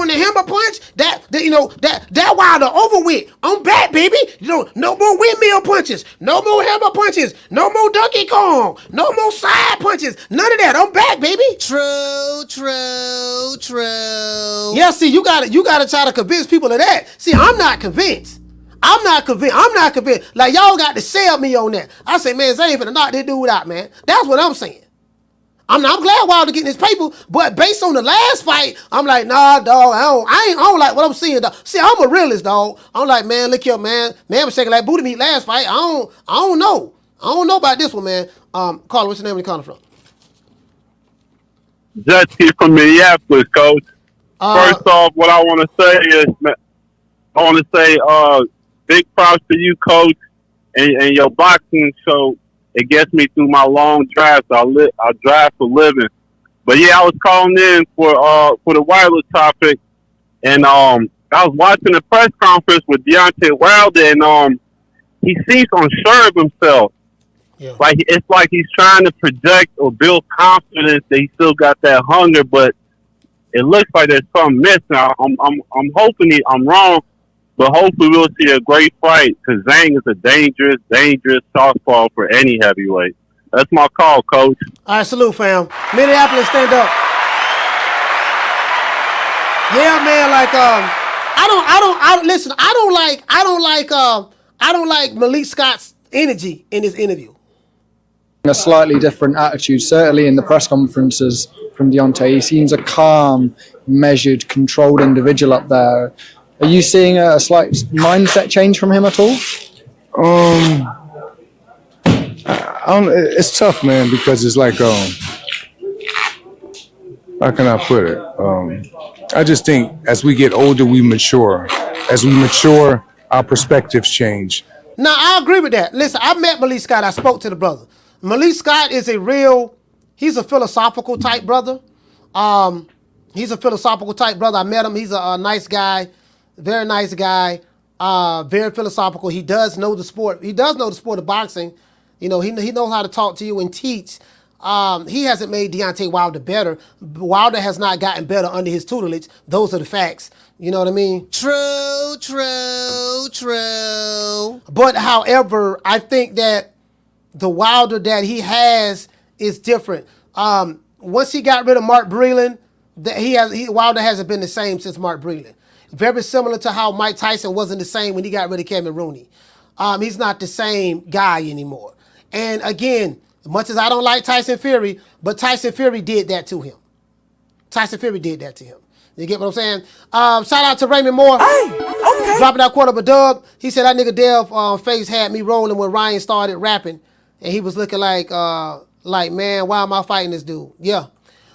the hammer punch. That Wilder over with. I'm back, baby. No more windmill punches, no more hammer punches, no more Donkey Kong, no more side punches, none of that. I'm back, baby. True. Yeah, see, you gotta try to convince people of that. See, I'm not convinced. Like, y'all got to sell me on that. I say, man, they ain't finna knock this dude out, man. That's what I'm saying. I'm glad Wilder getting his paper, but based on the last fight, I'm like, nah, dog, I don't like what I'm seeing, dog. See, I'm a realist, dog. I'm like, man, look here, man. Man was shaking like booty meat last fight. I don't know. I don't know about this one, man. Carla, what's your name and calling from? Jesse from Minneapolis, Coach. First off, what I want to say is, big props to you, Coach, and your boxing show. It gets me through my long drives. I drive for a living. But yeah, I was calling in for the Wilder topic, and I was watching the press conference with Deontay Wilder, and he seems unsure of himself. Yeah. Like, it's like he's trying to project or build confidence that he still got that hunger, but it looks like there's something missing. I'm hoping I'm wrong, but hopefully we'll see a great fight, because Zhang is a dangerous southpaw for any heavyweight. That's my call, Coach. All right, salute, fam. Minneapolis, stand up. Yeah, man. Like, I don't like Malik Scott's energy in his interview. A slightly different attitude, certainly in the press conferences from Deontay. He seems a calm, measured, controlled individual up there. Are you seeing a slight mindset change from him at all? It's tough, man, because it's like, how can I put it? I just think as we get older, we mature. As we mature, our perspectives change. Now, I agree with that. Listen, I met Malik Scott. I spoke to the brother. Malik Scott is he's a philosophical type brother. I met him. He's a nice guy, very nice guy, very philosophical. He does know the sport. He does know the sport of boxing. You know, he knows how to talk to you and teach. He hasn't made Deontay Wilder better. Wilder has not gotten better under his tutelage. Those are the facts. You know what I mean? True. But however, I think that the Wilder that he has is different. Once he got rid of Mark Breland, Wilder hasn't been the same since Mark Breland. Very similar to how Mike Tyson wasn't the same when he got rid of Kevin Rooney. He's not the same guy anymore. And again, as much as I don't like Tyson Fury, but Tyson Fury did that to him. You get what I'm saying? Shout out to Raymond Moore. Hey, okay. Dropping that quarter of a dub. He said that nigga Dev face had me rolling when Ryan started rapping. And he was looking like, man, why am I fighting this dude? Yeah.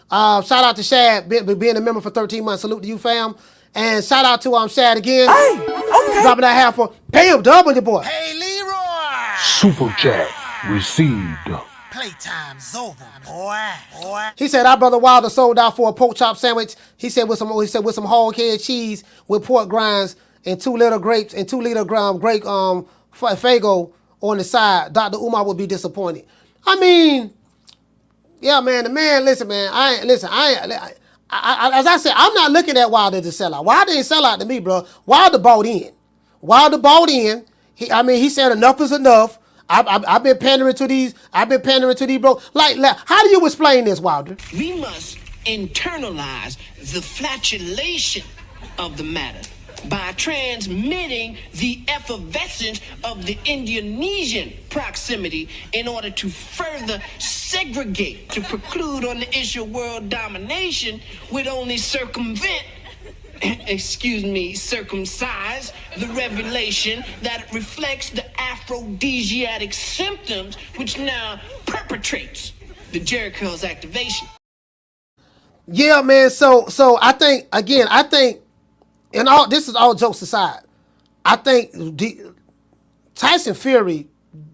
Shout out to Shad, being a member for 13 months. Salute to you, fam. And shout out to Shad again. Hey, okay. Dropping that half for Bam, double your boy. Hey, Leroy. Super chat received. Playtime's over, boy. He said our brother Wilder sold out for a pork chop sandwich. He said with some hog head cheese with pork grinds and 2 liter grapes and 2 liter grape Fago on the side. Dr. Umar would be disappointed. I mean, yeah, man. The man, listen, man. As I said, I'm not looking at Wilder to sell out. Wilder didn't sell out to me, bro. Wilder bought in. He said enough is enough. I've been pandering to these bro. Like, how do you explain this, Wilder? We must internalize the flatulation of the matter by transmitting the effervescence of the Indonesian proximity in order to further segregate, to preclude on the issue of world domination would only circumcise the revelation that reflects the aphrodisiac symptoms which now perpetrates the Jericho's activation. Yeah, man. So I think, and this is all jokes aside. I think Tyson Fury,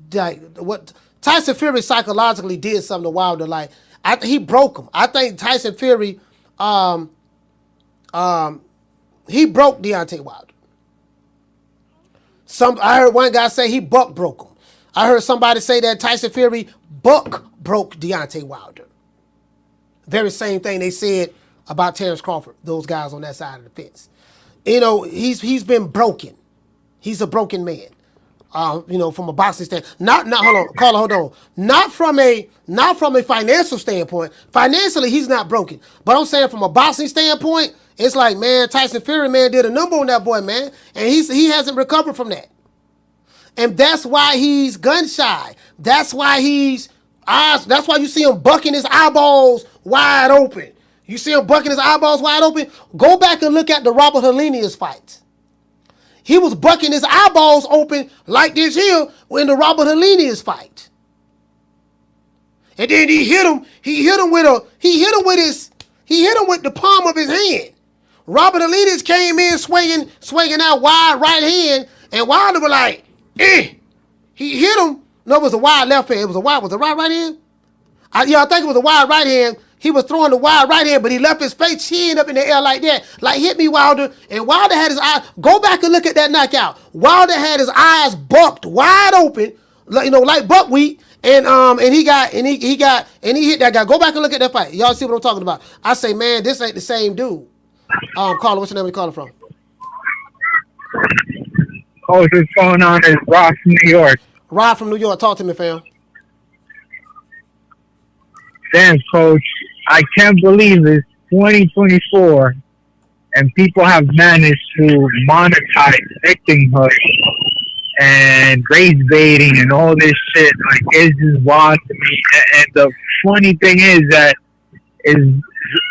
Tyson Fury psychologically did something to Wilder. Like he broke him. I think Tyson Fury, he broke Deontay Wilder. I heard one guy say he buck broke him. I heard somebody say that Tyson Fury buck broke Deontay Wilder. Very same thing they said about Terrence Crawford. Those guys on that side of the fence. You know, he's been broken. He's a broken man. You know, from a boxing standpoint. Hold on. Not from a financial standpoint. Financially, he's not broken. But I'm saying from a boxing standpoint, it's like, man, Tyson Fury, man, did a number on that boy, man. And he hasn't recovered from that. And that's why he's gun shy. That's why that's why you see him bucking his eyeballs wide open. You see him bucking his eyeballs wide open? Go back and look at the Robert Helenius fights. He was bucking his eyeballs open like this here in the Robert Helenius fight. And then he hit him with the palm of his hand. Robert Helenius came in swinging out wide right hand, and Wilder was like, eh. He hit him. No, it was a wide left hand. Was it right hand? I think it was a wide right hand. He was throwing the wide right hand, but he left his face chin up in the air like that. Like, hit me, Wilder. And Wilder had his eyes. Go back and look at that knockout. Wilder had his eyes bucked wide open, like buckwheat. And he hit that guy. Go back and look at that fight. Y'all see what I'm talking about. I say, man, this ain't the same dude. Caller, what's your name? Where you calling from? Coach, what's going on? It's Rob from New York. Rob from New York. Talk to me, fam. Thanks, Coach. I can't believe it's 2024 and people have managed to monetize victimhood and race baiting and all this shit. Like, it's just wild to me. And the funny thing is that it's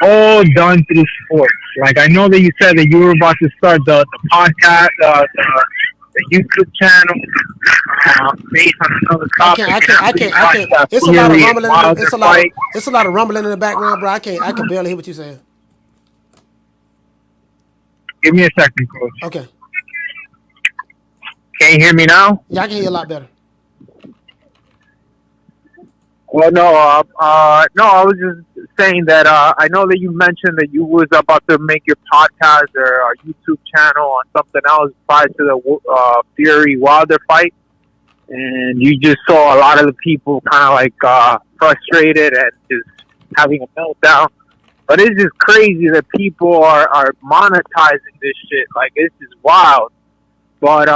all done through sports. Like, I know that you said that you were about to start the podcast, the YouTube channel based on another topic. I can't. It's a lot of rumbling in the background, bro. I can barely hear what you're saying. Give me a second, Coach. Okay. Can you hear me now? Yeah, I can hear you a lot better. Well, no, I was just saying that I know that you mentioned that you was about to make your podcast or YouTube channel on something else prior to the Fury Wilder fight, and you just saw a lot of the people kind of like frustrated and just having a meltdown. But it's just crazy that people are monetizing this shit. Like, it's just wild. But,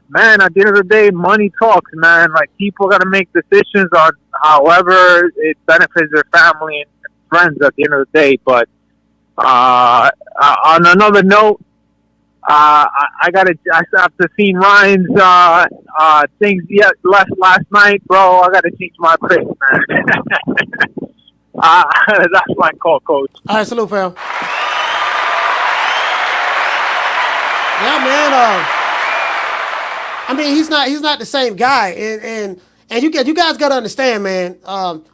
man, at the end of the day, money talks, man. Like, people got to make decisions on however it benefits their family and friends at the end of the day. But on another note, after seeing Ryan's things left last night, bro, I got to change my pace, man. That's my call, Coach. All right, salute, fam. Yeah, man. I mean, he's not the same guy, and you guys got to understand, man.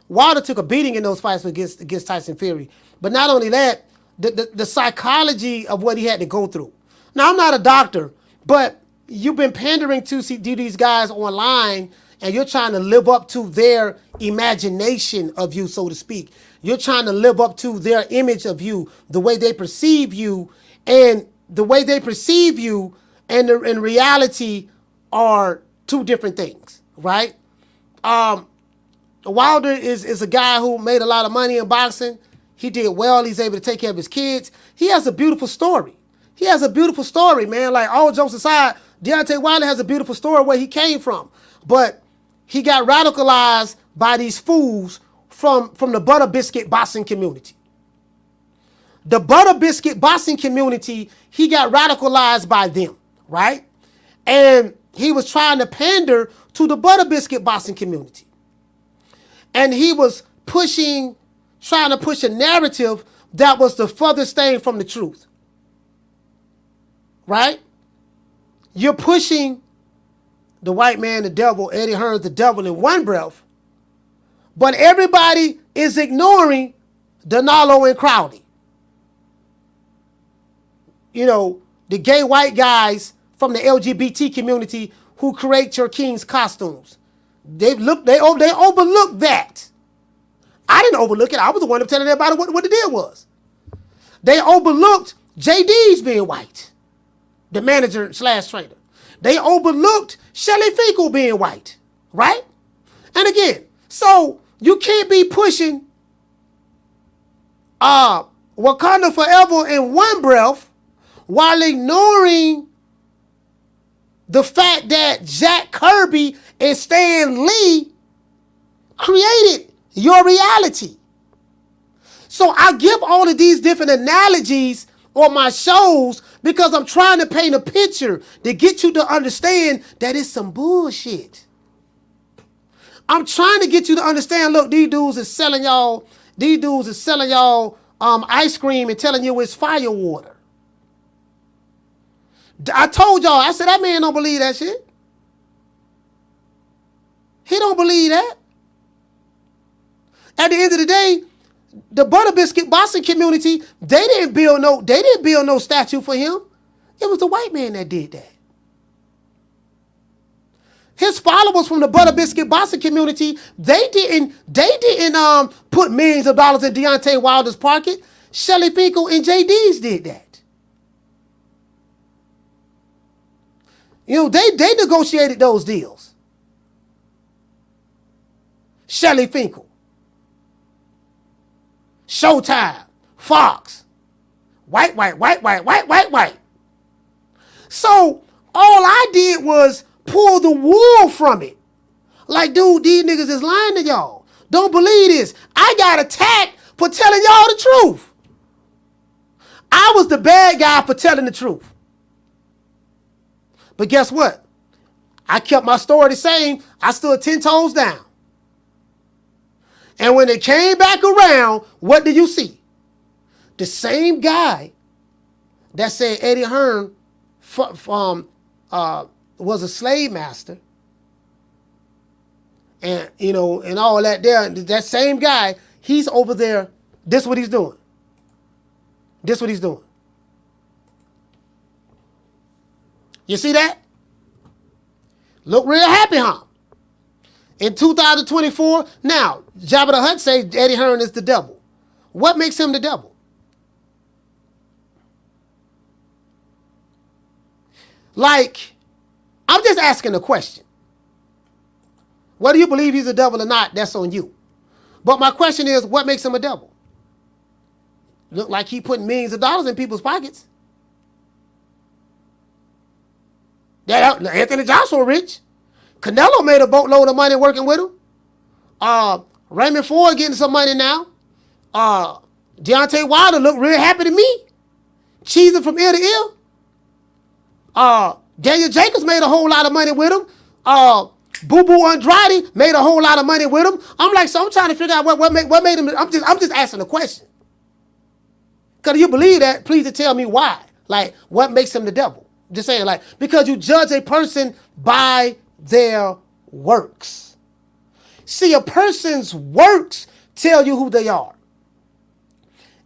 Wilder took a beating in those fights against Tyson Fury, but not only that, the psychology of what he had to go through. Now, I'm not a doctor, but you've been pandering to these guys online, and you're trying to live up to their imagination of you, so to speak. You're trying to live up to their image of you, the way they perceive you, and the way they perceive you, and in reality are two different things, right? Wilder is a guy who made a lot of money in boxing. He did well. He's able to take care of his kids. He has a beautiful story. Man. Like, all jokes aside, Deontay Wilder has a beautiful story where he came from. But he got radicalized by these fools from the Butter Biscuit boxing community. The Butter Biscuit boxing community, he got radicalized by them, right? And he was trying to pander to the Butter Biscuit boxing community. And he was trying to push a narrative that was the furthest thing from the truth. Right? You're pushing the white man, the devil, Eddie Hearn, the devil in one breath, but everybody is ignoring Donalo and Crowley. You know, the gay white guys from the LGBT community who create your king's costumes. They overlooked that. I didn't overlook it. I was the one telling everybody what the deal was. They overlooked JD's being white, the manager / trainer. They overlooked Shelly Finkel being white, right? And again, so you can't be pushing Wakanda Forever in one breath while ignoring the fact that Jack Kirby and Stan Lee created your reality. So I give all of these different analogies on my shows because I'm trying to paint a picture to get you to understand that it's some bullshit. I'm trying to get you to understand, look, these dudes is selling y'all ice cream and telling you it's fire water. I told y'all, I said that man don't believe that shit. He don't believe that. At the end of the day, the Butter Biscuit boxing community, they didn't build no statue for him. It was the white man that did that. His followers from the Butter Biscuit boxing community, they didn't put millions of dollars in Deontay Wilder's pocket. Shelly Finkel and JD's did that. You know, they negotiated those deals. Shelly Finkel, Showtime, Fox, white. So all I did was pull the wool from it. Like, dude, these niggas is lying to y'all. Don't believe this. I got attacked for telling y'all the truth. I was the bad guy for telling the truth. But guess what? I kept my story the same. I stood 10 toes down. And when it came back around, what did you see? The same guy that said Eddie Hearn was a slave master, and you know, and all that there, that same guy, he's over there. This what he's doing. This what he's doing. You see that? Look real happy, huh? In 2024, now, Jabba the Hutt say Eddie Hearn is the devil. What makes him the devil? Like, I'm just asking a question. Whether you believe he's a devil or not, that's on you. But my question is, what makes him a devil? Look like he putting millions of dollars in people's pockets. Yeah, Anthony Joshua rich. Canelo made a boatload of money working with him. Raymond Ford getting some money now. Deontay Wilder look real happy to me. Cheesing from ear to ear. Daniel Jacobs made a whole lot of money with him. Boo Boo Andrade made a whole lot of money with him. I'm like, so I'm trying to figure out what made him. I'm just asking a question. Because if you believe that, please tell me why. Like, what makes him the devil? Just saying, like, because you judge a person by their works. See, a person's works tell you who they are.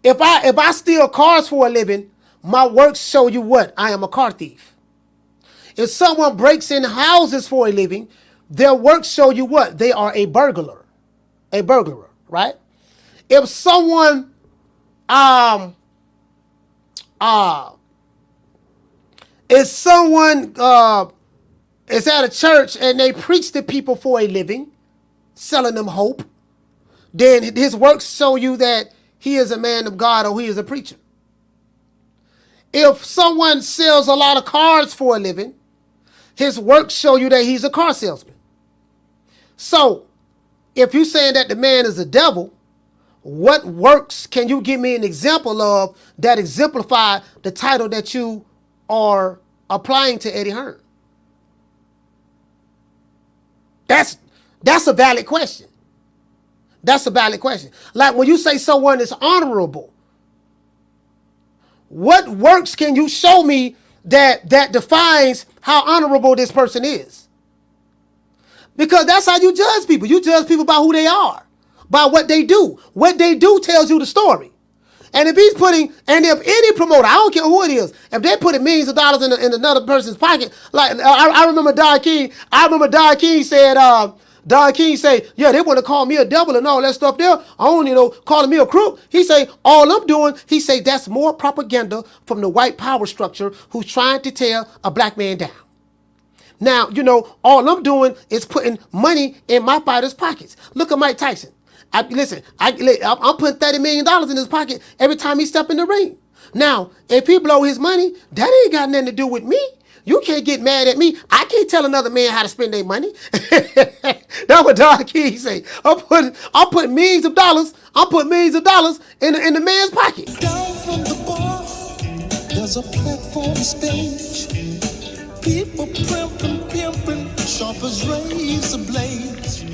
If I steal cars for a living, my works show you what? I am a car thief. If someone breaks in houses for a living, their works show you what? They are a burglar. A burglar, right? If someone is at a church and they preach to people for a living, selling them hope, then his works show you that he is a man of God or he is a preacher. If someone sells a lot of cars for a living, his works show you that he's a car salesman. So, if you're saying that the man is a devil, what works can you give me an example of that exemplify the title that you are applying to Eddie Hearn? That's a valid question. That's a valid question. Like when you say someone is honorable, what works can you show me that defines how honorable this person is? Because that's how you judge people. You judge people by who they are, by what they do. What they do tells you the story. And if he's putting, and if any promoter, I don't care who it is, if they're putting millions of dollars in another person's pocket, like I remember Don King. I remember Don King said, Don King say, yeah, they want to call me a devil and all that stuff there. I don't, calling me a crook. He say, all I'm doing, he say, that's more propaganda from the white power structure who's trying to tear a black man down. Now, all I'm doing is putting money in my fighters' pockets. Look at Mike Tyson. I'm putting $30 million in his pocket every time he step in the ring. Now, if he blow his money, that ain't got nothing to do with me. You can't get mad at me. I can't tell another man how to spend their money. That's what Don King say. I'm putting millions of dollars. I'm putting millions of dollars in the man's pocket. Down from the bar, there's a platform stage. People pimping, sharp as razor blades.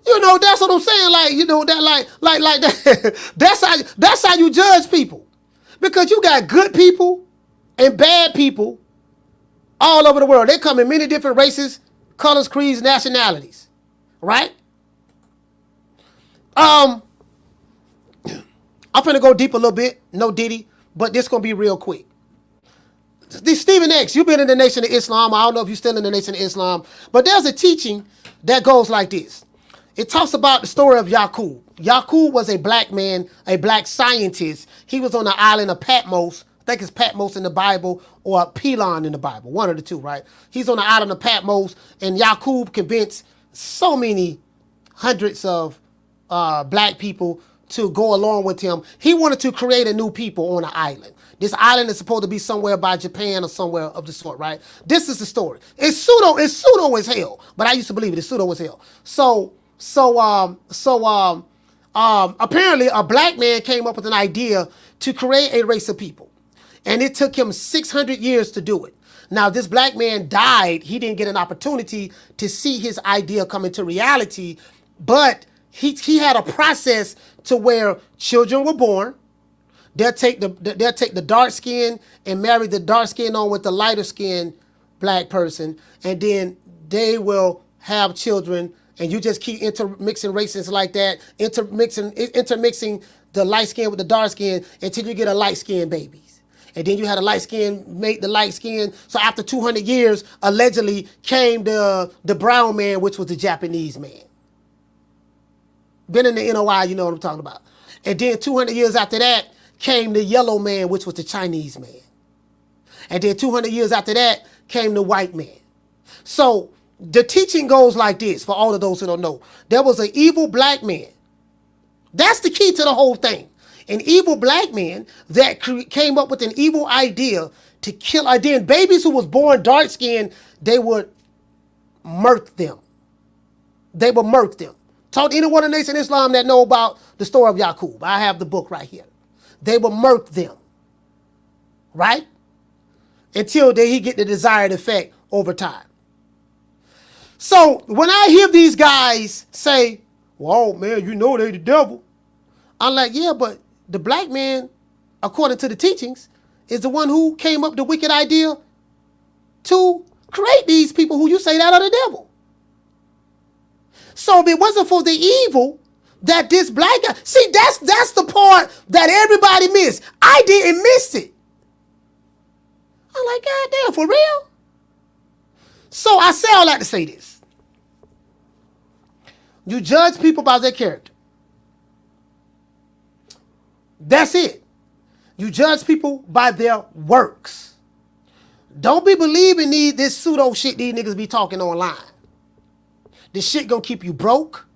That's what I'm saying. Like that. That's how you judge people, because you got good people and bad people all over the world. They come in many different races, colors, creeds, nationalities, right? I'm finna go deep a little bit. No Diddy, but this gonna be real quick. Stephen X, you've been in the Nation of Islam. I don't know if you're still in the Nation of Islam, but there's a teaching that goes like this. It talks about the story of Yaqub. Yaqub was a black man, a black scientist. He was on the island of Patmos. I think it's Patmos in the Bible or Pelon in the Bible, one of the two, right? He's on the island of Patmos, and Yaqub convinced so many hundreds of black people to go along with him. He wanted to create a new people on the island. This island is supposed to be somewhere by Japan or somewhere of the sort, right? This is the story. It's pseudo as hell, but I used to believe it. It's pseudo as hell. Apparently a black man came up with an idea to create a race of people. And it took him 600 years to do it. Now, this black man died. He didn't get an opportunity to see his idea come into reality, but he had a process to where children were born. They'll take the dark skin and marry the dark skin on with the lighter skin black person, and then they will have children, and you just keep intermixing races like that, intermixing the light skin with the dark skin until you get a light skin babies. And then you had a light skin make the light skin. So after 200 years, allegedly came the brown man, which was the Japanese man. Been in the NOI, you know what I'm talking about. And then 200 years after that came the yellow man, which was the Chinese man. And then 200 years after that came the white man. So the teaching goes like this, for all of those who don't know. There was an evil black man. That's the key to the whole thing. An evil black man that came up with an evil idea to kill. Then babies who was born dark skinned, they would murk them. They would murk them. Talk to anyone in the Nation of Islam that know about the story of Yaqub. I have the book right here. They would murk them, right? Until he get the desired effect over time. So when I hear these guys say, "Well, man, you know they the devil," I'm like, yeah, but the black man, according to the teachings, is the one who came up with the wicked idea to create these people who you say that are the devil. So if it wasn't for the evil that this black guy, see, that's the part that everybody missed. I didn't miss it. I'm like, God damn, for real? So I say all that to say this. You judge people by their character. That's it. You judge people by their works. Don't be believing this pseudo shit these niggas be talking online. This shit gonna keep you broke.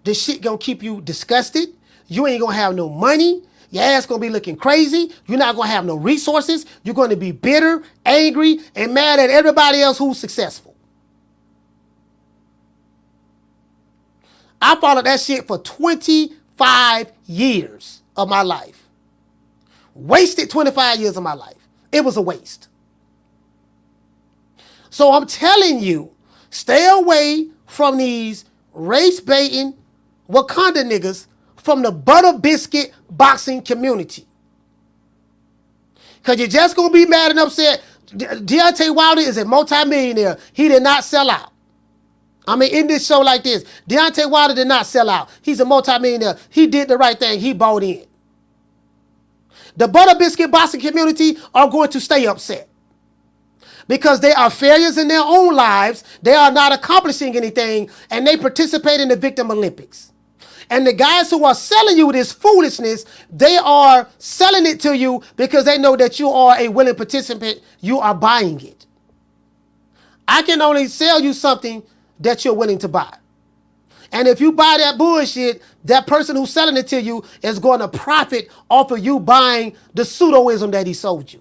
This shit gonna keep you disgusted. You ain't gonna have no money. Your ass gonna be looking crazy. You're not gonna have no resources. You're gonna be bitter, angry, and mad at everybody else who's successful. I followed that shit for 25 years of my life. Wasted 25 years of my life. It was a waste. So I'm telling you, stay away from these race-baiting Wakanda niggas from the butter biscuit boxing community. Because you're just going to be mad and upset. Deontay Wilder is a multimillionaire. He did not sell out. I mean, in this show like this, Deontay Wilder did not sell out. He's a multimillionaire. He did the right thing. He bought in. The Butter Biscuit boxing community are going to stay upset. Because they are failures in their own lives, they are not accomplishing anything, and they participate in the Victim Olympics. And the guys who are selling you this foolishness, they are selling it to you because they know that you are a willing participant. You are buying it. I can only sell you something that you're willing to buy. And if you buy that bullshit, that person who's selling it to you is going to profit off of you buying the pseudoism that he sold you.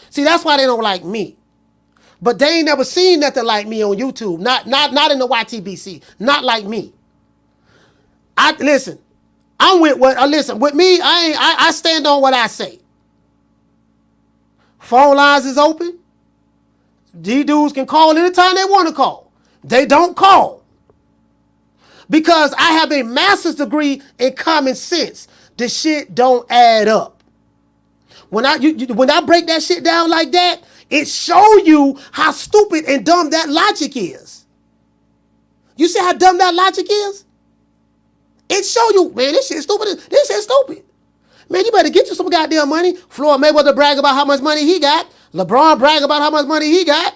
See, that's why they don't like me. But they ain't never seen nothing like me on YouTube. Not in the YTBC. Not like me. Listen, with me, I stand on what I say. Phone lines is open. These dudes can call anytime they want to call. They don't call. Because I have a master's degree in common sense. The shit don't add up. When I break that shit down like that, it show you how stupid and dumb that logic is. You see how dumb that logic is? It show you, man, this shit stupid. This shit stupid. Man, you better get you some goddamn money. Floyd Mayweather brag about how much money he got. LeBron brag about how much money he got.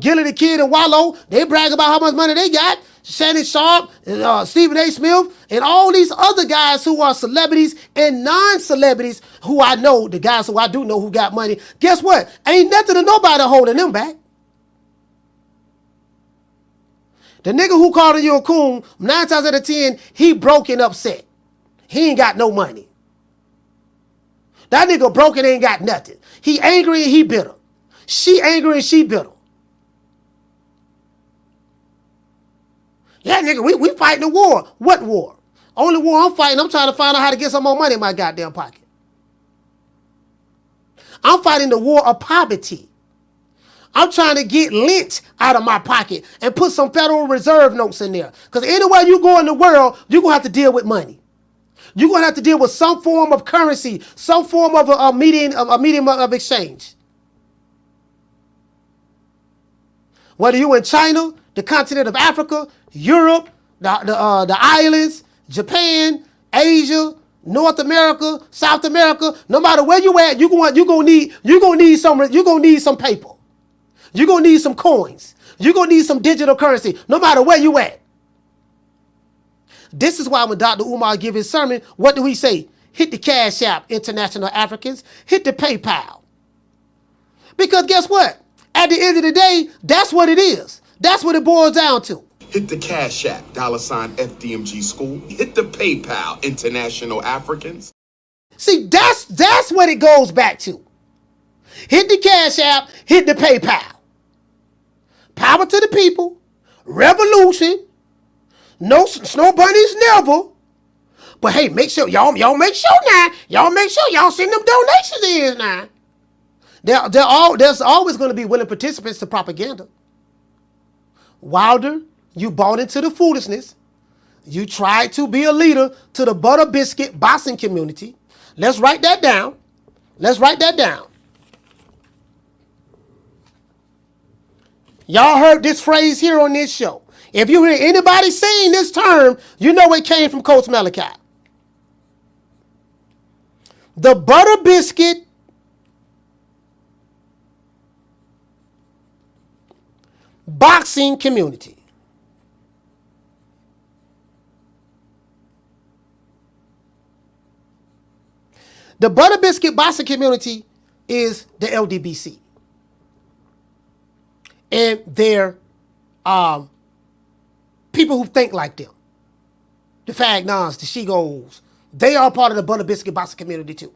Gilly the Kid and Wallow, they brag about how much money they got. Shannon Sharp, Stephen A. Smith, and all these other guys who are celebrities and non-celebrities who I know, the guys who I do know who got money. Guess what? Ain't nothing to nobody holding them back. The nigga who called you a coon, 9 times out of 10, he broke and upset. He ain't got no money. That nigga broke and ain't got nothing. He angry and he bitter. She angry and she bitter. Yeah, nigga, we fighting a war. What war? Only war I'm fighting, I'm trying to find out how to get some more money in my goddamn pocket. I'm fighting the war of poverty. I'm trying to get lint out of my pocket and put some Federal Reserve notes in there. Because anywhere you go in the world, you're going to have to deal with money. You're going to have to deal with some form of currency, some form of a medium of exchange. Whether you're in China, the continent of Africa, Europe, the islands, Japan, Asia, North America, South America, no matter where you at, you're gonna need some paper. You're gonna need some coins. You're gonna need some digital currency, no matter where you at. This is why when Dr. Umar give his sermon, what do he say? Hit the Cash App, International Africans. Hit the PayPal. Because guess what? At the end of the day, that's what it is. That's what it boils down to. Hit the Cash App, $FDMG School. Hit the PayPal, International Africans. See, that's what it goes back to. Hit the Cash App, hit the PayPal. Power to the people. Revolution. No snow bunnies never. But hey, make sure y'all make sure now. Y'all make sure y'all send them donations in now. There's always going to be willing participants to propaganda. Wilder, you bought into the foolishness. You tried to be a leader to the Butter Biscuit boxing community. Let's write that down. Let's write that down. Y'all heard this phrase here on this show. If you hear anybody saying this term, you know it came from Coach Malachi. The Butter Biscuit boxing community. The Butter Biscuit boxing community is the LDBC. And they're people who think like them. The Fagnons, the Shegos, they are part of the Butter Biscuit boxing community too.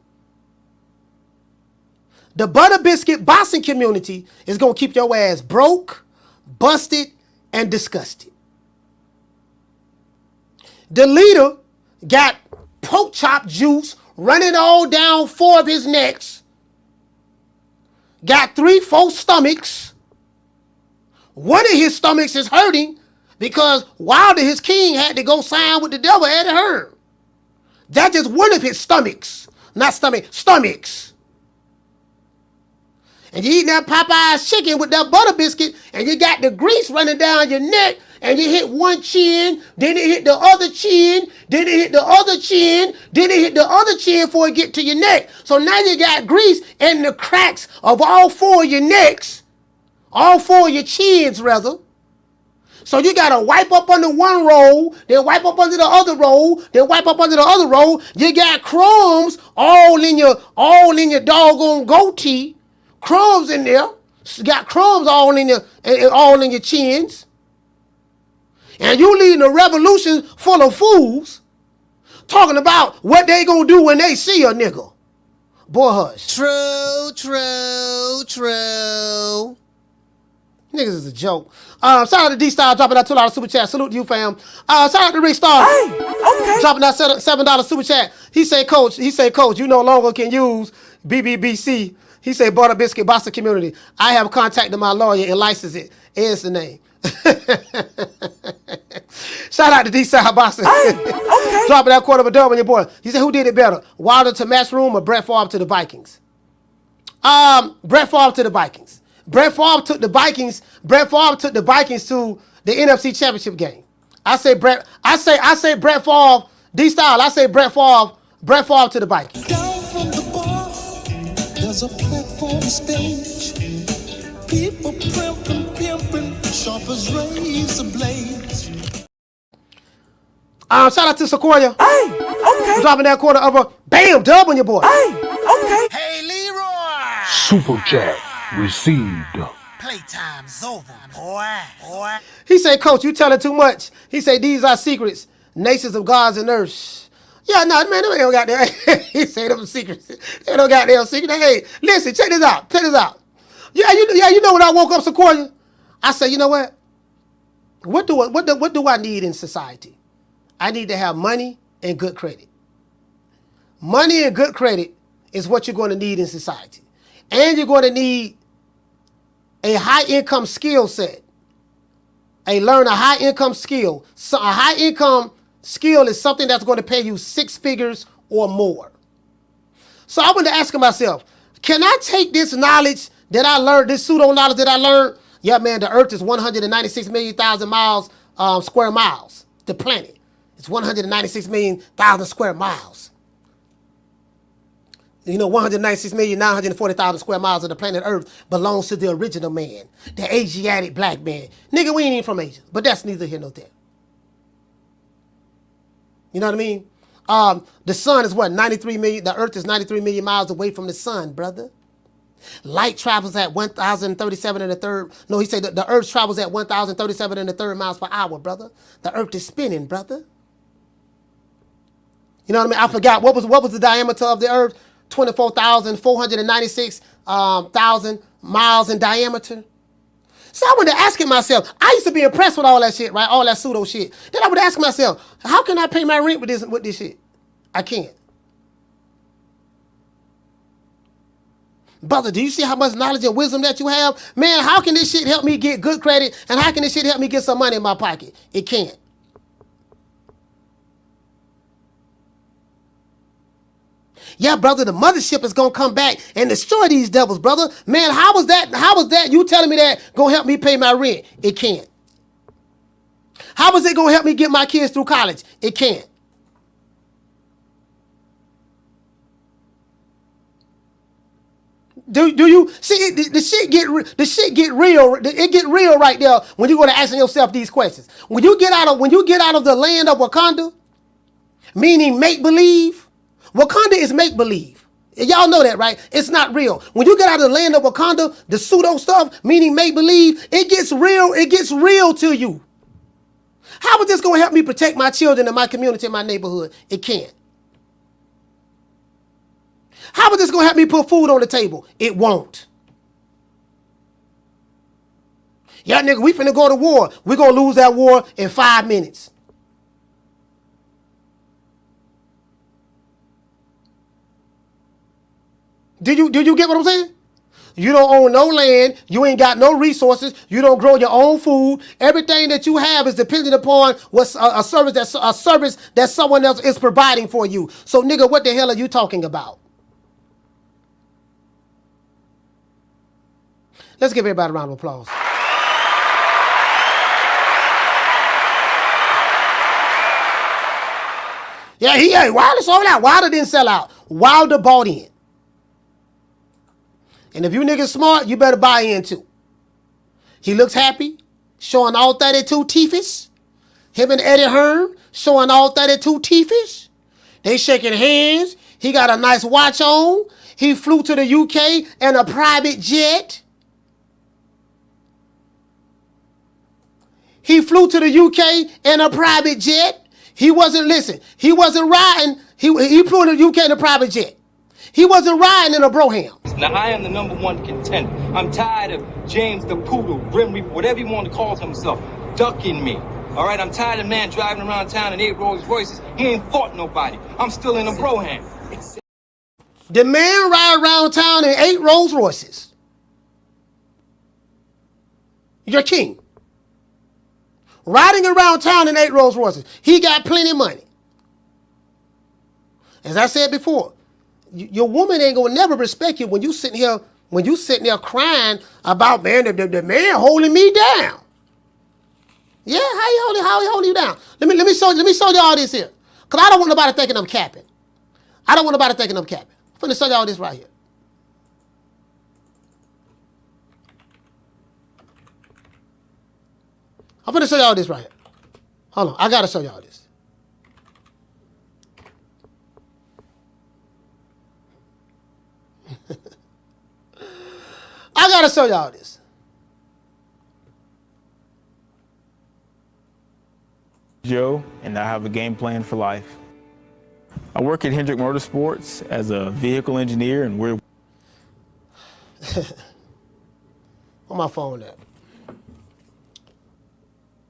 The Butter Biscuit boxing community is going to keep your ass broke, busted, and disgusted. The leader got pork chop juice running all down 4 of his necks. Got 3-4 stomachs. One of his stomachs is hurting because Wilder, his king, had to go sign with the devil, Eddie Hearn. That's just one of his stomachs. Not stomachs. And you eating that Popeye's chicken with that butter biscuit, and you got the grease running down your neck, and you hit one chin, then it hit the other chin, then it hit the other chin, then it hit the other chin before it get to your neck. So now you got grease in the cracks of all four of your necks, all four of your chins rather. So you gotta wipe up under one roll, then wipe up under the other roll, then wipe up under the other roll. You got crumbs all in your doggone goatee, crumbs in there. You got crumbs all in your chins, and you leading a revolution full of fools, talking about what they gonna do when they see a nigga. Boy, hush. True. Niggas is a joke. Shout out to D-Style dropping that $2 super chat. Salute to you, fam. Shout out to Rick Star. Hey, okay. Dropping that $7 super chat. He say, Coach, you no longer can use BBBC. He say, Butter Biscuit Boston Community. I have contacted my lawyer and licensed it. Here's the name. Shout out to D-Style Boston. Hey, okay. Dropping that quarter of a dub on your boy. He said, who did it better? Wilder to Matchroom or Brett Favre to the Vikings? Brett Favre to the Vikings. Brett Favre took the Vikings to the NFC Championship game. I say Brett Favre, D-Style, I say Brett Favre to the Vikings. Down from the bar, there's a platform stage. People pimping, sharp as razor blades. Shout out to Sequoia. Hey, okay. Dropping that quarter of a bam dub on your boy. Hey, okay. Hey, Leroy. Super chat received. Playtime's over, boy. He say, Coach, you telling too much. He say, these are secrets, nations of gods and earths. Yeah, no, man, they don't got there. He say them secrets. They don't got their secret. Hey, listen, check this out. Yeah, you know when I woke up, Sequoia, I said, you know what? What do I need in society? I need to have money and good credit. Money and good credit is what you're going to need in society. And you're going to need a high-income skill set. Learn a high-income skill. So a high-income skill is something that's going to pay you 6 figures or more. So I want to ask myself, can I take this knowledge that I learned, this pseudo-knowledge that I learned? Yeah, man, the Earth is 196 million square miles. The planet is 196 million square miles. You know, 196,940,000 square miles of the planet Earth belongs to the original man, the Asiatic black man. Nigga, we ain't even from Asia, but that's neither here nor there. You know what I mean? The sun is what, 93 million, the Earth is 93 million miles away from the sun, brother. Light travels at 1,037 and a third. No, he said that the Earth travels at 1,037 and a third miles per hour, brother. The Earth is spinning, brother. You know what I mean? I forgot, what was the diameter of the Earth? 24,496 thousand miles in diameter. So I went to asking myself, I used to be impressed with all that shit, right? All that pseudo shit. Then I would ask myself, how can I pay my rent with this shit? I can't. Brother, do you see how much knowledge and wisdom that you have? Man, how can this shit help me get good credit? And how can this shit help me get some money in my pocket? It can't. Yeah, brother, the mothership is going to come back and destroy these devils, brother. Man, how was that? You telling me that going to help me pay my rent? It can't. How was it going to help me get my kids through college? It can't. Do you see the shit get real? It get real right there when you go to asking yourself these questions. When you get out of the land of Wakanda, meaning make believe. Wakanda is make believe. Y'all know that, right? It's not real. When you get out of the land of Wakanda, the pseudo stuff, meaning make believe, it gets real. It gets real to you. How is this going to help me protect my children and my community and my neighborhood? It can't. How is this going to help me put food on the table? It won't. Yeah, nigga, we finna go to war. We're going to lose that war in 5 minutes. Do you get what I'm saying? You don't own no land. You ain't got no resources. You don't grow your own food. Everything that you have is dependent upon what's a service that someone else is providing for you. So, nigga, what the hell are you talking about? Let's give everybody a round of applause. Yeah, Wilder sold out. Wilder didn't sell out. Wilder bought in. And if you niggas smart, you better buy in too. He looks happy, showing all 32 teethies. Him and Eddie Hearn showing all 32 teethies. They shaking hands. He got a nice watch on. He flew to the UK in a private jet. He flew to the UK in a private jet. He wasn't riding. He flew to the UK in a private jet. He wasn't riding in a Broham. Now, I am the #1 contender. I'm tired of James the Poodle, Grim Reaper, whatever you want to call himself, ducking me. All right, I'm tired of man driving around town in 8 Rolls Royces. He ain't fought nobody. I'm still in a Broham. The man ride around town in 8 Rolls Royces. You're king. Riding around town in 8 Rolls Royces. He got plenty of money. As I said before, your woman ain't gonna never respect you when you sitting there crying about, man, the man holding me down. Yeah, how he holding you down? Let me show you all this here. Cause I don't want nobody thinking I'm capping. I'm finna show you all this right here. I'm finna show you all this right here. Hold on, I gotta show y'all this. I gotta show y'all this. Joe, and I have a game plan for life. I work at Hendrick Motorsports as a vehicle engineer, and we're... Where my phone at?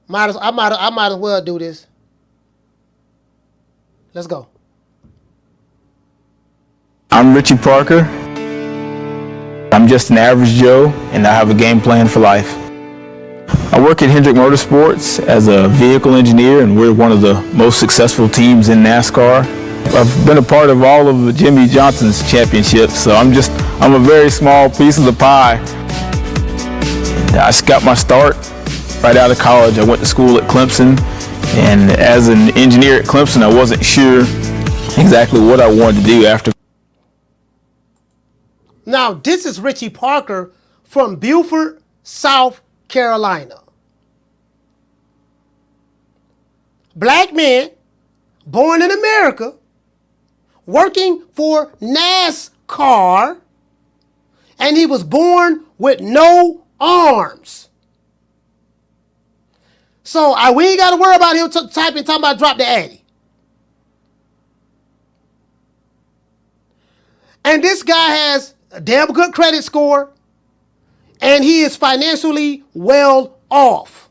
I might as well do this. Let's go. I'm Richie Parker. I'm just an average Joe, and I have a game plan for life. I work at Hendrick Motorsports as a vehicle engineer, and we're one of the most successful teams in NASCAR. I've been a part of all of Jimmy Johnson's championships, so I'm a very small piece of the pie. And I got my start right out of college. I went to school at Clemson, and as an engineer at Clemson, I wasn't sure exactly what I wanted to do after. Now, this is Richie Parker from Beaufort, South Carolina. Black man, born in America, working for NASCAR, and he was born with no arms. So we ain't got to worry about him talking about drop the Addy. And this guy has a damn good credit score, and he is financially well off.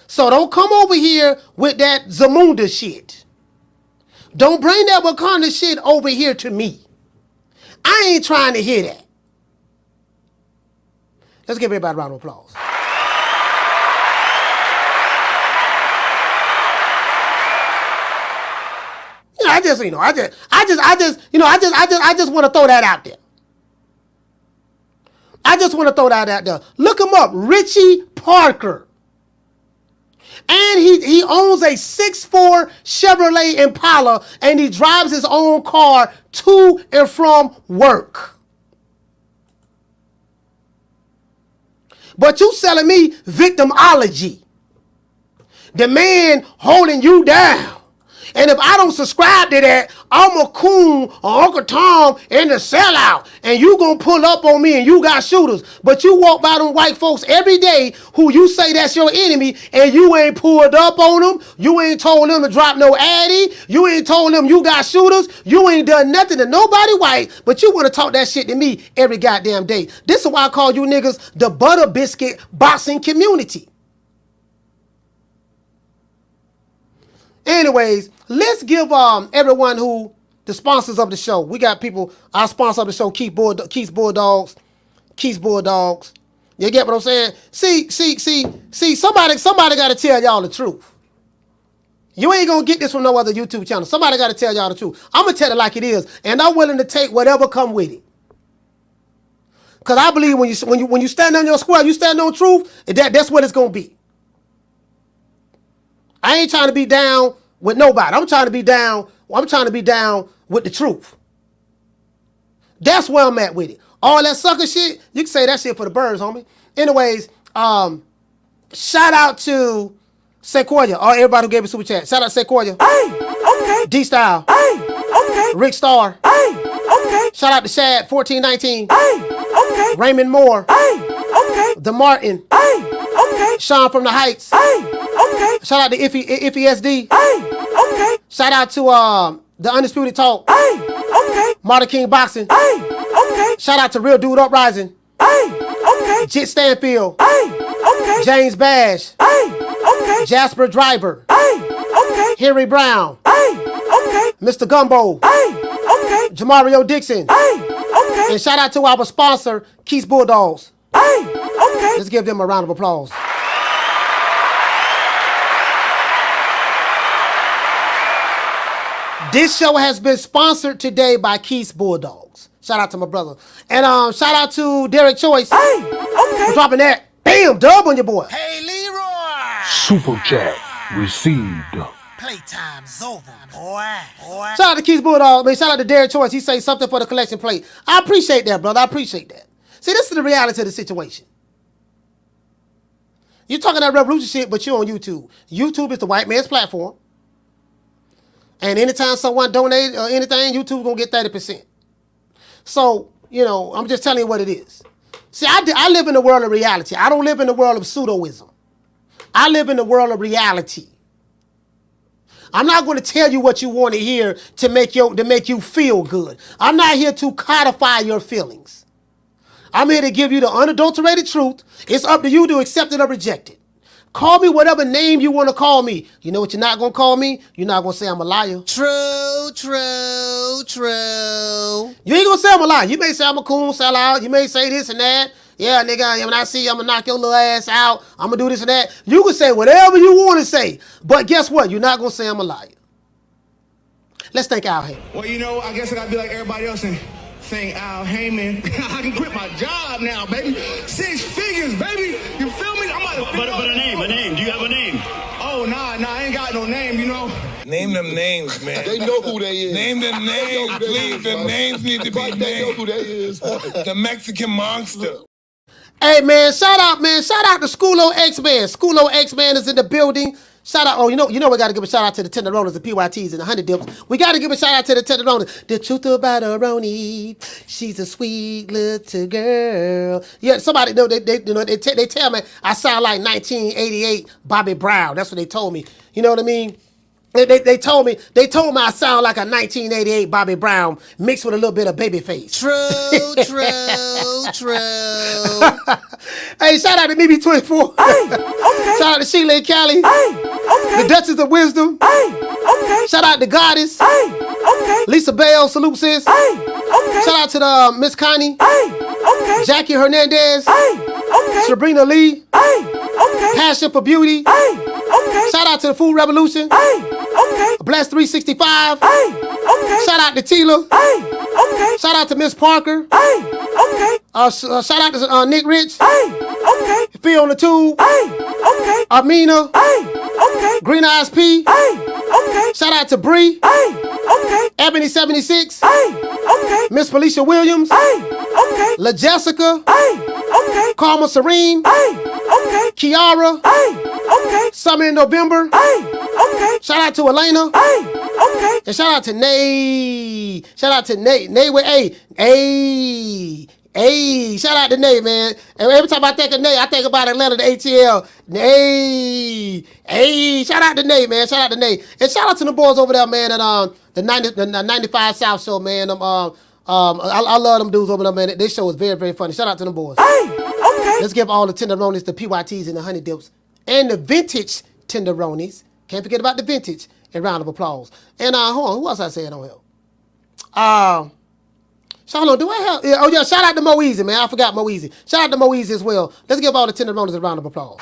So don't come over here with that Zamunda shit. Don't bring that Wakanda shit over here to me. I ain't trying to hear that. Let's give everybody a round of applause. I just want to throw that out there. I just want to throw that out there. Look him up, Richie Parker. And he owns a 6'4" Chevrolet Impala, and he drives his own car to and from work. But you selling me victimology. The man holding you down. And if I don't subscribe to that, I'm a coon or Uncle Tom in the sellout. And you gonna pull up on me and you got shooters. But you walk by them white folks every day who you say that's your enemy, and you ain't pulled up on them. You ain't told them to drop no Addy. You ain't told them you got shooters. You ain't done nothing to nobody white, but you want to talk that shit to me every goddamn day. This is why I call you niggas the butter biscuit boxing community. Anyways, let's give everyone who the sponsors of the show. We got people. Our sponsor of the show, Keith Bulldogs. You get what I'm saying? See. Somebody got to tell y'all the truth. You ain't gonna get this from no other YouTube channel. Somebody got to tell y'all the truth. I'm gonna tell it like it is, and I'm willing to take whatever come with it. Cause I believe when you stand on your square, you stand on truth. That's what it's gonna be. I ain't trying to be down with nobody. I'm trying to be down with the truth. That's where I'm at with it. All that sucker shit, you can say that shit for the birds, homie. Anyways, shout out to Sequoia. All everybody who gave me super chat. Shout out Sequoia. Okay. D-Style. Okay. Rick Starr. Okay. Shout out to Shad 1419. Okay. Raymond Moore. Okay. The Martin. Okay. Sean from the Heights. Okay. Shout out to Iffy SD. Okay. Shout out to the Undisputed Talk. Okay. Martin King Boxing. Okay. Shout out to Real Dude Uprising. Okay. Jit Stanfield. Okay. James Bash. Okay. Jasper Driver. Okay. Harry Brown. Okay. Mr. Gumbo. Okay. Jamario Dixon. Okay. And shout out to our sponsor, Keith's Bulldogs. Okay. Let's give them a round of applause. This show has been sponsored today by Keith's Bulldogs. Shout out to my brother. And shout out to Derek Choice for dropping that. Bam! Dub on your boy. Hey, Leroy! Super chat received. Playtime's over, boy. Shout out to Keith's Bulldogs. Shout out to Derek Choice. He say something for the collection plate. I appreciate that, brother. I appreciate that. See, this is the reality of the situation. You're talking that revolution shit, but you're on YouTube. YouTube is the white man's platform. And anytime someone donate or anything, YouTube gonna get 30%. So, I'm just telling you what it is. See, I live in the world of reality. I don't live in the world of pseudoism. I live in the world of reality. I'm not going to tell you what you want to hear to make you feel good. I'm not here to codify your feelings. I'm here to give you the unadulterated truth. It's up to you to accept it or reject it. Call me whatever name you want to call me. You know what you're not going to call me? You're not going to say I'm a liar. True. You ain't going to say I'm a liar. You may say I'm a coon sellout. You may say this and that. Yeah, nigga, when I see you, I'm going to knock your little ass out. I'm going to do this and that. You can say whatever you want to say. But guess what? You're not going to say I'm a liar. Let's thank Al Heyman. Well, I guess I got to be like everybody else and thank Al Heyman. I can quit my job now, baby. 6 figures, baby. You feel me? But a name. Do you have a name? Oh, nah, I ain't got no name, Name them names, man. They know who they is. Name them names, please. The names need to be named. They know who they is. The Mexican monster. Hey, man, shout out to Schoolo X-Man. Schoolo X-Man is in the building. Shout out, we got to give a shout out to the Tenderonis, the PYTs, and the Honey Dips. We got to give a shout out to the Tenderonis. The truth about a Roni, she's a sweet little girl. Yeah, somebody, they tell me I sound like 1988 Bobby Brown. That's what they told me. You know what I mean? They told me I sound like a 1988 Bobby Brown mixed with a little bit of Babyface. True. Hey, shout out to BB24. Shout out to Sheila and Callie. The Duchess of Wisdom. Shout out to Goddess. Lisa Bell, salute sis. Shout out to the Miss Connie. Jackie Hernandez. Sabrina Lee. Passion for Beauty. Shout out to the Food Revolution. Bless 365. Shout out to Tila. Shout out to Miss Parker. Shout out to Nick Rich. Phil on the Tube. Armina. Green Eyes P. Shout out to Bree. Ebony 76. Miss Felicia Williams. La Jessica. Karma Serene. Kiara. Summer in November. Shout out to Elena. And shout out to Nay. Shout out to Nate. Nate with A. Hey, shout out to Nate, man. And every time I think of Nate, I think about Atlanta, the ATL. Hey, shout out to Nate, man. Shout out to Nate. And shout out to the boys over there, man, at the 95 South show, man. I love them dudes over there, man. This show is very, very funny. Shout out to them boys. Let's give all the Tenderonis, the PYTs, and the Honey Dips, and the vintage Tenderonis. Can't forget about the vintage. A round of applause. And hold on, who else I said on here? Hold on, do I have? Oh yeah, shout out to Mo Easy, man. I forgot Mo Easy. Shout out to Mo Easy as well. Let's give all the Tenderonis a round of applause.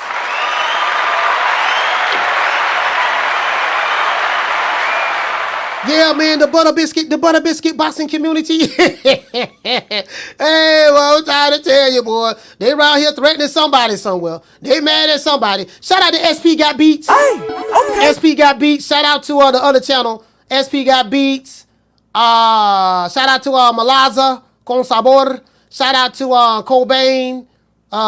Yeah, man, the butter biscuit boxing community. Hey, well, I'm trying to tell you, boy. They around here threatening somebody somewhere. They mad at somebody. Shout out to SP Got Beats. Hey, okay. SP Got Beats. Shout out to the other channel, SP Got Beats. Shout out to Malaza Con Sabor. Shout out to Cobain.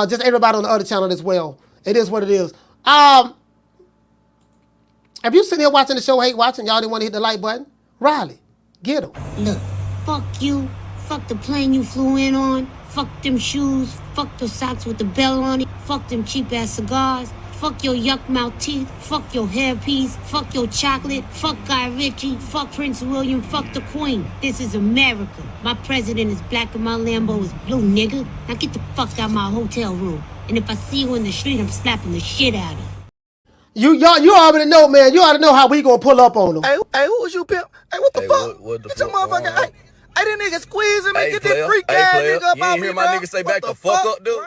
Just everybody on the other channel as well. It is what it is. Have you sitting here watching the show, hate watching? Y'all didn't want to hit the like button? Riley, get him. Look, fuck you. Fuck the plane you flew in on. Fuck them shoes. Fuck the socks with the bell on it. Fuck them cheap ass cigars. Fuck your yuck mouth teeth. Fuck your hairpiece. Fuck your chocolate. Fuck Guy Ritchie. Fuck Prince William. Fuck the Queen. This is America. My president is black and my Lambo is blue, nigga. Now get the fuck out my hotel room. And if I see you in the street, I'm slapping the shit out of you. You already know, man. You already know how we gonna pull up on them. Hey, who was you, pimp? Hey, what the fuck? Get your motherfucker. Hey, that nigga squeezing me. Get this freak ass nigga up on me, bro. Nigga say back the fuck up, dude.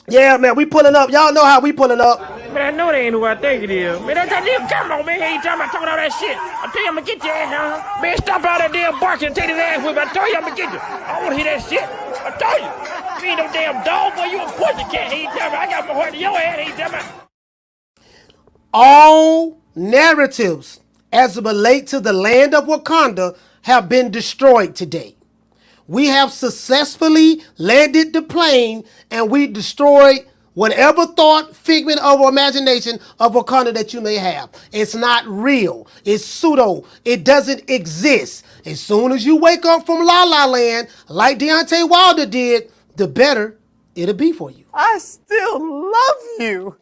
Yeah, man, we pulling up. Y'all know how we pulling up. Man, I know they ain't who I think it is. Man, that's that nigga. Come on, man. He talking about all that shit. I tell you, I'm gonna get your ass, huh? Man, stop all that damn barking and take his ass with me. I told you I'm gonna get you. I don't wanna hear that shit. I told you. You ain't no damn dog, boy. You a pussy cat. He ain't telling me. I got my heart in your ass. He ain't telling me. All narratives as it relate to the land of Wakanda have been destroyed today. We have successfully landed the plane and we destroyed whatever thought, figment of imagination of Wakanda that you may have. It's not real. It's pseudo. It doesn't exist. As soon as you wake up from La La Land, like Deontay Wilder did, the better it'll be for you. I still love you.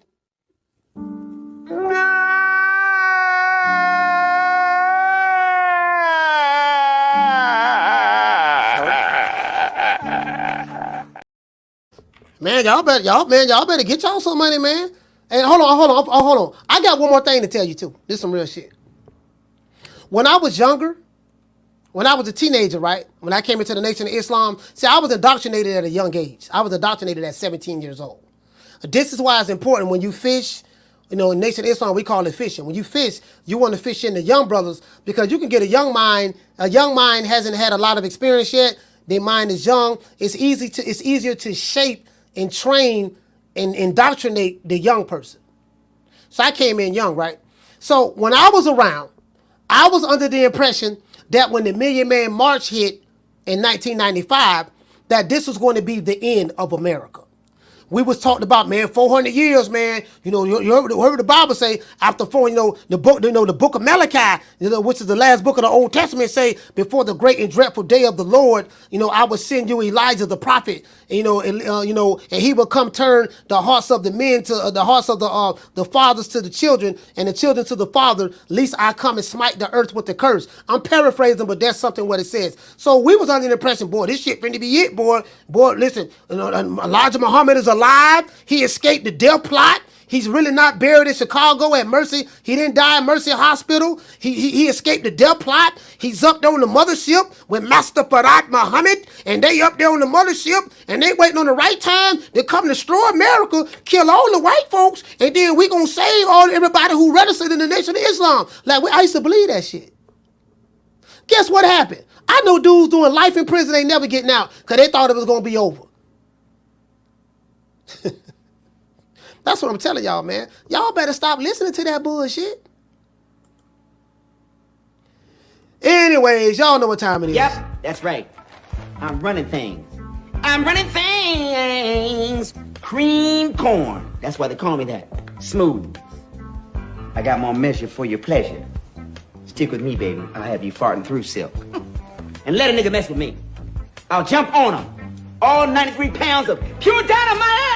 Man, y'all better get y'all some money, man. And hold on. I got one more thing to tell you too. This is some real shit. When I was younger, when I was a teenager, right? When I came into the Nation of Islam, see, I was indoctrinated at a young age. I was indoctrinated at 17 years old. This is why it's important when you fish. You know, in Nation of Islam, we call it fishing. When you fish, you want to fish in the young brothers because you can get a young mind. A young mind hasn't had a lot of experience yet. Their mind is young. It's easier to shape and train and indoctrinate the young person. So I came in young, right? So when I was around, I was under the impression that when the Million Man March hit in 1995, that this was going to be the end of America. We was talking about, man, 400 years, man. You know, you heard the Bible say after the book of Malachi, which is the last book of the Old Testament, say before the great and dreadful day of the Lord, I will send you Elijah the prophet, and he will come turn the hearts of the men to the hearts of the fathers to the children, and the children to the father. Lest I come and smite the earth with the curse. I'm paraphrasing, but that's something what it says. So we was under the impression, boy, this shit finna be it, boy. Boy, listen, Elijah Muhammad is alive. He escaped the death plot. He's really not buried in Chicago at Mercy. He didn't die at Mercy Hospital. He escaped the death plot. He's up there on the mothership with Master Farad Muhammad, and they up there on the mothership, and they waiting on the right time to come destroy America, kill all the white folks, and then we gonna save everybody who registered in the Nation of Islam. I used to believe that shit. Guess what happened? I know dudes doing life in prison ain't never getting out because they thought it was gonna be over. That's what I'm telling y'all, man. Y'all better stop listening to that bullshit. Anyways, y'all know what time it is. Yep, that's right. I'm running things. I'm running things. Cream corn. That's why they call me that. Smooth. I got more measure for your pleasure. Stick with me, baby. I'll have you farting through silk. And let a nigga mess with me. I'll jump on him. All 93 pounds of pure dynamite.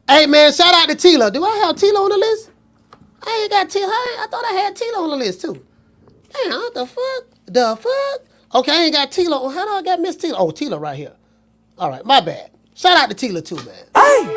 Hey, man, shout out to Tila. Do I have Tila on the list? I ain't got Tila. I thought I had Tila on the list, too. Damn, what the fuck? The fuck? Okay, I ain't got Tila. How do I got Miss Tila? Oh, Tila right here. All right, my bad. Shout out to Tila, too, man. Hey,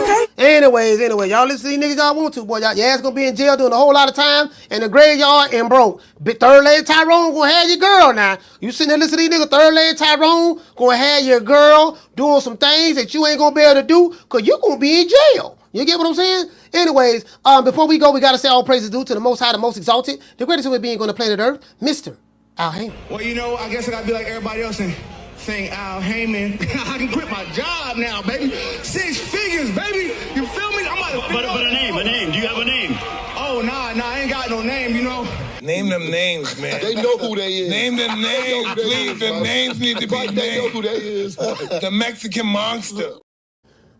okay. Anyways, y'all listen to these niggas y'all want to, boy. Your ass gonna be in jail doing a whole lot of time in the graveyard and broke. Big third lady Tyrone gonna have your girl now. You sitting there listening to these niggas, third lady Tyrone gonna have your girl doing some things that you ain't gonna be able to do because you gonna be in jail. You get what I'm saying? Anyways, before we go, we got to say all praises due to the Most High, the Most Exalted, the greatest human being on the planet Earth, Mr. Al Heyman. Well, you know, I guess I gotta be like everybody else and saying Al Heyman. I can quit my job now, baby. 6 figures, baby. You feel me? I'm about to But a name. Do you have a name? Oh, nah, I ain't got no name, you know. Name them names, man. They know who they is. Name them names, please. The names need to be named. They know who they is. The Mexican monster.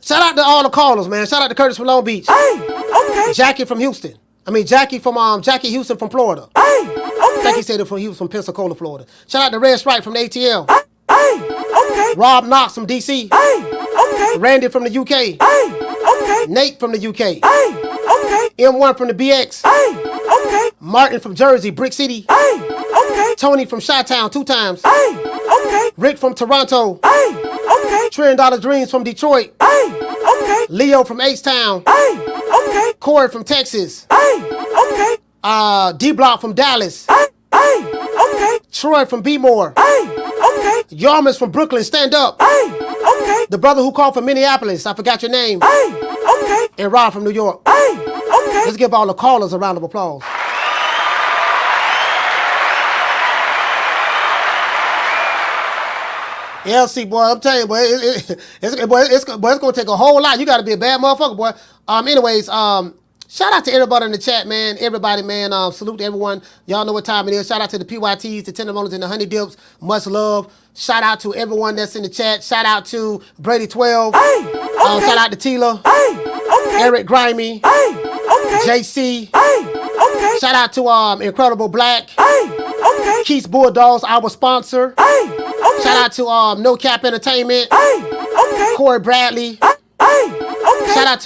Shout out to all the callers, man. Shout out to Curtis from Long Beach. Okay. Jackie from Houston. Jackie Houston from Florida. Okay. Jackie said it from Pensacola, Florida. Shout out to Red Stripe from the ATL. Okay. Rob Knox from DC. Okay. Randy from the UK. Okay. Nate from the UK. Okay. M1 from the BX. Okay. Martin from Jersey, Brick City. Okay. Tony from Chi-Town 2 times. Okay. Rick from Toronto. Okay. $1 Trillion Dreams from Detroit. Okay. Leo from H-Town. Okay. Corey from Texas. Okay. D-Block from Dallas. Okay. Troy from B-More. Okay. Yarmus from Brooklyn, stand up. Okay. The brother who called from Minneapolis, I forgot your name. Okay. And Rob from New York. Okay. Let's give all the callers a round of applause. LC, boy, I'm telling you, boy, it's gonna take a whole lot. You gotta be a bad motherfucker, boy. Anyways, shout out to everybody in the chat, man. Everybody, man. Salute to everyone. Y'all know what time it is. Shout out to the PYTs, the Tenderloins, and the Honey Dips. Much love. Shout out to everyone that's in the chat. Shout out to Brady 12. Shout out to Tila. Eric Grimey. JC. Shout out to Incredible Black. Keith's Bulldogs, our sponsor. Shout out to No Cap Entertainment. Corey Bradley. Shout out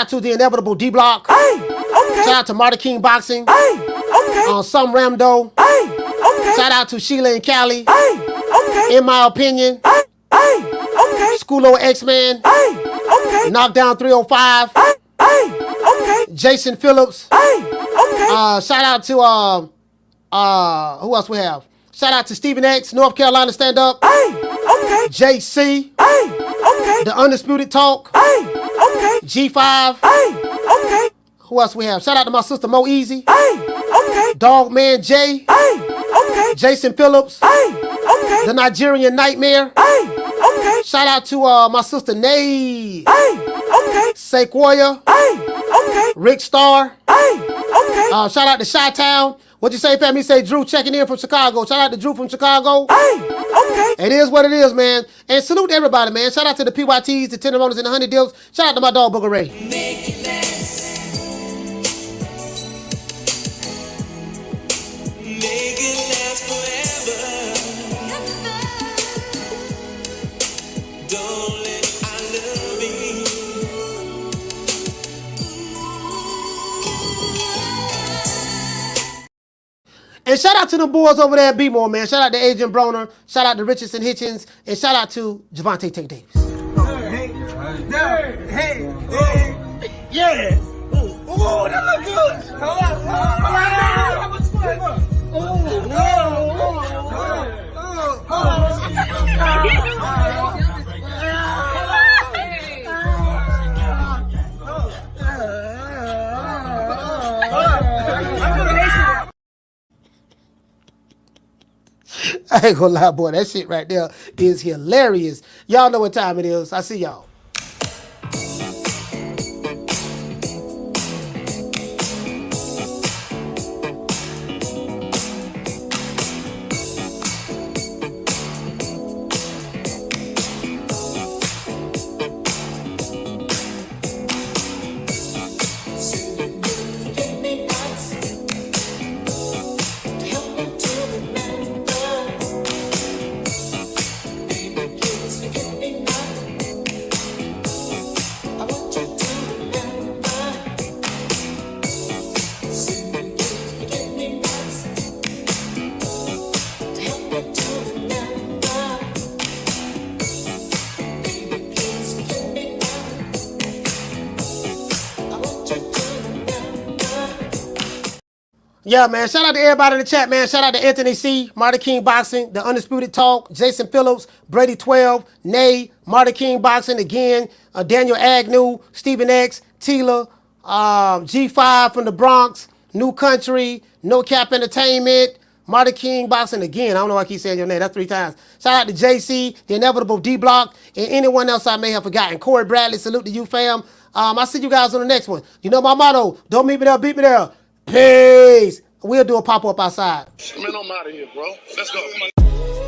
to the inevitable D Block. Shout out to Marty King Boxing. Some Ramdo. Shout out to Sheila and Callie. In my opinion. Schoolo X-Man. Knockdown 305. Jason Phillips. Shout out to who else we have? Shout out to Stephen X, North Carolina Stand Up. JC. The Undisputed Talk. G5. Who else we have? Shout out to my sister Mo Easy. Dog Man J. Jason Phillips. The Nigerian Nightmare. Shout out to my sister Nay. Sequoia. Rick Starr. Shout out to Chi-Town. What'd you say, fam? He say Drew checking in from Chicago. Shout out to Drew from Chicago. It is what it is, man. And salute to everybody, man. Shout out to the PYTs, the Tenderloins, and the Honey Dips. Shout out to my dog, Booger Ray. Make it last. Make it last forever. Don't let I love you. And shout out to the boys over there at B-More, man. Shout out to Adrian Broner. Shout out to Richardson Hitchens. And shout out to Javante Tank Davis. Yeah. Ooh, that look good. I ain't gonna lie, boy. That shit right there is hilarious. Y'all know what time it is. I see y'all. Yeah, man. Shout out to everybody in the chat, man. Shout out to Anthony C., Marty King Boxing, The Undisputed Talk, Jason Phillips, Brady 12, Nay, Marty King Boxing again, Daniel Agnew, Stephen X, Tila, G5 from the Bronx, New Country, No Cap Entertainment, Marty King Boxing again. I don't know why I keep saying your name. That's 3 times. Shout out to JC, the Inevitable D-Block, and anyone else I may have forgotten. Corey Bradley, salute to you, fam. I'll see you guys on the next one. You know my motto, don't meet me there, beat me there. Peace. We'll do a pop-up outside. Man, I'm out of here, bro. Let's go.